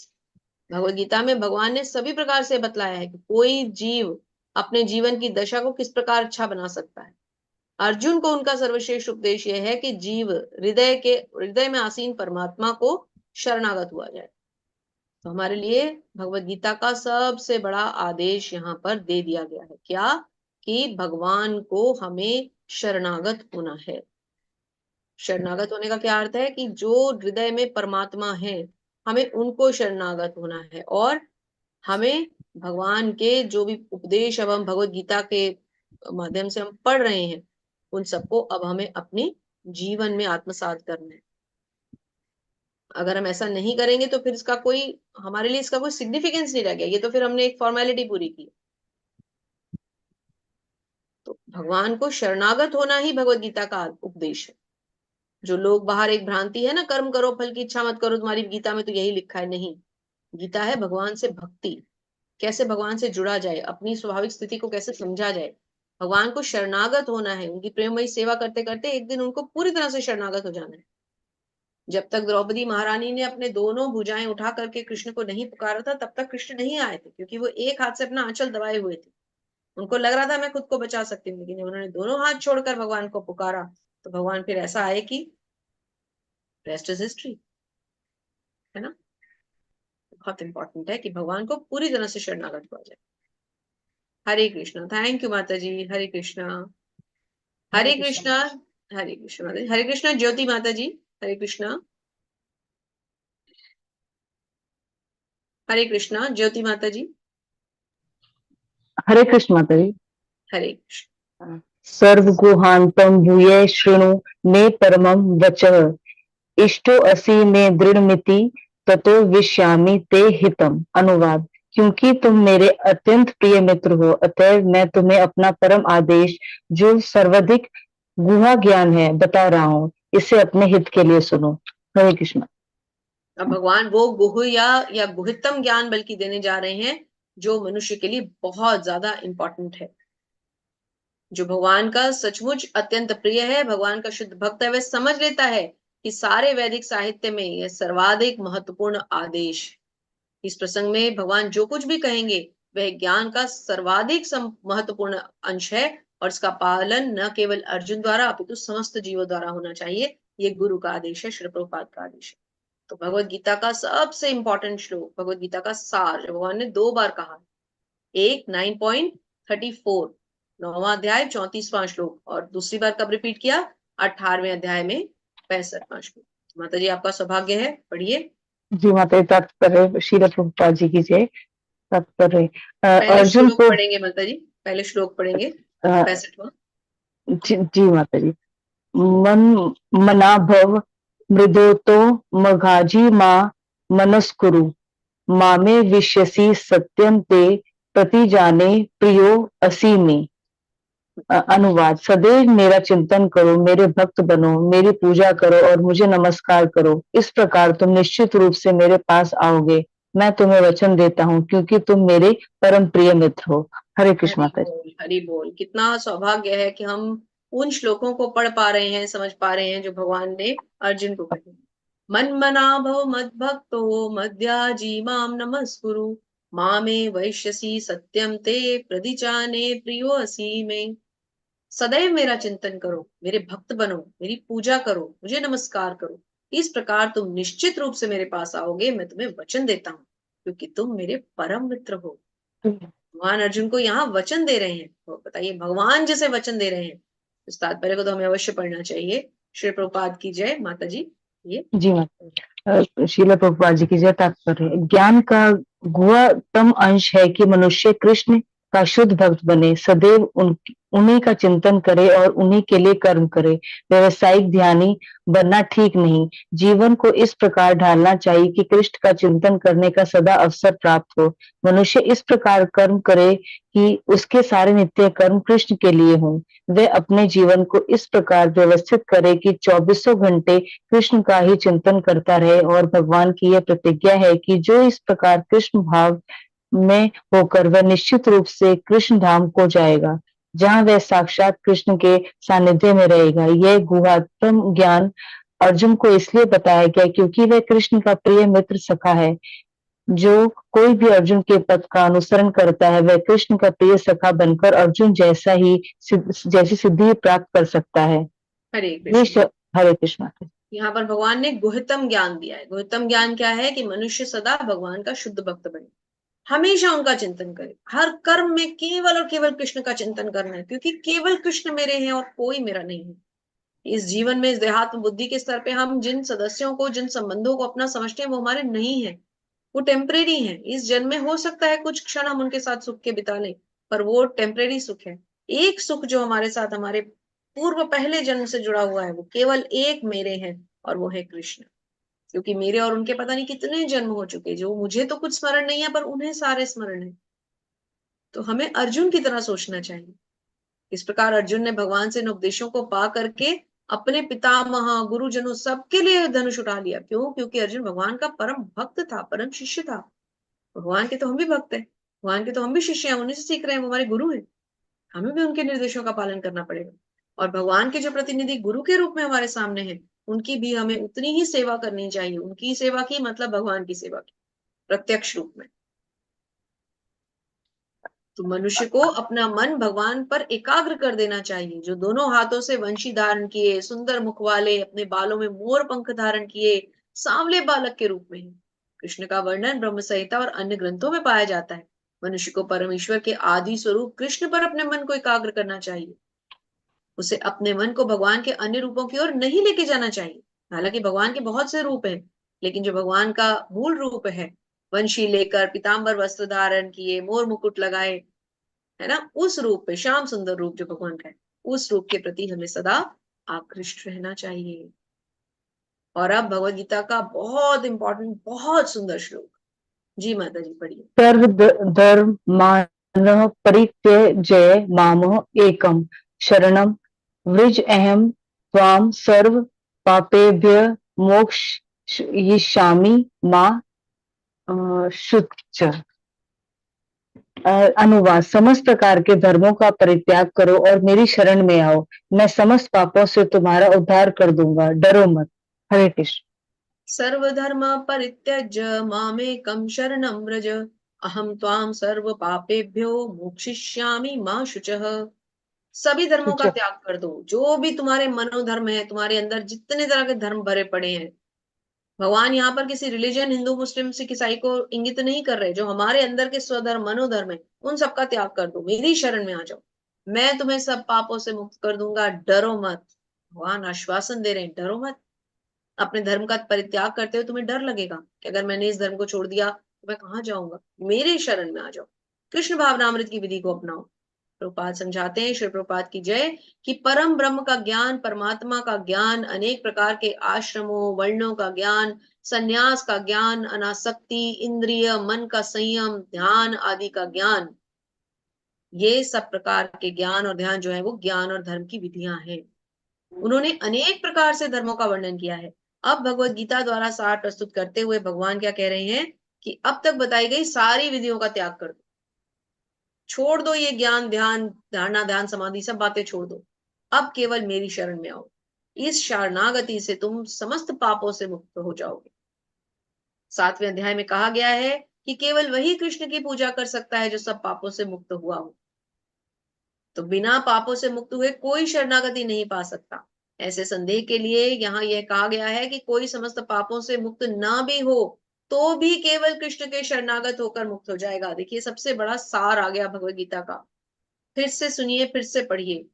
भगवत गीता में भगवान ने सभी प्रकार से बतलाया है कि कोई जीव अपने जीवन की दशा को किस प्रकार अच्छा बना सकता है। अर्जुन को उनका सर्वश्रेष्ठ उपदेश यह है कि जीव हृदय में आसीन परमात्मा को शरणागत हुआ जाए। तो हमारे लिए भगवत गीता का सबसे बड़ा आदेश यहाँ पर दे दिया गया है, क्या कि भगवान को हमें शरणागत होना है। शरणागत होने का क्या अर्थ है कि जो हृदय में परमात्मा है, हमें उनको शरणागत होना है, और हमें भगवान के जो भी उपदेश अब हम भगवत गीता के माध्यम से हम पढ़ रहे हैं, उन सबको अब हमें अपने जीवन में आत्मसात करना है। अगर हम ऐसा नहीं करेंगे तो फिर इसका कोई, हमारे लिए इसका कोई सिग्निफिकेंस नहीं रह गया, ये तो फिर हमने एक फॉर्मेलिटी पूरी की। तो भगवान को शरणागत होना ही भगवत गीता का उपदेश है। जो लोग बाहर एक भ्रांति है ना, कर्म करो फल की इच्छा मत करो, तुम्हारी गीता में तो यही लिखा है, नहीं। गीता है भगवान से भक्ति, कैसे भगवान से जुड़ा जाए, अपनी स्वाभाविक स्थिति को कैसे समझा जाए। भगवान को शरणागत होना है, उनकी प्रेममयी सेवा करते करते एक दिन उनको पूरी तरह से शरणागत हो जाना है। जब तक द्रौपदी महारानी ने अपने दोनों भुजाएं उठा करके कृष्ण को नहीं पुकारा था, तब तक कृष्ण नहीं आए थे, क्योंकि वो एक हाथ से अपना आंचल दबाए हुए थे। उनको लग रहा था मैं खुद को बचा सकती हूँ, लेकिन जब उन्होंने दोनों हाथ छोड़कर भगवान को पुकारा, तो भगवान फिर ऐसा आए कि रेस्ट इज हिस्ट्री, है ना। बहुत इंपॉर्टेंट है कि भगवान को पूरी तरह से शरणागत हुआ जाए। हरे कृष्णा। थैंक यू माता जी। हरे कृष्णा। हरे कृष्णा। हरे कृष्णा माता जी। हरे कृष्णा ज्योति माता जी। हरे कृष्णा। हरे कृष्णा ज्योति माता जी। हरे कृष्ण माता जी। हरे कृष्ण। सर्वगुहान्तं भूये शृणु मे परमं वचः इष्टो असि मे दृढ़मिति ततो विश्यामि ते हितम। अनुवाद, क्योंकि तुम मेरे अत्यंत प्रिय मित्र हो, अतएव मैं तुम्हें अपना परम आदेश जो सर्वाधिक गुहा ज्ञान है बता रहा हूँ, इसे अपने हित के लिए सुनो। हरे कृष्ण। अब भगवान वो गुह या गुहितम ज्ञान बल्कि देने जा रहे हैं, जो मनुष्य के लिए बहुत ज्यादा इंपॉर्टेंट है, जो भगवान का सचमुच अत्यंत प्रिय है। भगवान का शुद्ध भक्त है, वह समझ लेता है कि सारे वैदिक साहित्य में यह सर्वाधिक महत्वपूर्ण आदेश। इस प्रसंग में भगवान जो कुछ भी कहेंगे वह ज्ञान का सर्वाधिक महत्वपूर्ण अंश है, और इसका पालन न केवल अर्जुन द्वारा अपितु समस्त जीवों द्वारा होना चाहिए। ये गुरु का आदेश है, श्री प्रभुपाद का आदेश है। तो भगवत गीता का सबसे इंपॉर्टेंट श्लोक, भगवत गीता का सार, जो भगवान ने 2 बार कहा, एक 9.34 9वां अध्याय 34वां श्लोक, और दूसरी बार कब रिपीट किया, 18वें अध्याय में 65वां श्लोक। माता जी आपका सौभाग्य है, पढ़िए। जी माता जी, तात्पर्य श्रील प्रभुपाद जी की जय। तात्पर्य पहले अर्जुन श्लोक को पढ़ेंगे माता जी, पहले श्लोक पढ़ेंगे 65वां। जी माता जी। मन मना भव मृदोतो मघाजी माँ मनस्कुरु मामे विश्यसि सत्यम ते प्रति जाने प्रियो असी में। अनुवाद, सदैव मेरा चिंतन करो, मेरे भक्त बनो, मेरी पूजा करो और मुझे नमस्कार करो, इस प्रकार तुम निश्चित रूप से मेरे पास आओगे। मैं तुम्हें वचन देता हूँ, क्योंकि तुम मेरे परम प्रिय मित्र हो। हरे कृष्ण माता जी। हरि बोल। कितना सौभाग्य है कि हम उन श्लोकों को पढ़ पा रहे हैं, समझ पा रहे हैं, जो भगवान ने अर्जुन को कहे। मन मना भव मद भक्तो मद्याजी माम नमस्कुरु मामे वैश्यसी सत्यम ते प्रदिचाने प्रियो असी में। सदैव मेरा चिंतन करो, मेरे भक्त बनो, मेरी पूजा करो, मुझे नमस्कार करो, इस प्रकार तुम निश्चित रूप से मेरे पास आओगे। मैं तुम्हें वचन देता हूँ, क्योंकि तुम मेरे परम मित्र हो। भगवान अर्जुन को यहाँ वचन दे रहे हैं, तो बताइए भगवान जैसे वचन दे रहे हैं, इस तात्पर्य को तो हमें अवश्य पढ़ना चाहिए। श्री प्रभुपाद की जय। माता जी ये जी माता, श्रील प्रभुपाद जी की जय। तात्पर्य, ज्ञान का गुणतम अंश है कि मनुष्य कृष्ण का शुद्ध भक्त बने, सदैव उन्हीं का चिंतन करे और उन्हीं के लिए कर्म करे। व्यवसायिक ध्यानी बनना ठीक नहीं। जीवन को इस प्रकार ढालना चाहिए कि कृष्ण का चिंतन करने का सदा अवसर प्राप्त हो। मनुष्य इस प्रकार कर्म करे कि उसके सारे नित्य कर्म कृष्ण के लिए हों। वह अपने जीवन को इस प्रकार व्यवस्थित करे कि 24 घंटे कृष्ण का ही चिंतन करता रहे, और भगवान की यह प्रतिज्ञा है कि जो इस प्रकार कृष्ण भाव में होकर वह निश्चित रूप से कृष्ण धाम को जाएगा, जहाँ वह साक्षात कृष्ण के सानिध्य में रहेगा। यह गुहात्म ज्ञान अर्जुन को इसलिए बताया गया क्योंकि वह कृष्ण का प्रिय मित्र सखा है। जो कोई भी अर्जुन के पथ का अनुसरण करता है, वह कृष्ण का प्रिय सखा बनकर अर्जुन जैसी सिद्धि प्राप्त कर सकता है। हरे ये कृष्ण। हरे कृष्ण। यहाँ पर भगवान ने गुह्यतम ज्ञान दिया है। गुह्यतम ज्ञान क्या है? कि मनुष्य सदा भगवान का शुद्ध भक्त बने, हमेशा उनका चिंतन करे, हर कर्म में केवल और केवल कृष्ण का चिंतन करना है, क्योंकि केवल कृष्ण मेरे हैं और कोई मेरा नहीं है। इस जीवन में, इस देहात्म बुद्धि के स्तर पे हम जिन सदस्यों को, जिन संबंधों को अपना समझते हैं, वो हमारे नहीं है, वो टेम्परेरी है। इस जन्म में हो सकता है कुछ क्षण हम उनके साथ सुख के बिता लें, पर वो टेम्परेरी सुख है। एक सुख जो हमारे साथ, हमारे पूर्व पहले जन्म से जुड़ा हुआ है, वो केवल एक मेरे है, और वो है कृष्ण। क्योंकि मेरे और उनके पता नहीं कितने जन्म हो चुके, जो मुझे तो कुछ स्मरण नहीं है, पर उन्हें सारे स्मरण है। तो हमें अर्जुन की तरह सोचना चाहिए। इस प्रकार अर्जुन ने भगवान से इन उपदेशों को पा करके अपने पितामह, गुरुजनों सबके लिए धनुष उठा लिया। क्यों? क्योंकि अर्जुन भगवान का परम भक्त था, परम शिष्य था। भगवान के तो हम भी भक्त हैं, भगवान के तो हम भी शिष्य हैं, उन्हीं से सीख रहे हैं, वो हमारे गुरु हैं। हमें भी उनके निर्देशों का पालन करना पड़ेगा। और भगवान के जो प्रतिनिधि गुरु के रूप में हमारे सामने हैं, उनकी भी हमें उतनी ही सेवा करनी चाहिए। उनकी सेवा की मतलब भगवान की सेवा की, प्रत्यक्ष रूप में। तो मनुष्य को अपना मन भगवान पर एकाग्र कर देना चाहिए। जो दोनों हाथों से वंशी धारण किए, सुंदर मुख वाले, अपने बालों में मोर पंख धारण किए, सांवले बालक के रूप में है। कृष्ण का वर्णन ब्रह्म संहिता और अन्य ग्रंथों में पाया जाता है। मनुष्य को परमेश्वर के आदि स्वरूप कृष्ण पर अपने मन को एकाग्र करना चाहिए। उसे अपने मन को भगवान के अन्य रूपों की ओर नहीं लेके जाना चाहिए। हालांकि भगवान के बहुत से रूप हैं, लेकिन जो भगवान का मूल रूप है, वंशी लेकर, पीताम्बर वस्त्र धारण किए, मोर मुकुट लगाए, है ना, उस रूप पे, श्याम सुंदर रूप जो भगवान का है, उस रूप के प्रति हमें सदा आकृष्ट रहना चाहिए। और अब भगवद गीता का बहुत इंपॉर्टेंट, बहुत सुंदर श्लोक। जी माता जी पढ़िए। सर्व धर्मान् परित्यज्य मामः एकं शरणं व्रज अहं त्वां सर्व पापेभ्यः मोक्षयिष्यामि मा शुच। अनुवाद, समस्त प्रकार के धर्मों का परित्याग करो और मेरी शरण में आओ, मैं समस्त पापों से तुम्हारा उद्धार कर दूंगा, डरो मत। हरे कृष्ण। सर्वधर्म परित्यज्य मामेकं शरणं व्रज अहम त्वां सर्व पापेभ्यो मोक्षयिष्यामि मा शुचः। सभी धर्मों का शुच। त्याग कर दो। जो भी तुम्हारे मनोधर्म है, तुम्हारे अंदर जितने तरह के धर्म भरे पड़े हैं, भगवान यहाँ पर किसी रिलीजन, हिंदू, मुस्लिम, सिख, ईसाई को इंगित नहीं कर रहे। जो हमारे अंदर के स्वधर्म, मनोधर्म है, उन सबका त्याग कर दो, मेरी शरण में आ जाओ, मैं तुम्हें सब पापों से मुक्त कर दूंगा, डरो मत। भगवान आश्वासन दे रहे हैं, डरो मत। अपने धर्म का परित्याग करते हुए तुम्हें डर लगेगा कि अगर मैंने इस धर्म को छोड़ दिया तो मैं कहाँ जाऊंगा, मेरे शरण में आ जाओ, कृष्ण भावनामृत की विधि को अपनाओ। प्रभुपाद समझाते हैं, श्री प्रभुपाद की जय, कि परम ब्रह्म का ज्ञान, परमात्मा का ज्ञान, अनेक प्रकार के आश्रमों, वर्णों का ज्ञान, संन्यास का ज्ञान, अनासक्ति, इंद्रिय, मन का संयम, ध्यान आदि का ज्ञान, ये सब प्रकार के ज्ञान और ध्यान जो है वो ज्ञान और धर्म की विधियां हैं। उन्होंने अनेक प्रकार से धर्मों का वर्णन किया है। अब भगवत गीता द्वारा सार प्रस्तुत करते हुए भगवान क्या कह रहे हैं कि अब तक बताई गई सारी विधियों का त्याग कर दो, छोड़ दो ये ज्ञान, ध्यान, धारणा, ध्यान, समाधि, सब बातें छोड़ दो। अब केवल मेरी शरण में आओ। इस शरणागति से तुम समस्त पापों से मुक्त हो जाओगे। 7वें अध्याय में कहा गया है कि केवल वही कृष्ण की पूजा कर सकता है जो सब पापों से मुक्त हुआ हो। तो बिना पापों से मुक्त हुए कोई शरणागति नहीं पा सकता। ऐसे संदेह के लिए यहाँ यह कहा गया है कि कोई समस्त पापों से मुक्त ना भी हो तो भी केवल कृष्ण के शरणागत होकर मुक्त हो जाएगा। देखिए सबसे बड़ा सार आ गया भगवत गीता का। फिर से सुनिए, फिर से पढ़िए।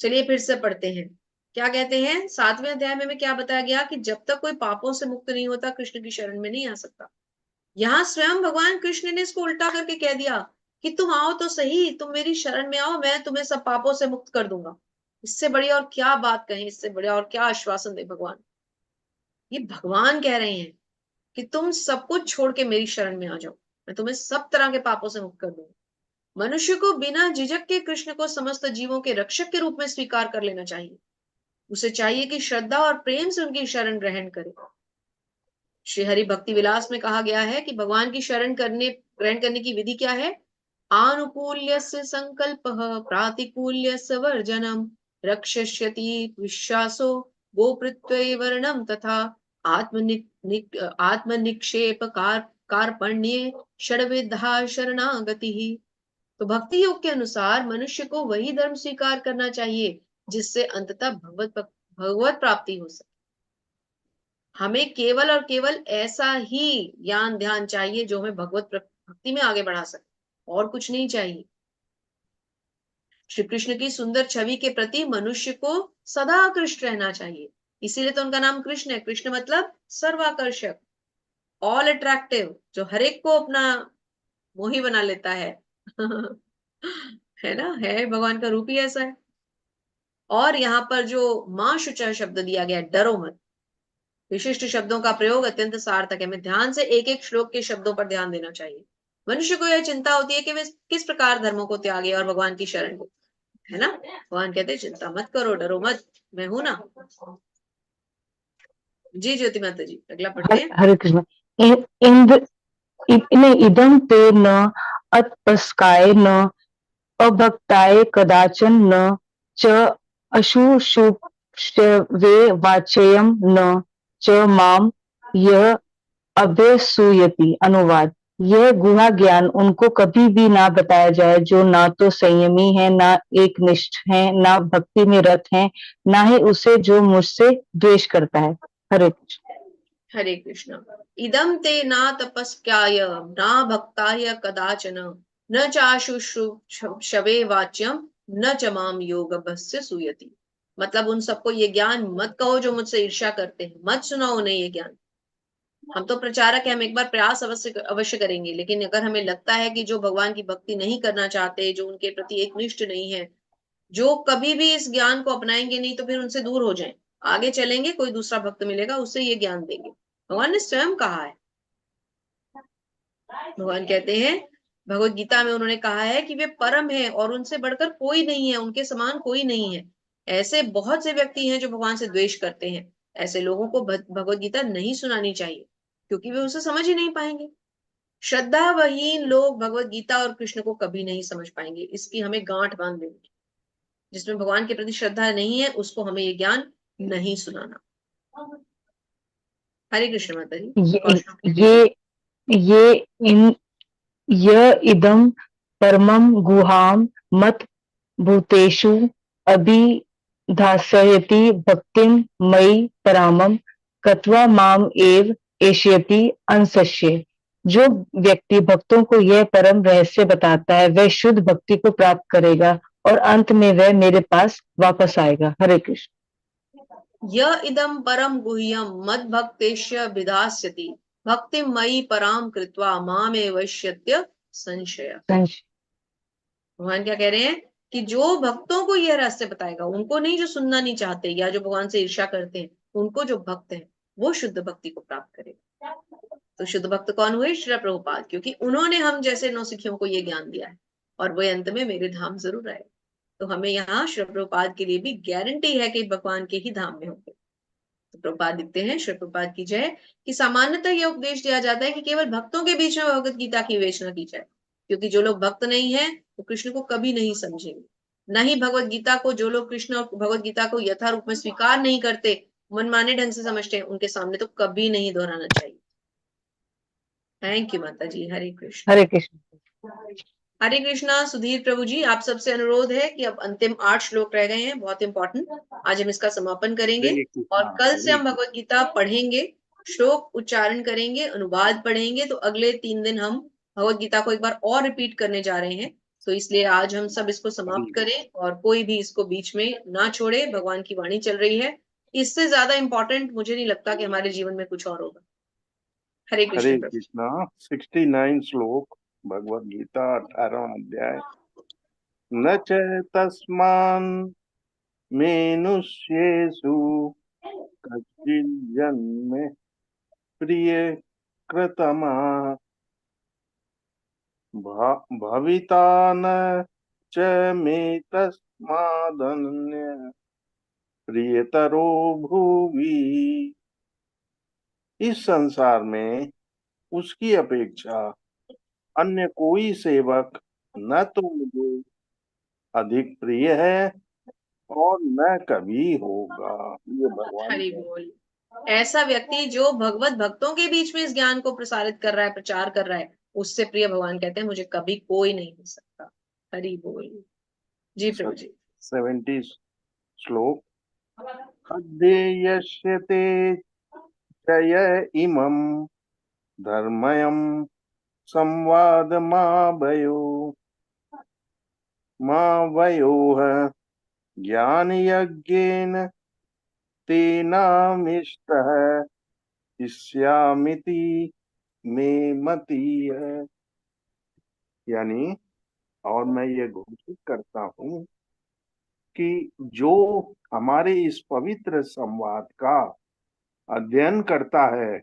चलिए फिर से पढ़ते हैं। क्या कहते हैं 7वें अध्याय में क्या बताया गया कि जब तक कोई पापों से मुक्त नहीं होता कृष्ण की शरण में नहीं आ सकता। यहाँ स्वयं भगवान कृष्ण ने इसको उल्टा करके कह दिया कि तुम आओ तो सही, तुम मेरी शरण में आओ, मैं तुम्हें सब पापों से मुक्त कर दूंगा। इससे बढ़िया और क्या बात कहें, इससे बढ़िया और क्या आश्वासन दे भगवान। ये भगवान कह रहे हैं कि तुम सब कुछ छोड़ के मेरी शरण में आ जाओ, मैं तुम्हें सब तरह के पापों से मुक्त कर दूंगा। मनुष्य को बिना झिझक के कृष्ण को समस्त जीवों के रक्षक के रूप में स्वीकार कर लेना चाहिए। उसे चाहिए कि श्रद्धा और प्रेम से उनकी शरण ग्रहण करे। श्री हरि भक्ति विलास में कहा गया है कि भगवान की शरण ग्रहण करने की विधि क्या है। आनुकूल्यस्य संकल्पः प्रातिकूल्यस्य वर्जनम रक्षस्यति विश्वासो गोपृत्वे वर्णम तथा आत्मनिक्षेप कार्पण्ये षड्विधा शरणागति। तो भक्ति योग के अनुसार मनुष्य को वही धर्म स्वीकार करना चाहिए जिससे अंततः भगवत प्राप्ति हो सके। हमें केवल और केवल ऐसा ही ज्ञान ध्यान चाहिए जो हमें भगवत भक्ति में आगे बढ़ा सके, और कुछ नहीं चाहिए। श्री कृष्ण की सुंदर छवि के प्रति मनुष्य को सदा आकृष्ट रहना चाहिए। इसीलिए तो उनका नाम कृष्ण है। कृष्ण मतलब सर्वाकर्षक, ऑल अट्रैक्टिव, जो हर एक को अपना मोही बना लेता है। है ना, है भगवान का रूप ही ऐसा है। और यहाँ पर जो मां शुचः शब्द दिया गया, डरो मत, विशिष्ट शब्दों का प्रयोग अत्यंत सार्थक है। हमें ध्यान से एक एक श्लोक के शब्दों पर ध्यान देना चाहिए। मनुष्य को यह चिंता होती है कि वे किस प्रकार धर्मों को त्यागे और भगवान की शरण को, है ना। भगवान कहते हैं चिंता मत करो, डरो मत, मैं हूं ना। जी ज्योति माता जी, अगला पढ़ते हैं। हरे कृष्ण। इदम ते न अतपस्काय न अभक्ताय कदाचन न च अशुशुप्ष्वे वाच्यम न च माम यह अभ्यसूयति। अनुवाद। यह गुहा ज्ञान उनको कभी भी ना बताया जाए जो ना तो संयमी है, ना एकनिष्ठ है, ना भक्ति में रत है, ना ही उसे जो मुझसे द्वेष करता है। हरे कृष्ण। हरे कृष्ण। इदम ते ना तपस्काय ना भक्ताय कदाचन न चाशुश्रूषवे वाच्यम न च माम योगभ्यस्य सूयति। मतलब उन सबको ये ज्ञान मत कहो जो मुझसे ईर्ष्या करते हैं, मत सुनाओ उन्हें ये ज्ञान। हम तो प्रचारक है, हम एक बार प्रयास अवश्य करेंगे, लेकिन अगर हमें लगता है कि जो भगवान की भक्ति नहीं करना चाहते, जो उनके प्रति एकनिष्ठ नहीं है, जो कभी भी इस ज्ञान को अपनाएंगे नहीं, तो फिर उनसे दूर हो जाएं, आगे चलेंगे, कोई दूसरा भक्त मिलेगा उससे ये ज्ञान देंगे। भगवान ने स्वयं कहा है। भगवान कहते हैं भगवत गीता में, उन्होंने कहा है कि वे परम है और उनसे बढ़कर कोई नहीं है, उनके समान कोई नहीं है। ऐसे बहुत से व्यक्ति हैं जो भगवान से द्वेष करते हैं। ऐसे लोगों को भगवत गीता नहीं सुनानी चाहिए, क्योंकि वे उसे समझ ही नहीं पाएंगे। श्रद्धावहीन लोग भगवत गीता और कृष्ण को कभी नहीं समझ पाएंगे। इसकी हमें गांठ बांध देनी। जिसमें भगवान के प्रति श्रद्धा नहीं है उसको हमें ये ज्ञान नहीं सुनाना। हरे कृष्ण माता जी। ये इदम परमं गुहाम मत भूतेषु अभिधास्यति भक्तिं मयि परामम कत्वा माम एव एष्यति अंशस्य। जो व्यक्ति भक्तों को यह परम रहस्य बताता है वह शुद्ध भक्ति को प्राप्त करेगा और अंत में वह मेरे पास वापस आएगा। हरे कृष्ण। य इदम परम गुह्यम मद भक्तेश्य विधास्यति भक्ति मयि पराम कृत्वा मामेव एष्यत्य संशय। भगवान क्या कह रहे हैं कि जो भक्तों को यह रहस्य बताएगा, उनको नहीं जो सुनना नहीं चाहते या जो भगवान से ईर्ष्या करते हैं, उनको जो भक्त है वो शुद्ध भक्ति को प्राप्त करेगा। तो शुद्ध भक्त कौन हुए? श्री प्रभुपाद, क्योंकि उन्होंने हम जैसे नौसिखियों को ये ज्ञान दिया है और वो अंत में मेरे धाम जरूर आए। तो हमें यहाँ श्री प्रभुपाद के लिए भी गारंटी है कि भगवान के ही धाम में होंगे। तो प्रभुपाद लिखते हैं, श्री प्रभुपाद की जय, कि सामान्यतः यह उपदेश दिया जाता है कि केवल भक्तों के बीच में भगवत गीता की विवेचना की जाए, क्योंकि जो लोग भक्त नहीं है वो कृष्ण को कभी नहीं समझेंगे। न ही भगवत गीता को जो लोग कृष्ण और भगवत गीता को यथा रूप में स्वीकार नहीं करते, मनमाने ढंग से समझते हैं, उनके सामने तो कभी नहीं दोहराना चाहिए। थैंक यू माता जी। हरे कृष्ण। हरे कृष्ण। हरे कृष्णा। सुधीर प्रभु जी, आप सबसे अनुरोध है कि अब अंतिम 8 श्लोक रह गए हैं, बहुत इंपॉर्टेंट। आज हम इसका समापन करेंगे और कल से हम भगवत गीता पढ़ेंगे श्लोक उच्चारण करेंगे, अनुवाद पढ़ेंगे, तो अगले 3 दिन हम भगवत गीता को एक बार और रिपीट करने जा रहे हैं। तो इसलिए आज हम सब इसको समाप्त करें और कोई भी इसको बीच में ना छोड़े। भगवान की वाणी चल रही है, इससे ज्यादा इंपॉर्टेंट मुझे नहीं लगता कि हमारे जीवन में कुछ और होगा। हरे हरे कृष्ण प्रभु। कृष्णा। 69 श्लोक भगवद गीता 18वां अध्याय। न च तस्मान् मेनुष्येषु कश्चिज्जन्म प्रियकृतमा भविता न च मे तस्मादन्य प्रियतरो भुवि। इस संसार में उसकी अपेक्षा अन्य कोई सेवक न तो मुझे अधिक प्रिय है और न कभी होगा। ये भगवान हरि का बोल। ऐसा व्यक्ति जो भगवत भक्तों के बीच में इस ज्ञान को प्रसारित कर रहा है, प्रचार कर रहा है, उससे प्रिय भगवान कहते हैं मुझे कभी कोई नहीं हो सकता। हरि बोल। जी प्रभु जी। 70 श्लोक। अध्येयस्य ते च इमं धर्मयं संवादमावयो मावयोः ज्ञानयज्ञेन तेनामिष्टः इष्यामिति मे मति है। यानी और मैं ये घोषित करता हूँ कि जो हमारे इस पवित्र संवाद का अध्ययन करता है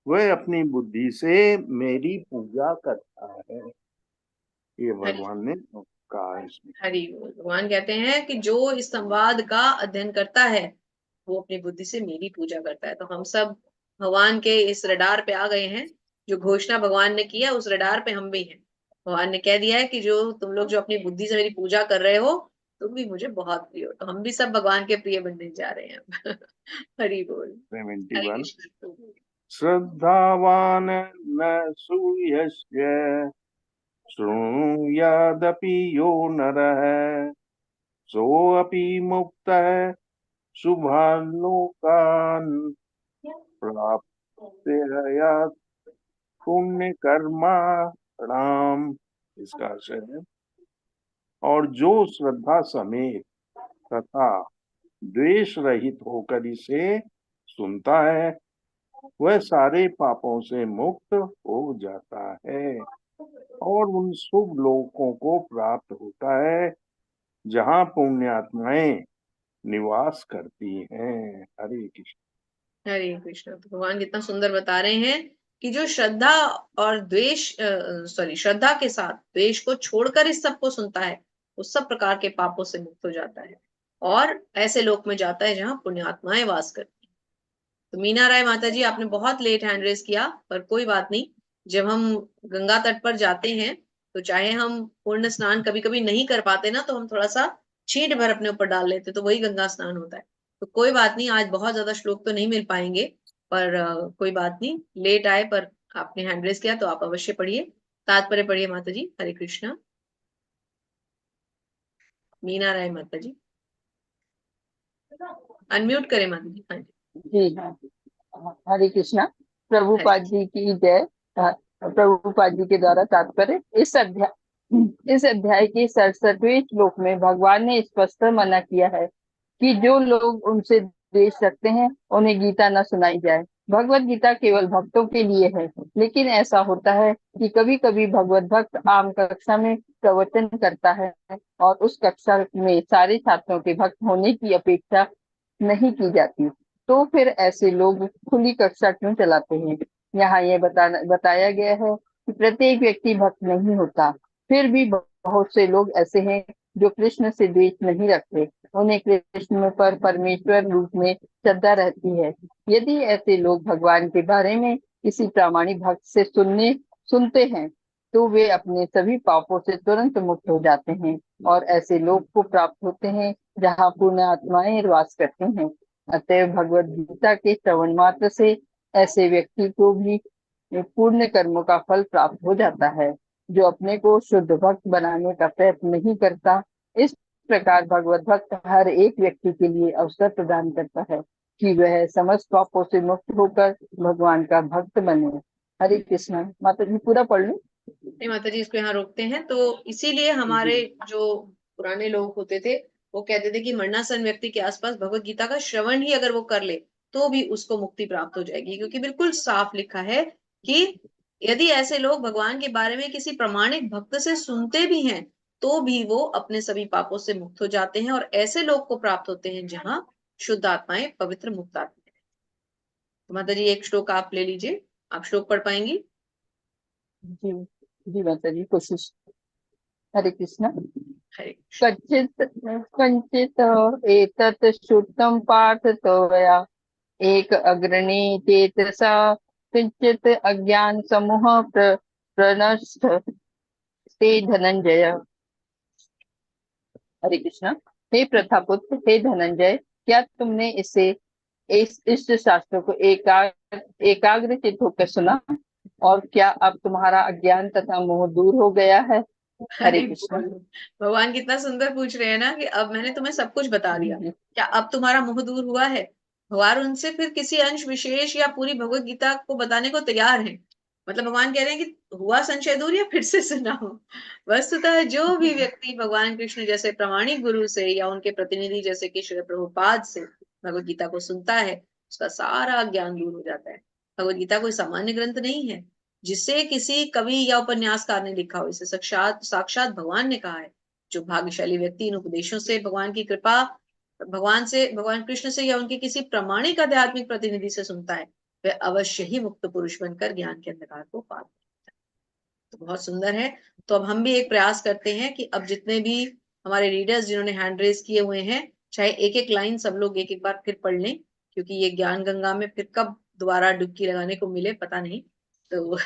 वह अपनी बुद्धि से मेरी पूजा करता है। ये भगवान ने कहा है इसमें। हरि बोल। भगवान कहते हैं कि जो इस संवाद का अध्ययन करता है वो अपनी बुद्धि से मेरी पूजा करता है। तो हम सब भगवान के इस रडार पे आ गए हैं। जो घोषणा भगवान ने किया उस रडार पे हम भी हैं। भगवान ने कह दिया है कि जो तुम लोग जो अपनी बुद्धि से मेरी पूजा कर रहे हो तुम भी मुझे बहुत प्रिय हो। तो हम भी सब भगवान के प्रिय बनने जा रहे हैं। हरि बोल। हरे 71 कृष्ण। श्रद्धावान न सूयस्य शृणुयादपि यो नरः सोऽपि मुक्तः शुभालोकान् प्राप्नुयात् पुण्य कर्माणाम। इसका आशय है और जो श्रद्धा समेत तथा द्वेष रहित होकर इसे सुनता है वह सारे पापों से मुक्त हो जाता है और उन शुभ लोकों को प्राप्त होता है जहाँ पुण्यात्माएं निवास करती हैं। हरे कृष्ण। हरे कृष्ण। तो भगवान कितना सुंदर बता रहे हैं कि जो श्रद्धा और द्वेष श्रद्धा के साथ द्वेष को छोड़कर इस सब को सुनता है वो सब प्रकार के पापों से मुक्त हो जाता है और ऐसे लोक में जाता है जहाँ पुण्यात्माएं वास करती हैं। तो मीना राय माता जी आपने बहुत लेट हैंड रेस किया पर कोई बात नहीं। जब हम गंगा तट पर जाते हैं तो चाहे हम पूर्ण स्नान कभी कभी नहीं कर पाते ना तो हम थोड़ा सा छींट भर अपने ऊपर डाल लेते तो वही गंगा स्नान होता है। तो कोई बात नहीं, आज बहुत ज्यादा श्लोक तो नहीं मिल पाएंगे पर कोई बात नहीं। लेट आए पर आपने हैंड रेस किया तो आप अवश्य पढ़िए। तात्पर्य पढ़िए माता जी। हरे कृष्णा। मीना राय माता जी अनम्यूट करें माता जी। हाँ जी। जी हाँ। हरे कृष्णा। हरे प्रभुपाद जी की जय। प्रभुपाद जी के द्वारा तात्पर्य। इस अध्याय के 67वें श्लोक में भगवान ने स्पष्ट मना किया है कि जो लोग उनसे द्वेष रखते हैं उन्हें गीता न सुनाई जाए। भगवत गीता केवल भक्तों के लिए है, लेकिन ऐसा होता है कि कभी कभी भगवत भक्त आम कक्षा में प्रवचन करता है और उस कक्षा में सारे छात्रों के भक्त होने की अपेक्षा नहीं की जाती। तो फिर ऐसे लोग खुली कक्षा क्यों चलाते हैं? यहाँ ये बताया गया है कि प्रत्येक व्यक्ति भक्त नहीं होता, फिर भी बहुत से लोग ऐसे हैं जो कृष्ण से द्वेष नहीं रखते। उन्हें कृष्ण पर परमेश्वर रूप में श्रद्धा रहती है। यदि ऐसे लोग भगवान के बारे में किसी प्रामाणिक भक्त से सुनते हैं तो वे अपने सभी पापों से तुरंत मुक्त हो जाते हैं और ऐसे लोग को प्राप्त होते हैं जहाँ पूर्ण आत्माएं वास करते हैं। अतएव भगवद गीता के श्रवण मात्र से ऐसे व्यक्ति को भी पूर्ण कर्मों का फल प्राप्त हो जाता है जो अपने को शुद्ध भक्त बनाने का प्रयत्न नहीं करता। इस प्रकार भगवत भक्त हर एक व्यक्ति के लिए अवसर प्रदान करता है कि वह समस्त पापों से मुक्त होकर भगवान का भक्त बने। हरे कृष्णा। माता जी पूरा पढ़ लूं? नहीं माता जी, इसको यहाँ रोकते हैं। तो इसीलिए हमारे जो पुराने लोग होते थे वो कहते थे कि मरणासन व्यक्ति के आसपास भगवत गीता का श्रवण ही अगर वो कर ले तो भी उसको मुक्ति प्राप्त हो जाएगी, क्योंकि बिल्कुल साफ लिखा है कि यदि ऐसे लोग भगवान के बारे में किसी प्रामाणिक भक्त से सुनते भी हैं तो भी वो अपने सभी पापों से मुक्त हो जाते हैं, और ऐसे लोग को प्राप्त होते हैं जहाँ शुद्ध आत्माएं, पवित्र मुक्त आत्माएं। तो माता जी एक श्लोक आप ले लीजिए, आप श्लोक पढ़ पाएंगी? जी जी माता जी, कोशिश। हरे कृष्णा। हरे कच्चित कञ्चित् एतत् श्रुतं पार्थ त्वया एक अग्रणी चेतसा किंचित अज्ञान समूह प्रनष्ट ते धनंजय। हरे कृष्णा। हे प्रथापुत्र, हे धनंजय, क्या तुमने इस शास्त्र को एकाग्र चित्त होकर सुना, और क्या अब तुम्हारा अज्ञान तथा मोह दूर हो गया है? हरे कृष्णा। भगवान कितना सुंदर पूछ रहे हैं ना कि अब मैंने तुम्हें सब कुछ बता दिया, क्या अब तुम्हारा मोह दूर हुआ है? भगवान उनसे फिर किसी अंश विशेष या पूरी भगवत गीता को बताने को तैयार है। मतलब भगवान कह रहे हैं कि हुआ संशय दूर या फिर से सुनाओ। वस्तुतः जो भी व्यक्ति भगवान कृष्ण जैसे प्रामाणिक गुरु से या उनके प्रतिनिधि जैसे कि श्री प्रभुपाद से भगवत गीता को सुनता है उसका सारा ज्ञान दूर हो जाता है। भगवत गीता कोई सामान्य ग्रंथ नहीं है जिसे किसी कवि या उपन्यासकार ने लिखा हो, इसे साक्षात साक्षात भगवान ने कहा है। जो भाग्यशाली व्यक्ति इन उपदेशों से भगवान की कृपा, भगवान कृष्ण से या उनके किसी प्रामाणिक आध्यात्मिक प्रतिनिधि से सुनता है वह अवश्य ही मुक्त पुरुष बनकर ज्ञान के अंधकार को पार करता है। तो बहुत सुंदर है। तो अब हम भी एक प्रयास करते हैं कि अब जितने भी हमारे रीडर्स जिन्होंने हैंड रेज किए हुए हैं, चाहे एक एक लाइन सब लोग एक एक बार फिर पढ़ लें, क्योंकि ये ज्ञान गंगा में फिर कब दोबारा डुबकी लगाने को मिले पता नहीं। तो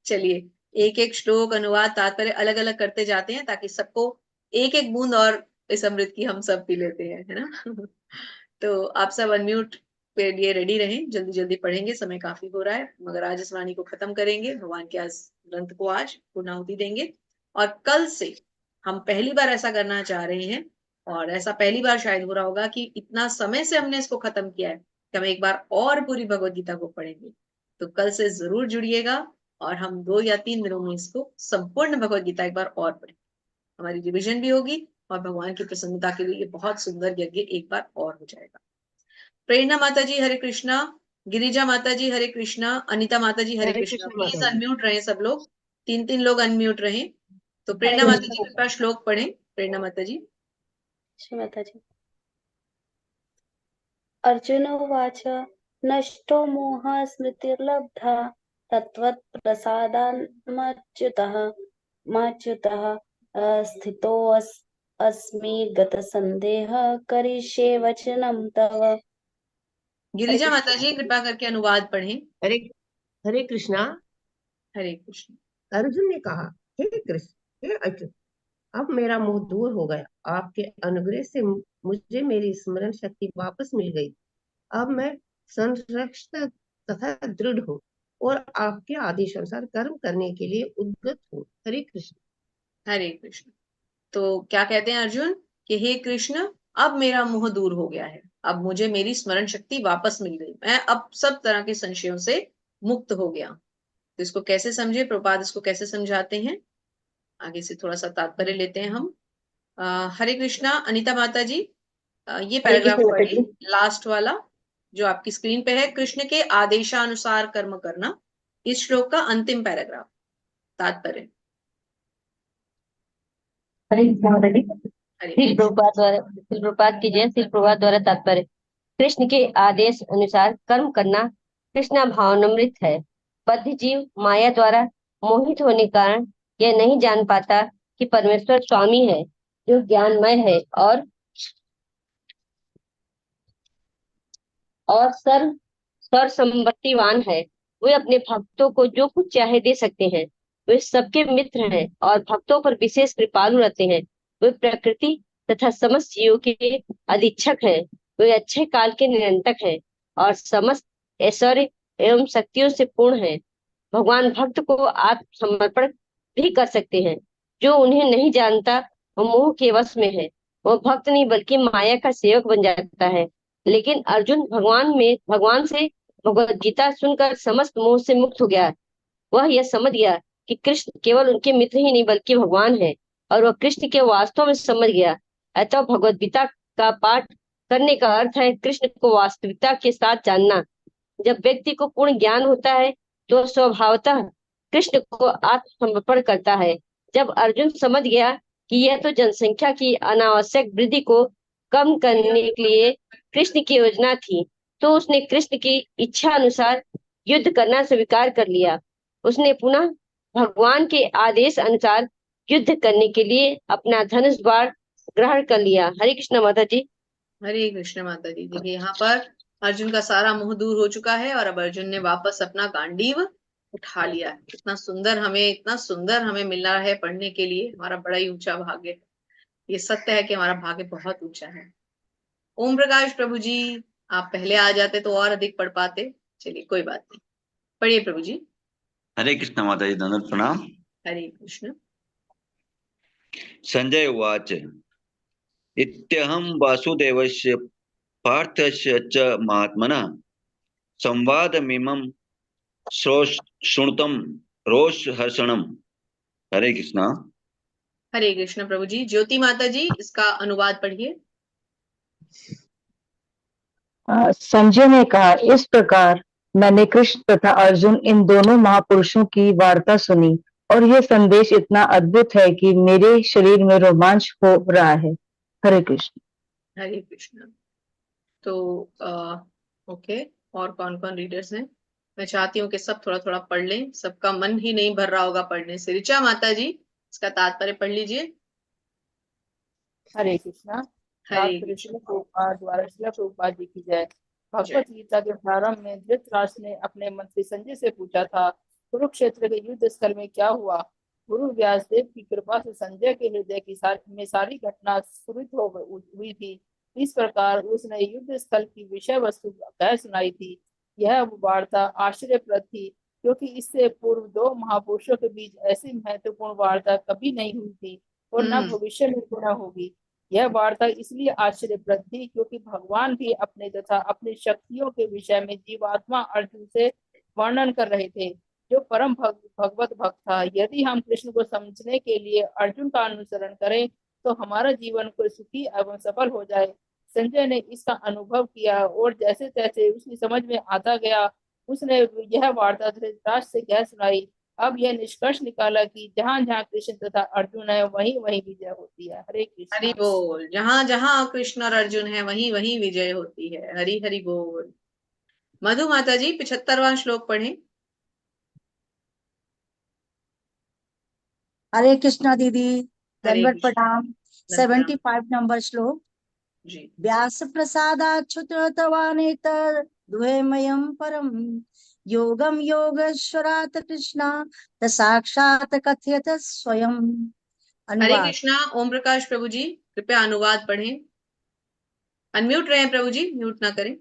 चलिए एक एक श्लोक, अनुवाद, तात्पर्य अलग अलग करते जाते हैं ताकि सबको एक एक बूंद और इस अमृत की हम सब पी लेते हैं, है ना? तो आप सब अनम्यूट पे लिए रेडी रहें, जल्दी जल्दी पढ़ेंगे, समय काफी हो रहा है, मगर आज इस वाणी को खत्म करेंगे, भगवान के ग्रंथ को आज पूर्णाहुति देंगे। और कल से हम पहली बार ऐसा करना चाह रहे हैं, और ऐसा पहली बार शायद हो रहा होगा कि इतना समय से हमने इसको खत्म किया है कि हम एक बार और पूरी भगवत गीता को पढ़ेंगे। तो कल से जरूर जुड़िएगा और हम 2 या 3 दिनों में इसको संपूर्ण भगवत गीता एक बार और पढ़ेंगे। हमारी रिविजन भी होगी और भगवान की प्रसन्नता के लिए ये बहुत सुंदर यज्ञ एक बार और हो जाएगा। प्रेरणा माता जी हरे कृष्णा, गिरिजा माता जी हरे कृष्णा, अनिता माता जी हरे हरे कृष्णा। कृष्ण प्लीज माता जी। अनम्यूट रहे सब लोग, 3 लोग अनम्यूट रहें। तो हरे प्रेरणा माता जी कृष्ण कृपया श्लोक पढ़ें। प्रेरणा माता जी। माता जी। अर्जुन उवाच नष्टो मोहः स्मृतिर्लब्धा तत्त्वप्रसादान्मच्युतः स्थितोऽस्मि गतसन्देहः करिष्ये वचनं तव। हरे गिरिजा माता कृष्ण। जी कृपया करके अनुवाद पढ़ें। हरे हरे कृष्णा। हरे कृष्ण। अर्जुन ने कहा, हे कृष्ण, हे अर्जुन, अब मेरा मोह दूर हो गया। आपके अनुग्रह से मुझे मेरी स्मरण शक्ति वापस मिल गई। अब मैं संरक्षित तथा दृढ़ हूँ और आपके आदेश अनुसार कर्म करने के लिए उद्यत हूँ। हरे कृष्ण। हरे कृष्ण। तो क्या कहते हैं अर्जुन कि हे कृष्ण, अब मेरा मोह दूर हो गया है, अब मुझे मेरी स्मरण शक्ति वापस मिल गई, मैं अब सब तरह के संशयों से मुक्त हो गया। तो इसको कैसे समझे, प्रभुपाद इसको कैसे समझाते हैं, आगे से थोड़ा सा तात्पर्य लेते हैं हम। हरे कृष्णा। अनिता माता जी ये हरे पैराग्राफ कृष्ण माता पढ़िए, जी। लास्ट वाला जो आपकी स्क्रीन पे है, कृष्ण के आदेशानुसार कर्म करना, इस श्लोक का अंतिम पैराग्राफ, तात्पर्य। हरे कृष्ण माता जी। हरे श्री प्रभुपाद की जय। श्री प्रभुपाद द्वारा तात्पर्य। कृष्ण के आदेश अनुसार कर्म करना कृष्णा भावनामृत है। बद्ध जीव माया द्वारा मोहित होने के कारण यह नहीं जान पाता कि परमेश्वर स्वामी है जो ज्ञानमय है और सर्वसम्पत्तिवान है। वे अपने भक्तों को जो कुछ चाहे दे सकते हैं। वे सबके मित्र हैं और भक्तों पर विशेष कृपालु रहते हैं। वे प्रकृति तथा समस्त जीवों के अधीक्षक हैं। वे अच्छे काल के नियंत्रक हैं और समस्त ऐश्वर्य एवं शक्तियों से पूर्ण हैं। भगवान भक्त को आत्मसमर्पण भी कर सकते हैं। जो उन्हें नहीं जानता वह मोह के वश में है। वह भक्त नहीं बल्कि माया का सेवक बन जाता है। लेकिन अर्जुन भगवान से भगवत गीता सुनकर समस्त मोह से मुक्त हो गया। वह यह समझ गया कि कृष्ण केवल उनके मित्र ही नहीं बल्कि भगवान है, और वह कृष्ण के वास्तव में समझ गया। अतः भगवत गीता का पाठ करने का अर्थ है कृष्ण को वास्तविकता के साथ जानना। जब व्यक्ति को पूर्ण ज्ञान होता है तो स्वभावतः कृष्ण को आत्मसमर्पण करता है। जब अर्जुन समझ गया कि यह तो जनसंख्या की अनावश्यक वृद्धि को कम करने के लिए कृष्ण की योजना थी, तो उसने कृष्ण की इच्छा अनुसार युद्ध करना स्वीकार कर लिया। उसने पुनः भगवान के आदेश अनुसार युद्ध करने के लिए अपना धनुष बाण ग्रहण कर लिया। हरे कृष्ण माता जी। हरे कृष्ण माता जी। देखिए यहाँ पर अर्जुन का सारा मोह दूर हो चुका है और अब अर्जुन ने वापस अपना गांडीव उठा लिया है। इतना सुंदर हमें मिला है पढ़ने के लिए। हमारा बड़ा ही ऊंचा भाग्य है। ये सत्य है कि हमारा भाग्य बहुत ऊंचा है। ओम प्रकाश प्रभु जी, आप पहले आ जाते तो और अधिक पढ़ पाते। चलिए कोई बात नहीं, पढ़िए प्रभु जी। हरे कृष्ण माता जी, दंडवत प्रणाम। हरे कृष्ण। संजय उवाच इत्यहं वासुदेवस्य पार्थस्य च महात्मनः संवादमिमं श्रुतं रोषहर्षणम्। हरे कृष्णा। हरे कृष्ण प्रभु जी। ज्योति माता जी, इसका अनुवाद पढ़िए। संजय ने कहा, इस प्रकार मैंने कृष्ण तथा अर्जुन इन दोनों महापुरुषों की वार्ता सुनी और यह संदेश इतना अद्भुत है कि मेरे शरीर में रोमांच हो रहा है। हरे कृष्ण। हरे कृष्ण। तो ओके, और कौन कौन रीडर्स हैं? मैं चाहती हूँ कि सब थोड़ा थोड़ा पढ़ लें। सबका मन ही नहीं भर रहा होगा पढ़ने से। ऋचा माता जी, इसका तात्पर्य पढ़ लीजिए। हरे कृष्णा। हरे तात्पर्य श्रील प्रभुपाद द्वारा श्रील प्रभुपाद जी की जय। भगवत गीता के प्रारंभ में धृतराष्ट्र ने अपने मंत्री संजय से पूछा था, कुरुक्षेत्र के युद्ध स्थल में क्या हुआ? गुरु व्यासदेव की कृपा से संजय के हृदय की सारी घटना स्फुरित हुई थी। इस प्रकार उसने युद्ध स्थल की विषय वस्तु कह सुनाई थी। यह वार्ता आश्चर्यप्रद थी, क्योंकि इससे पूर्व दो महापुरुषों के बीच ऐसी महत्वपूर्ण वार्ता कभी नहीं हुई थी और न भविष्य में पुनः होगी। यह वार्ता इसलिए आश्चर्यप्रद थी क्योंकि भगवान भी अपने तथा अपनी शक्तियों के विषय में जीवात्मा अर्जुन से वर्णन कर रहे थे, जो परम भगवत भक्त था। यदि हम कृष्ण को समझने के लिए अर्जुन का अनुसरण करें तो हमारा जीवन को सुखी एवं सफल हो जाए। संजय ने इसका अनुभव किया और जैसे तैसे उसकी समझ में आता गया, उसने यह वार्ता धृतराष्ट्र से कह सुनाई। अब यह निष्कर्ष निकाला कि जहाँ जहाँ कृष्ण तथा अर्जुन है वहीं वहीं विजय होती है। हरे कृष्ण। हरि बोल। जहाँ जहाँ कृष्ण और अर्जुन है वहीं वहीं विजय होती है। हरि हरि बोल। मधु माता जी, 75वां श्लोक पढ़ें। हरे कृष्णा दीदी, हरे दंडवत कृष्ण। प्रणाम। 75 नंबर श्लोक। जी। व्यास प्रसादाच्युतवानेतर द्वयमयं परम योगम योगेश्वरात् कृष्णा साक्षात कथयत स्वयं। हरे अनुवाद। कृष्णा। ओम प्रकाश प्रभु जी, कृपया अनुवाद पढ़ें। अनम्यूट रहे प्रभु जी, म्यूट ना करें।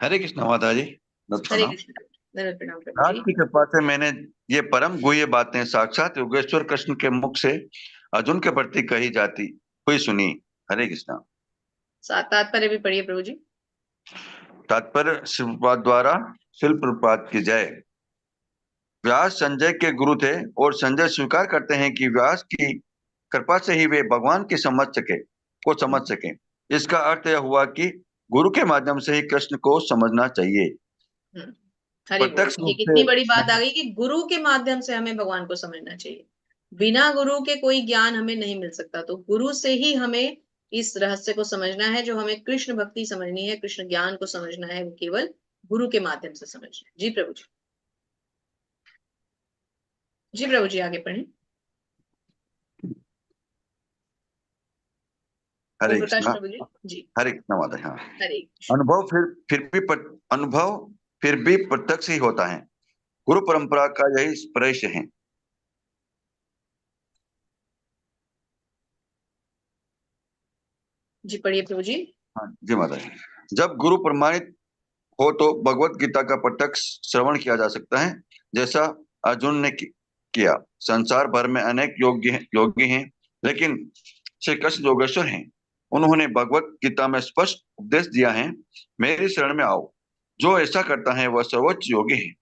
हरे कृष्ण माता जी, दंडवत हरे प्रणाम। कृष्ण। दंडवत प्रणाम प्रभु नाथ जी। की कृपा से मैंने ये परम गुह्य बातें साक्षात योगेश्वर कृष्ण के मुख से अर्जुन के प्रति कही जाती हुई सुनी। हरे कृष्णा। तात्पर्य भी पढ़िए प्रभु जी। तात्पर्य शिवपाद द्वारा शिल प्रभुपाद की जय। व्यास संजय के गुरु थे और संजय स्वीकार करते हैं कि व्यास की कृपा से ही वे भगवान की समझ सके। इसका अर्थ यह हुआ कि गुरु के माध्यम से ही कृष्ण को समझना चाहिए। हरि बोल। प्रत्यक्ष रूप कितनी बड़ी बात आ से गई कि गुरु के माध्यम से हमें भगवान को समझना चाहिए। बिना गुरु के कोई ज्ञान हमें नहीं मिल सकता। तो गुरु से ही हमें इस रहस्य को समझना है। जो हमें कृष्ण भक्ति समझनी है, कृष्ण ज्ञान को समझना है, वो केवल गुरु के माध्यम से समझना है। जी प्रभु जी। जी प्रभु जी, आगे पढ़ें। हरे ओम प्रकाश कृष्णा। प्रभु जी। जी। हरे कृष्णा माता। हाँ, हरे कृष्ण। अनुभव फिर भी प्रत्यक्ष ही होता है। गुरु परंपरा का यही प्रवेश है। जी पढ़िए प्रभु जी। हाँ जी माता जी। जब गुरु प्रमाणित हो तो भगवत गीता का प्रत्यक्ष श्रवण किया जा सकता है, जैसा अर्जुन ने किया। संसार भर में अनेक योगी हैं, लेकिन श्री कृष्ण योगेश्वर हैं। उन्होंने भगवत गीता में स्पष्ट उपदेश दिया है, मेरी शरण में आओ। जो ऐसा करता है वह सर्वोच्च योगी है।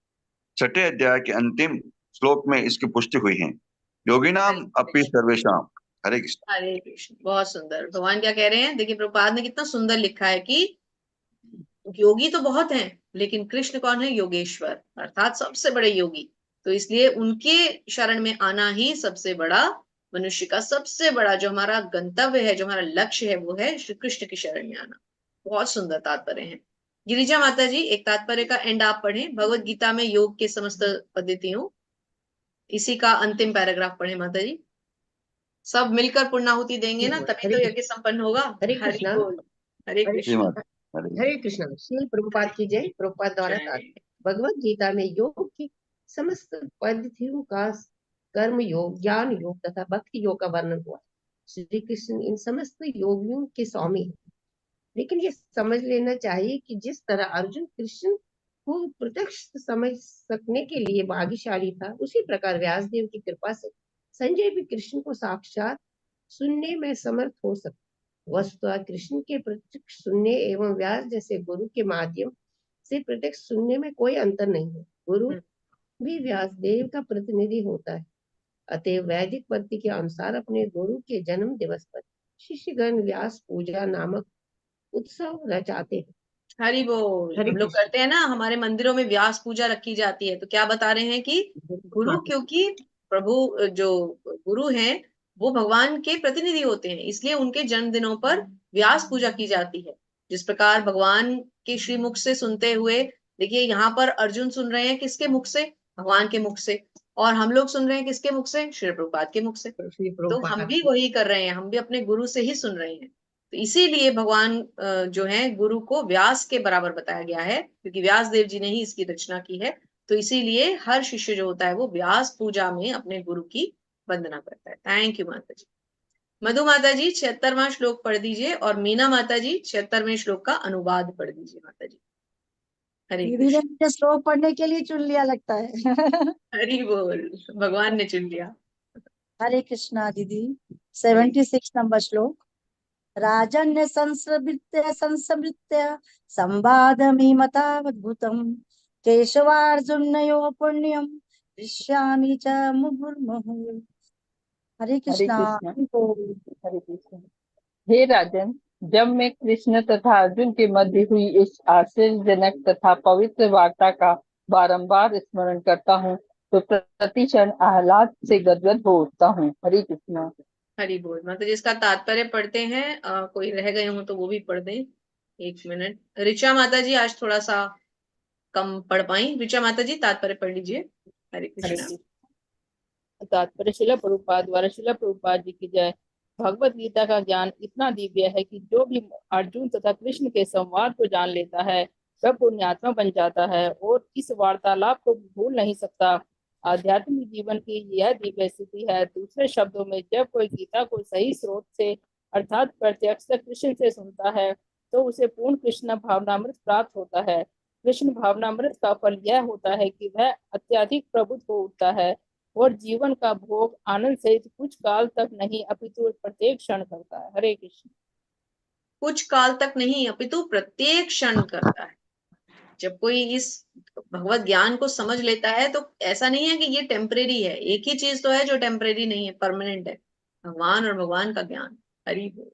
6ठे अध्याय के अंतिम श्लोक में इसकी पुष्टि हुई है। योगिनाम अपि सर्वेषाम। हरे कृष्ण। हरे कृष्ण। बहुत सुंदर। भगवान क्या कह रहे हैं, देखिए प्रभुपाद ने कितना सुंदर लिखा है कि योगी तो बहुत हैं, लेकिन कृष्ण कौन है, योगेश्वर, अर्थात सबसे बड़े योगी। तो इसलिए उनके शरण में आना ही सबसे बड़ा, मनुष्य का सबसे बड़ा जो हमारा गंतव्य है, जो हमारा लक्ष्य है, वो है श्री कृष्ण की शरण में आना। बहुत सुंदर तात्पर्य है। गिरिजा माता जी, एक तात्पर्य का एंड आप पढ़ें, भगवत गीता में योग के समस्त पद्धतियों, इसी का अंतिम पैराग्राफ पढ़े माता जी। सब मिलकर पूर्णाहुति देंगे ना, तभी तो यज्ञ संपन्न होगा। हरे हरि कृष्णा। बोल। हरे हरे जी कृष्ण। माता। हरे हरे कृष्णा। श्री प्रभुपाद की जय। प्रभुपाद द्वारा जय। तात्पर्य, भगवत गीता में योग की समस्त पद्धतियों का कर्म योग, ज्ञान योग तथा भक्ति योग का वर्णन हुआ। श्री कृष्ण इन समस्त योगियों के स्वामी हैं। लेकिन ये समझ लेना चाहिए कि जिस तरह अर्जुन कृष्ण को प्रत्यक्ष समझ सकने के लिए भाग्यशाली था, उसी प्रकार व्यासदेव की कृपा से संजय भी कृष्ण को साक्षात सुनने में समर्थ हो सकते। वस्तुतः कृष्ण के प्रत्यक्ष सुनने एवं व्यास जैसे गुरु के माध्यम से प्रत्यक्ष सुनने में कोई अंतर नहीं है। गुरु भी व्यासदेव का प्रतिनिधि होता है। अतएव वैदिक पद्धति के अनुसार अपने गुरु के जन्म दिवस पर शिष्यगण व्यास पूजा नामक उत्सव रचाते हैं। हरि बोल। हरे हम लोग कृष्ण। करते हैं ना, हमारे मंदिरों में व्यास पूजा रखी जाती है। तो क्या बता रहे हैं कि गुरु, क्योंकि प्रभु जो गुरु हैं वो भगवान के प्रतिनिधि होते हैं, इसलिए उनके जन्मदिनों पर व्यास पूजा की जाती है। जिस प्रकार भगवान के श्री मुख से सुनते हुए, देखिए यहाँ पर अर्जुन सुन रहे हैं किसके मुख से, भगवान के मुख से, और हम लोग सुन रहे हैं किसके मुख से, श्री प्रभुपाद के मुख से। तो हम भी वही कर रहे हैं, हम भी अपने गुरु से ही सुन रहे हैं। तो इसीलिए भगवान जो है गुरु को व्यास के बराबर बताया गया है, क्योंकि व्यास देव जी ने ही इसकी रचना की है। तो इसीलिए हर शिष्य जो होता है वो व्यास पूजा में अपने गुरु की वंदना करता है। थैंक यू माता जी। मधु माता जी 76वां श्लोक पढ़ दीजिए, और मीना माता जी 76वें श्लोक का अनुवाद पढ़ दीजिए माता जी। हरे दीदी ने कृष्ण। मुझे श्लोक पढ़ने के लिए चुन लिया लगता है। हरि बोल। भगवान ने चुन लिया। हरे कृष्णा दीदी। हरे 76 नंबर श्लोक। राजन्य संस्मृत्य संवादमिमतावद्भुतम् केशवार्जुनयो पुण्यम दृश्यामि च मुहुर्मुहुः। हरे हरे कृष्णा। कृष्ण। हरे कृष्ण। हे राजन, जब मैं कृष्ण तथा अर्जुन के मध्य हुई इस आश्चर्यजनक तथा पवित्र वार्ता का बारंबार स्मरण करता हूँ तो प्रति क्षण आह्लाद से गदगद हो उठता हूँ। हरे कृष्ण। हरि बोल। माता जी इसका तात्पर्य पढ़ते हैं, कोई रह गए हो तो वो भी पढ़ दें। एक मिनट। ऋचा माता जी आज थोड़ा सा कम पढ़ पाई। ऋचा माता जी तात्पर्य पढ़ लीजिए। हरे हरे कृष्णा। कृष्ण। तात्पर्य शिला प्रभुपाद द्वारा शिला प्रभुपाद जी की जय। भगवत गीता का ज्ञान इतना दिव्य है कि जो भी अर्जुन तथा कृष्ण के संवाद को जान लेता है वह पुण्यात्मा बन जाता है और इस वार्तालाप को भूल नहीं सकता। आध्यात्मिक जीवन की यह दिव्य स्थिति है। दूसरे शब्दों में, जब कोई गीता को सही स्रोत से अर्थात प्रत्यक्ष कृष्ण से सुनता है तो उसे पूर्ण कृष्ण भावनामृत प्राप्त होता है। कृष्ण भावनामृत का फल यह होता है कि वह अत्यधिक प्रबुद्ध हो उठता है और जीवन का भोग आनंद सहित कुछ काल तक नहीं अपितु प्रत्येक क्षण करता है। हरे कृष्ण। कुछ काल तक नहीं अपितु प्रत्येक क्षण करता है। जब कोई इस भगवत ज्ञान को समझ लेता है तो ऐसा नहीं है कि ये टेम्परेरी है। एक ही चीज तो है जो टेम्परेरी नहीं है, परमानेंट है, भगवान और भगवान का ज्ञान। हरि बोल।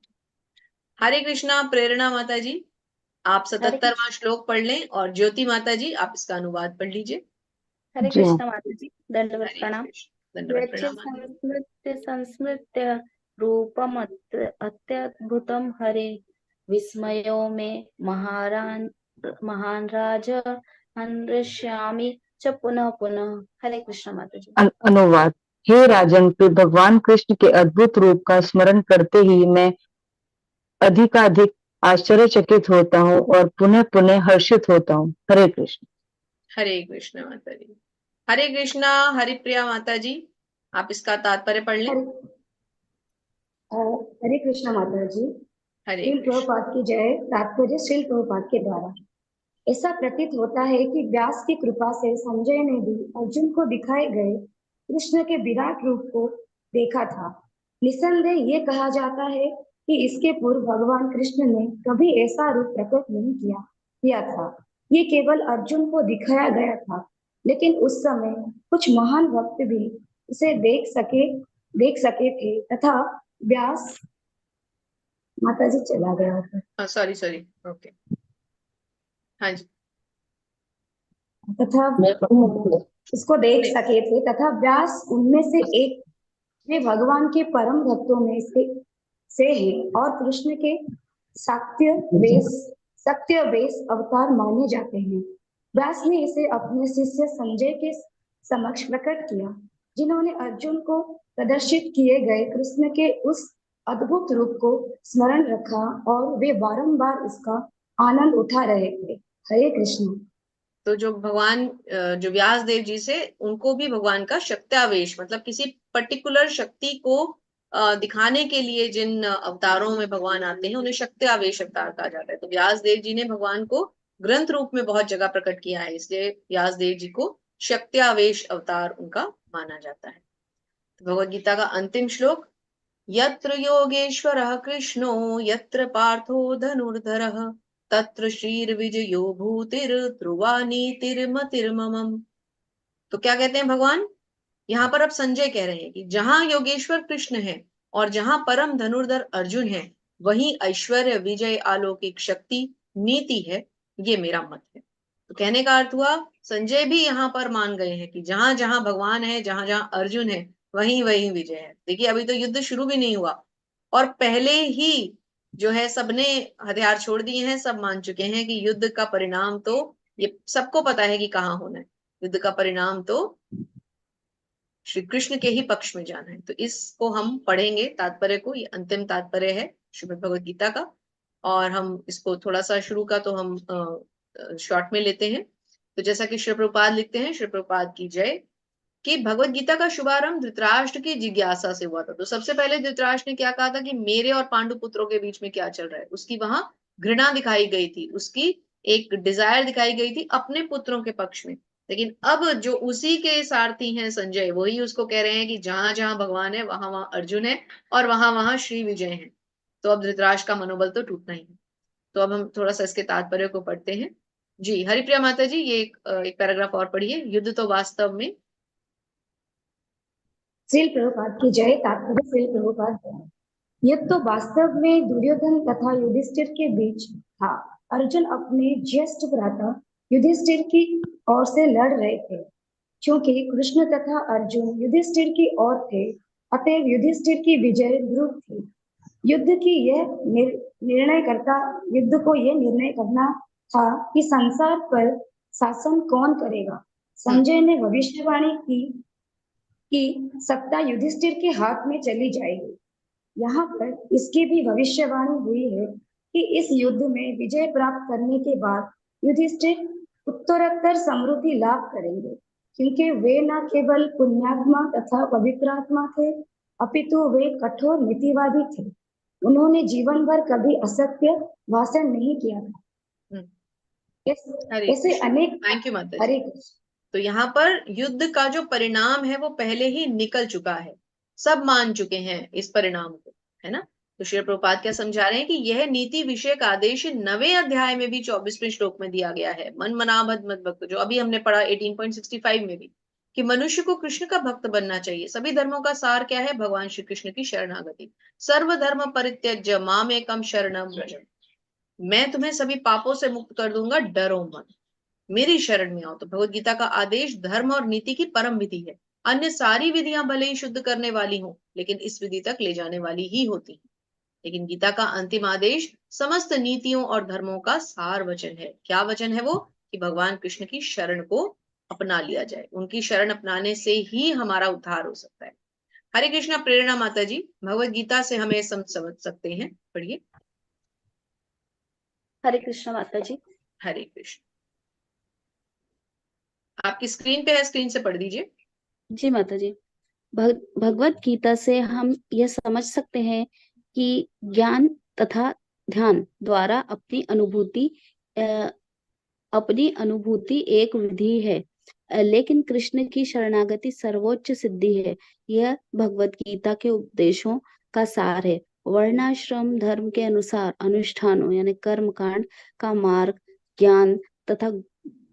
हरे कृष्णा। प्रेरणा माता जी आप हरे 77वां श्लोक पढ़ लें, और ज्योति माता जी आप इसका अनुवाद पढ़ लीजिए। हरे जी कृष्ण माता जी, दंडवत हरे प्रणाम। कृष्ण। दंडवत यच्च प्रणाम माता जी। संस्मृत्य संस्मृत्य रूपम अत्यद्भुतम हरे विस्मयो में महान राज हृष्यामि च पुनः पुनः। हरे कृष्ण माता जी। अनुवाद। हे राजन, प्रिय भगवान कृष्ण के अद्भुत रूप का स्मरण करते ही मैं अधिकाधिक आश्चर्यचकित होता हूँ और पुनः पुनः हर्षित होता हूँ। हरे कृष्ण। हरे कृष्ण माता जी। हरे कृष्णा। हरिप्रिया माता जी आप इसका तात्पर्य पढ़ लें। हरे कृष्णा माता जी। हरे श्रील कृष्ण। प्रभुपाद की जय। तात्पर्य श्रील प्रभुपाद के द्वारा। ऐसा प्रतीत होता है कि व्यास की कृपा से संजय ने भी अर्जुन को दिखाए गए कृष्ण के विराट रूप को देखा था। निसंदेह ये कहा जाता है कि इसके पूर्व भगवान कृष्ण ने कभी ऐसा रूप प्रकट नहीं किया था। ये केवल अर्जुन को दिखाया गया था, लेकिन उस समय कुछ महान भक्त भी उसे देख सके थे तथा व्यास माताजी चला गया था। सॉरी ओके, हाँ जी। तथा उसको देख सके थे तथा व्यास उनमें से एक वे भगवान के परम भक्तों में से है और कृष्ण के सत्य वेश अवतार माने जाते हैं। व्यास ने इसे अपने शिष्य संजय के समक्ष प्रकट किया, जिन्होंने अर्जुन को प्रदर्शित किए गए कृष्ण के उस अद्भुत रूप को स्मरण रखा और वे बारंबार इसका आनंद उठा रहे थे। हरे कृष्ण। तो जो भगवान जो व्यास देव जी से, उनको भी भगवान का शक्त्यावेश, मतलब किसी पर्टिकुलर शक्ति को दिखाने के लिए जिन अवतारों में भगवान आते हैं उन्हें शक्त्यावेश अवतार कहा जाता है। तो व्यास देव जी ने भगवान को ग्रंथ रूप में बहुत जगह प्रकट किया है, इसलिए व्यास देव जी को शक्त्यावेश अवतार उनका माना जाता है। तो भगवद गीता का अंतिम श्लोक, यत्र योगेश्वरः कृष्णो यत्र पार्थो धनुर्धरः तत्र श्रीर्विजयो भूतिर्ध्रुवा नीतिर्मतिर्ममम्। तो क्या कहते हैं भगवान? यहाँ पर अब संजय कह रहे हैं कि जहां योगेश्वर कृष्ण है और जहां परम धनुर्धर अर्जुन है, वहीं ऐश्वर्य, विजय, अलौकिक शक्ति, नीति है। ये मेरा मत है। तो कहने का अर्थ हुआ, संजय भी यहाँ पर मान गए हैं कि जहां जहां भगवान है, जहां जहां अर्जुन है, वहीं वहीं विजय है। देखिए, अभी तो युद्ध शुरू भी नहीं हुआ और पहले ही जो है सबने हथियार छोड़ दिए हैं। सब मान चुके हैं कि युद्ध का परिणाम तो, ये सबको पता है कि कहाँ होना है। युद्ध का परिणाम तो श्री कृष्ण के ही पक्ष में जाना है। तो इसको हम पढ़ेंगे, तात्पर्य को। ये अंतिम तात्पर्य है श्रीमद् भगवद गीता का, और हम इसको थोड़ा सा शुरू का तो हम शॉर्ट में लेते हैं। तो जैसा कि श्री प्रभुपाद लिखते हैं, श्री प्रभुपाद की जय, कि भगवत गीता का शुभारंभ धृतराष्ट्र की जिज्ञासा से हुआ था। तो सबसे पहले धृतराष्ट्र ने क्या कहा था कि मेरे और पांडु पुत्रों के बीच में क्या चल रहा है। उसकी वहां घृणा दिखाई गई थी, उसकी एक डिजायर दिखाई गई थी अपने पुत्रों के पक्ष में। लेकिन अब जो उसी के सारथी हैं संजय, वही उसको कह रहे हैं कि जहां जहां भगवान है वहां वहां अर्जुन है और वहां वहां श्री विजय है। तो अब धृतराष्ट्र का मनोबल तो टूटना ही है। तो अब हम थोड़ा सा इसके तात्पर्य को पढ़ते हैं। जी, हरिप्रिया माता जी, ये एक पैराग्राफ और पढ़िए। युद्ध तो वास्तव में, श्रील प्रभुपाद की जय। तात्पर्य श्रील प्रभुपाद। युद्ध तो वास्तव में दुर्योधन तथा युधिष्ठिर के बीच था। अर्जुन अपने ज्येष्ठ भ्राता युधिष्ठिर की ओर से लड़ रहे थे। क्योंकि कृष्ण तथा अर्जुन युधिष्ठिर की ओर थे, अतएव युधिष्ठिर की विजय ध्रुव थी। युद्ध को यह निर्णय करना था कि संसार पर शासन कौन करेगा। संजय ने भविष्यवाणी की कि सत्ता युधिष्ठिर के हाथ में चली जाएगी। यहाँ पर इसकी भी भविष्यवाणी हुई है कि इस युद्ध में विजय प्राप्त करने के बाद युधिष्ठिर उत्तरोत्तर समृद्धि लाभ करेंगे, क्योंकि वे न केवल पुण्यात्मा तथा पवित्रात्मा थे, अपितु वे कठोर नीतिवादी थे। उन्होंने जीवन भर कभी असत्य भाषण नहीं किया था। ऐसे अनेक। थैंक यू माता जी। तो यहाँ पर युद्ध का जो परिणाम है वो पहले ही निकल चुका है, सब मान चुके हैं इस परिणाम को, है ना। तो श्री प्रभुपाद क्या समझा रहे हैं कि यह नीति विषय का आदेश 9वें अध्याय में भी 24वें श्लोक में दिया गया है। मन मनाभद मद भक्त, जो अभी हमने पढ़ा 18.65 में भी, कि मनुष्य को कृष्ण का भक्त बनना चाहिए। सभी धर्मों का सार क्या है? भगवान श्री कृष्ण की शरणागति। सर्व धर्म परित्यज्य मामेकम शरणम व्रज, मैं तुम्हें सभी पापों से मुक्त कर दूंगा, डरो मत, मेरी शरण में आओ। तो भगवत गीता का आदेश धर्म और नीति की परम विधि है। अन्य सारी विधियां भले ही शुद्ध करने वाली हों, लेकिन इस विधि तक ले जाने वाली ही होती हैं। लेकिन गीता का अंतिम आदेश समस्त नीतियों और धर्मों का सार वचन है। क्या वचन है वो? कि भगवान कृष्ण की शरण को अपना लिया जाए। उनकी शरण अपनाने से ही हमारा उद्धार हो सकता है। हरे कृष्णा। प्रेरणा माता जी, भगवत गीता से हमें समझ सकते हैं, पढ़िए। हरे कृष्ण माता जी। हरे कृष्ण। आपकी स्क्रीन पे है, स्क्रीन से पढ़ दीजिए। जी माता जी। भगवत गीता से हम यह समझ सकते हैं कि ज्ञान तथा ध्यान द्वारा अपनी अनुभूति एक विधि है, लेकिन कृष्ण की शरणागति सर्वोच्च सिद्धि है। यह भगवत गीता के उपदेशों का सार है। वर्णाश्रम धर्म के अनुसार अनुष्ठानों यानी कर्म कांड का मार्ग ज्ञान तथा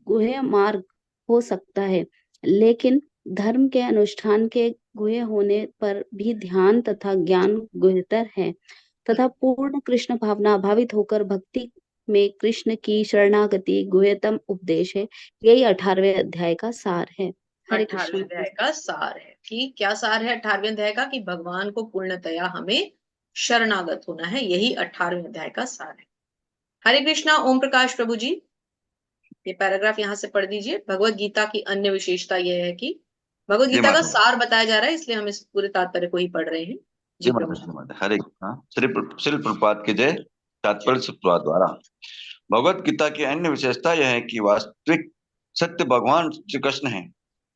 गुह्य मार्ग हो सकता है, लेकिन धर्म के अनुष्ठान के गुह्य होने पर भी ध्यान तथा ज्ञान गुह्यतर है तथा पूर्ण कृष्ण भावना अभावित होकर भक्ति में कृष्ण की शरणागति गुह्यतम उपदेश है। यही 18वें अध्याय का सार है। हरे 18वें कृष्ण। अध्याय का सार है। ठीक, क्या सार है 18वें अध्याय का? कि भगवान को पूर्णतया हमें शरणागत होना है, यही 18वें अध्याय का सार है। हरे कृष्णा। ओम प्रकाश प्रभु जी, ये पैराग्राफ यहाँ से पढ़ दीजिए। भगवत गीता की अन्य विशेषता यह है कि भगवत जी गीता का माता जी। सार बताया जा रहा है, इसलिए हम इस पूरे तात्पर्य को ही पढ़ रहे हैं। जी जी प्रभु माता जी। जी, माता हरे कृष्णा। श्री प्रभुपाद की जय। तात्पर्य श्री प्रभुपाद द्वारा भगवत गीता की अन्य विशेषता यह है कि वास्तविक सत्य भगवान श्री कृष्ण है।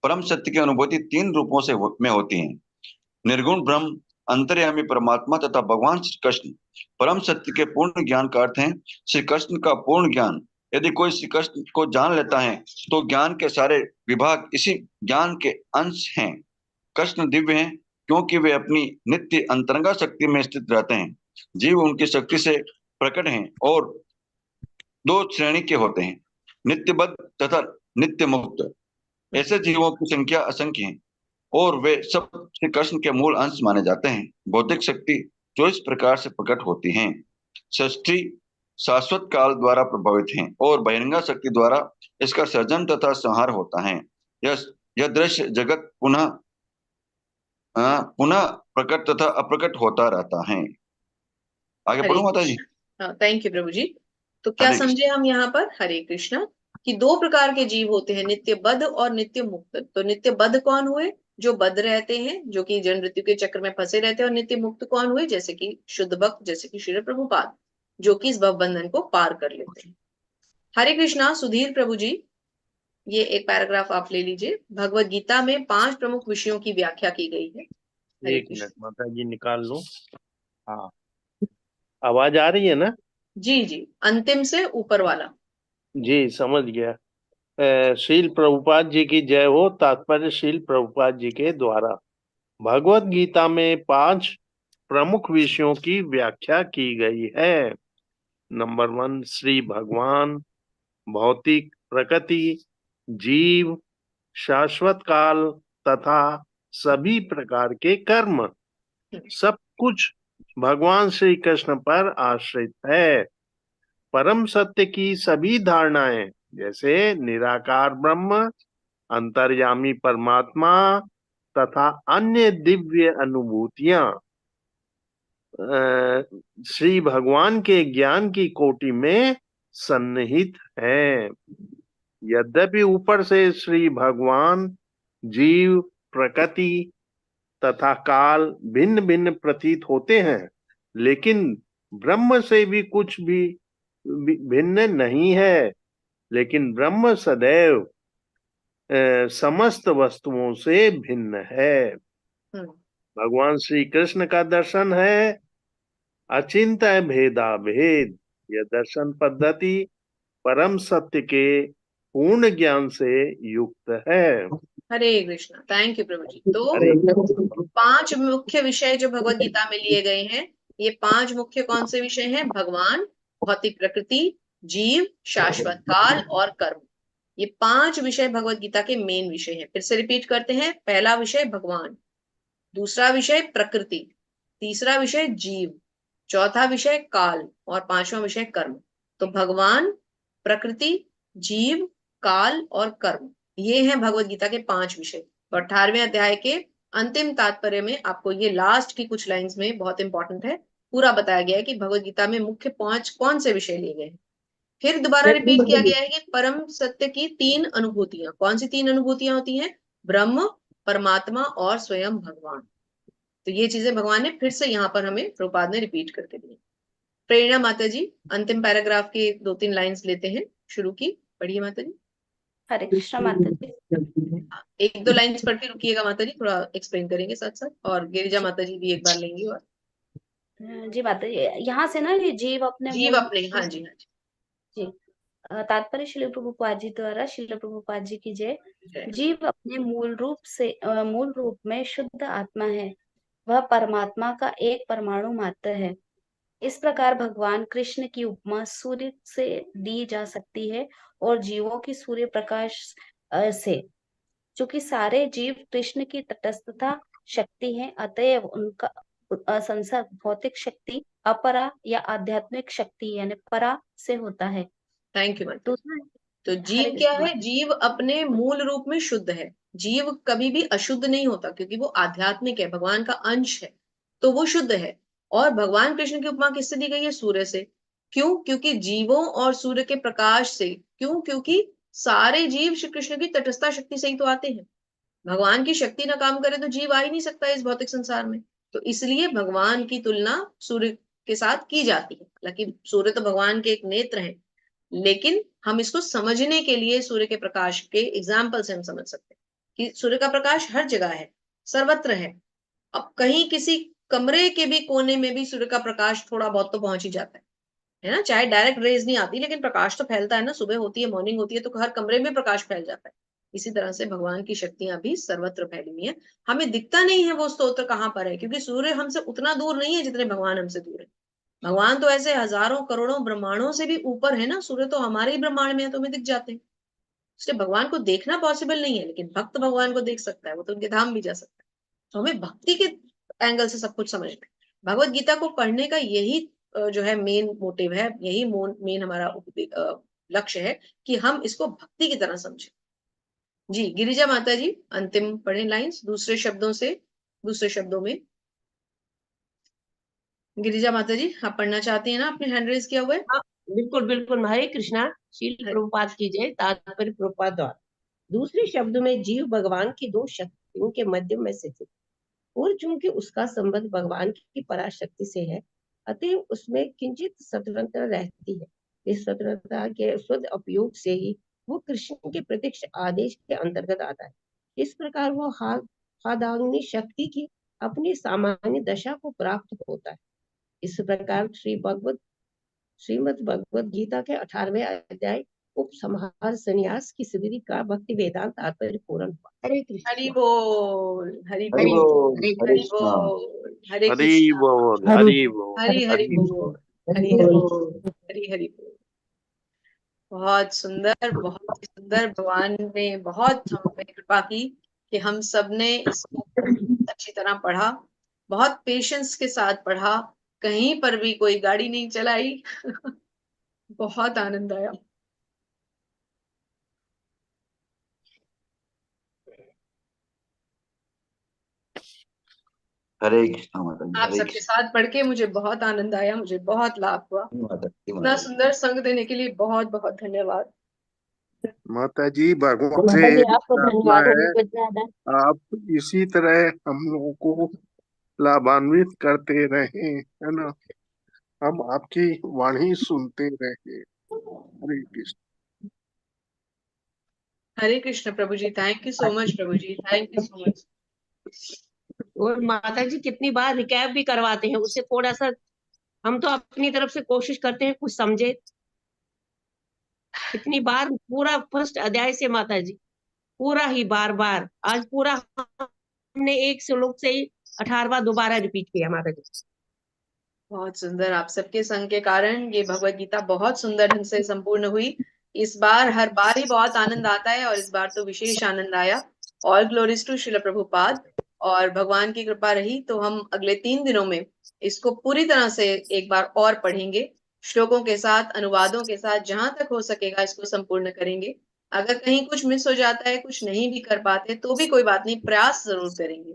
परम सत्य की अनुभूति 3 रूपों से में होती है, निर्गुण ब्रह्म, अंतर्यामी परमात्मा तथा भगवान श्री कृष्ण। परम सत्य के पूर्ण ज्ञान का अर्थ है श्री कृष्ण का पूर्ण ज्ञान। यदि कोई श्री कृष्ण को जान लेता है तो ज्ञान के सारे विभाग इसी ज्ञान के अंश हैं। कृष्ण दिव्य हैं क्योंकि वे अपनी नित्य अंतरंगा शक्ति में स्थित रहते हैं। जीव उनकी शक्ति से प्रकट हैं और 2 श्रेणी के होते हैं, नित्यबद्ध तथा नित्य मुक्त। ऐसे जीवों की संख्या असंख्य है और वे सब श्री कृष्ण के मूल अंश माने जाते हैं। भौतिक शक्ति 24 प्रकार से प्रकट होती हैं। षष्ठी शाश्वत काल द्वारा प्रभावित हैं और बहिरंगा शक्ति द्वारा इसका सर्जन तथा संहार होता है। यह दृश्य जगत पुनः पुनः प्रकट तथा अप्रकट होता रहता है। आगे हरे पढ़ो माता जी। कृष्ण। थैंक यू प्रभु जी। तो क्या हरे समझे हम यहाँ पर? हरे कृष्ण। कि 2 प्रकार के जीव होते हैं, नित्य बद्ध और नित्य मुक्त। तो नित्य बद्ध कौन हुए? जो बद्ध रहते हैं, जो कि जन्म मृत्यु के चक्र में फंसे रहते हैं। और नित्य मुक्त कौन हुए? जैसे कि शुद्ध भक्त, जैसे कि श्री प्रभुपाद, जो कि इस भव बंधन को पार कर लेते हैं। हरे कृष्णा। सुधीर प्रभु जी, ये एक पैराग्राफ आप ले लीजिए। भगवत गीता में 5 प्रमुख विषयों की व्याख्या की गई है। हरे एक कृष्ण। मिनट माता जी निकाल लो। हाँ, आवाज आ रही है ना? जी जी, अंतिम से ऊपर वाला। जी समझ गया। शील प्रभुपाद जी की जय हो। तात्पर्य शील प्रभुपाद जी के द्वारा भगवत गीता में 5 प्रमुख विषयों की व्याख्या की गई है। नंबर 1 श्री भगवान, भौतिक प्रकृति, जीव, शाश्वत काल तथा सभी प्रकार के कर्म। सब कुछ भगवान श्री कृष्ण पर आश्रित है। परम सत्य की सभी धारणाएं जैसे निराकार ब्रह्म, अंतर्यामी परमात्मा तथा अन्य दिव्य अनुभूतियां श्री भगवान के ज्ञान की कोटि में सन्निहित है। यद्यपि ऊपर से श्री भगवान, जीव, प्रकृति तथा काल भिन्न भिन्न प्रतीत होते हैं, लेकिन ब्रह्म से भी कुछ भी भिन्न नहीं है। लेकिन ब्रह्म सदैव समस्त वस्तुओं से भिन्न है। भगवान श्री कृष्ण का दर्शन है अचिंत्य भेदा भेद। यह दर्शन पद्धति परम सत्य के पूर्ण ज्ञान से युक्त है। हरे कृष्ण। थैंक यू प्रभु जी। तो 5 मुख्य विषय जो भगवत गीता में लिए गए हैं, ये 5 मुख्य कौन से विषय हैं? भगवान, भौतिक प्रकृति, जीव, शाश्वत काल और कर्म। ये 5 विषय भगवत गीता के मेन विषय हैं। फिर से रिपीट करते हैं। पहला विषय भगवान, दूसरा विषय प्रकृति, तीसरा विषय जीव, चौथा विषय काल और 5वां विषय कर्म। तो भगवान, प्रकृति, जीव, काल और कर्म, ये हैं भगवत गीता के 5 विषय। तो 18वें अध्याय के अंतिम तात्पर्य में आपको ये लास्ट की कुछ लाइंस में बहुत इंपॉर्टेंट है, पूरा बताया गया है कि भगवत गीता में मुख्य 5 कौन से विषय लिए गए हैं। फिर दोबारा रिपीट किया गया है कि परम सत्य की 3 अनुभूतियां। कौन सी 3 अनुभूतियां होती हैं? ब्रह्म, परमात्मा और स्वयं भगवान। तो ये चीजें भगवान ने फिर से यहाँ पर हमें प्रभुपाद ने रिपीट करके दी। प्रेरणा माता जी, अंतिम पैराग्राफ के 2-3 लाइंस लेते हैं शुरू की। पढ़िए माता जी। हरे कृष्ण माता जी। 1-2 लाइंस पढ़ के रुकिएगा माता जी, थोड़ा एक्सप्लेन करेंगे साथ साथ। और गिरिजा माता जी भी एक बार लेंगी। और जी माता जी, यहाँ से ना ये जीव अपने जीव अपने, हाँ जी हाँ जी तात्पर्य श्रील प्रभुपाद जी द्वारा, श्रील प्रभुपाद जी की जय। जीव अपने मूल रूप में शुद्ध आत्मा है। वह परमात्मा का एक परमाणु मात्र है। इस प्रकार भगवान कृष्ण की उपमा सूर्य से दी जा सकती है और जीवों की सूर्य प्रकाश से। चूंकि सारे जीव कृष्ण की तटस्थता शक्ति हैं, अतएव उनका संसर्ग भौतिक शक्ति अपरा या आध्यात्मिक शक्ति यानी परा से होता है। थैंक यू माता। दूसरा, तो हरे जीव क्या कृष्ण है? जीव अपने मूल रूप में शुद्ध है। जीव कभी भी अशुद्ध नहीं होता, क्योंकि वो आध्यात्मिक है, भगवान का अंश है, तो वो शुद्ध है। और भगवान कृष्ण की उपमा किससे दी गई है? सूर्य से। क्यों? क्योंकि जीवों और सूर्य के प्रकाश से। क्यों? क्योंकि सारे जीव श्री कृष्ण की तटस्था शक्ति से ही तो आते हैं। भगवान की शक्ति ना काम करे तो जीव आ ही नहीं सकता इस भौतिक संसार में। तो इसलिए भगवान की तुलना सूर्य के साथ की जाती है। हालांकि सूर्य तो भगवान के एक नेत्र हैं, लेकिन हम इसको समझने के लिए सूर्य के प्रकाश के एग्जाम्पल से हम समझ सकते हैं कि सूर्य का प्रकाश हर जगह है, सर्वत्र है। अब कहीं किसी कमरे के भी कोने में भी सूर्य का प्रकाश थोड़ा बहुत तो पहुंच ही जाता है ना। चाहे डायरेक्ट रेज नहीं आती, लेकिन प्रकाश तो फैलता है ना। सुबह होती है, मॉर्निंग होती है, तो हर कमरे में प्रकाश फैल जाता है। इसी तरह से भगवान की शक्तियां भी सर्वत्र फैली हुई है। हमें दिखता नहीं है वो स्तोत्र कहाँ पर है, क्योंकि सूर्य हमसे उतना दूर नहीं है जितने भगवान हमसे दूर है। भगवान तो ऐसे हजारों करोड़ों ब्रह्मांडों से भी ऊपर है ना। सूर्य तो हमारे ही ब्रह्मांड में है, तो हमें दिख जाते हैं। इसलिए भगवान को देखना पॉसिबल नहीं है, लेकिन भक्त भगवान को देख सकता है, वो तो उनके धाम भी जा सकता है। तो हमें भक्ति के एंगल से सब कुछ समझना है। भगवत गीता को पढ़ने का यही जो है मेन मोटिव है, यही मेन हमारा लक्ष्य है कि हम इसको भक्ति की तरह समझें। जी गिरिजा माता जी, अंतिम पढ़े लाइंस दूसरे शब्दों में। गिरिजा माता जी, आप पढ़ना चाहती हैं ना? आपने हैंड रेज किया हुआ है। हाँ, बिल्कुल बिल्कुल। हरे कृष्णा। शील हरे- प्रभुपाद की जय। तात्पर्य प्रभुपाद द्वारा। दूसरे शब्दों में जीव भगवान की दो शक्तियों के मध्य में स्थित, और चूंकि उसका संबंध भगवान की पराशक्ति से है, अतः उसमें किंचित स्वतंत्रता रहती है। इस स्वतंत्रता के शुद्ध उपयोग से ही वो कृष्ण के प्रत्यक्ष आदेश के अंतर्गत आता है। इस प्रकार वो हादाग्नि शक्ति की अपनी सामान्य दशा को प्राप्त होता है। इस प्रकार श्रीमद् भगवद गीता के 18वें अध्याय उपसंहार संन्यास की सिद्धि का भक्ति वेदांत तात्पर्य पूर्ण हुआ। हरे कृष्ण। हरि बोल, हरि हरि बोल, बोल, हरे हरे हरि कृष्णा। बोल, हरे हरि कृष्णा। बोल, हरि हरि बोल, हरि हरि हरि बोल, हरि हरि बोल, हरि हरि बोल। बहुत सुंदर, बहुत ही सुंदर। भगवान ने बहुत हम पे कृपा की कि हम सब ने इसको अच्छी तरह पढ़ा, बहुत पेशेंस के साथ पढ़ा, कहीं पर भी कोई गाड़ी नहीं चलाई। बहुत आनंद आया। हरे कृष्णा माता जी, आप हरे सबके कृष्णा। साथ पढ़ के मुझे बहुत आनंद आया, मुझे बहुत लाभ हुआ। माता जी, इतना सुंदर संग देने के लिए बहुत बहुत धन्यवाद। माता जी, भगवान माता से जी आपको प्रार्थना धन्यवाद होगी है कुछ ज्यादा। आप इसी तरह हम लोगों को लाभान्वित करते रहे, है ना। हम आपकी वाणी सुनते रहे। हरे कृष्ण। हरे कृष्ण प्रभु ji, thank you so much प्रभु ji, thank you so much. और माता जी कितनी बार रिकैप भी करवाते हैं, उससे थोड़ा सा हम तो अपनी तरफ से कोशिश करते हैं कुछ समझे। कितनी बार पूरा फर्स्ट अध्याय से माता जी पूरा ही बार बार आज पूरा हमने एक श्लोक से ही 18वां दोबारा रिपीट किया माता जी। बहुत सुंदर। आप सबके संग के कारण ये भगवत गीता बहुत सुंदर ढंग से संपूर्ण हुई। इस बार हर बार ही बहुत आनंद आता है, और इस बार तो विशेष आनंद आया। All glories to Srila Prabhupada. और भगवान की कृपा रही तो हम अगले 3 दिनों में इसको पूरी तरह से एक बार और पढ़ेंगे, श्लोकों के साथ, अनुवादों के साथ, जहां तक हो सकेगा इसको संपूर्ण करेंगे। अगर कहीं कुछ मिस हो जाता है, कुछ नहीं भी कर पाते, तो भी कोई बात नहीं, प्रयास जरूर करेंगे।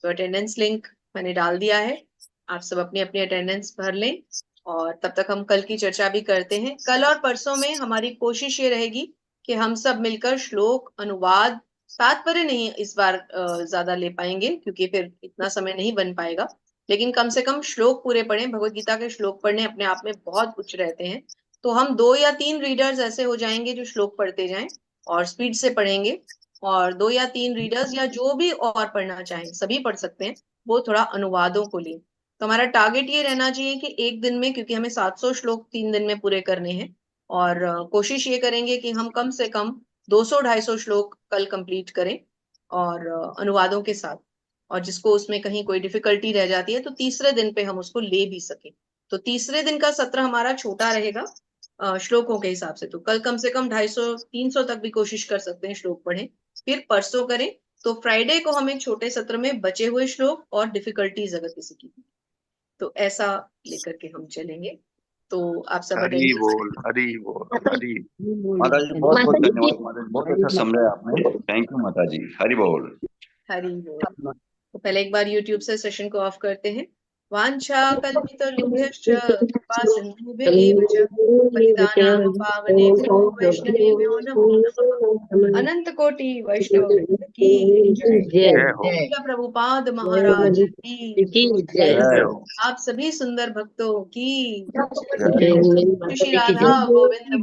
तो अटेंडेंस लिंक मैंने डाल दिया है, आप सब अपनी अपनी अटेंडेंस भर लें। और तब तक हम कल की चर्चा भी करते हैं। कल और परसों में हमारी कोशिश ये रहेगी कि हम सब मिलकर श्लोक, अनुवाद, तात्पर्य नहीं इस बार ज्यादा ले पाएंगे, क्योंकि फिर इतना समय नहीं बन पाएगा। लेकिन कम से कम श्लोक पूरे पढ़ें। भगवत गीता के श्लोक पढ़ने अपने आप में बहुत उच्च रहते हैं। तो हम 2 या 3 रीडर्स ऐसे हो जाएंगे जो श्लोक पढ़ते जाएं और स्पीड से पढ़ेंगे। और 2 या 3 रीडर्स या जो भी और पढ़ना चाहें, सभी पढ़ सकते हैं, वो थोड़ा अनुवादों को लें। तो हमारा टारगेट ये रहना चाहिए कि एक दिन में, क्योंकि हमें 700 श्लोक 3 दिन में पूरे करने हैं, और कोशिश ये करेंगे कि हम कम से कम 200-250 श्लोक कल कंप्लीट करें, और अनुवादों के साथ। और जिसको उसमें कहीं कोई डिफिकल्टी रह जाती है तो तीसरे दिन पे हम उसको ले भी सके। तो तीसरे दिन का सत्र हमारा छोटा रहेगा श्लोकों के हिसाब से। तो कल कम से कम 250-300 तक भी कोशिश कर सकते हैं श्लोक पढ़ें, फिर परसों करें। तो फ्राइडे को हम एक छोटे सत्र में बचे हुए श्लोक और डिफिकल्टीज अगर किसी की, तो ऐसा लेकर के हम चलेंगे। तो आप सब हरी बोल, हरी बोल, हरी। माता जी बहुत बहुत धन्यवाद, माता जी बहुत अच्छा समझाया आपने, थैंक यू माता जी। हरि बोल, हरि बोल। तो पहले एक बार YouTube से सेशन को ऑफ करते हैं। वांछा कल्पितरुभ्यश्च कृपा सिन्धुभ्य एव च पतितानां पावनेभ्यो वैष्णवेभ्यो नमो नमः। अनंत कोटि वैष्णव वृंद की जय। जय हो, श्रील प्रभुपाद महाराज की जय जय। हो, आप सभी सुंदर भक्तों की जय। श्री राधा गोविंद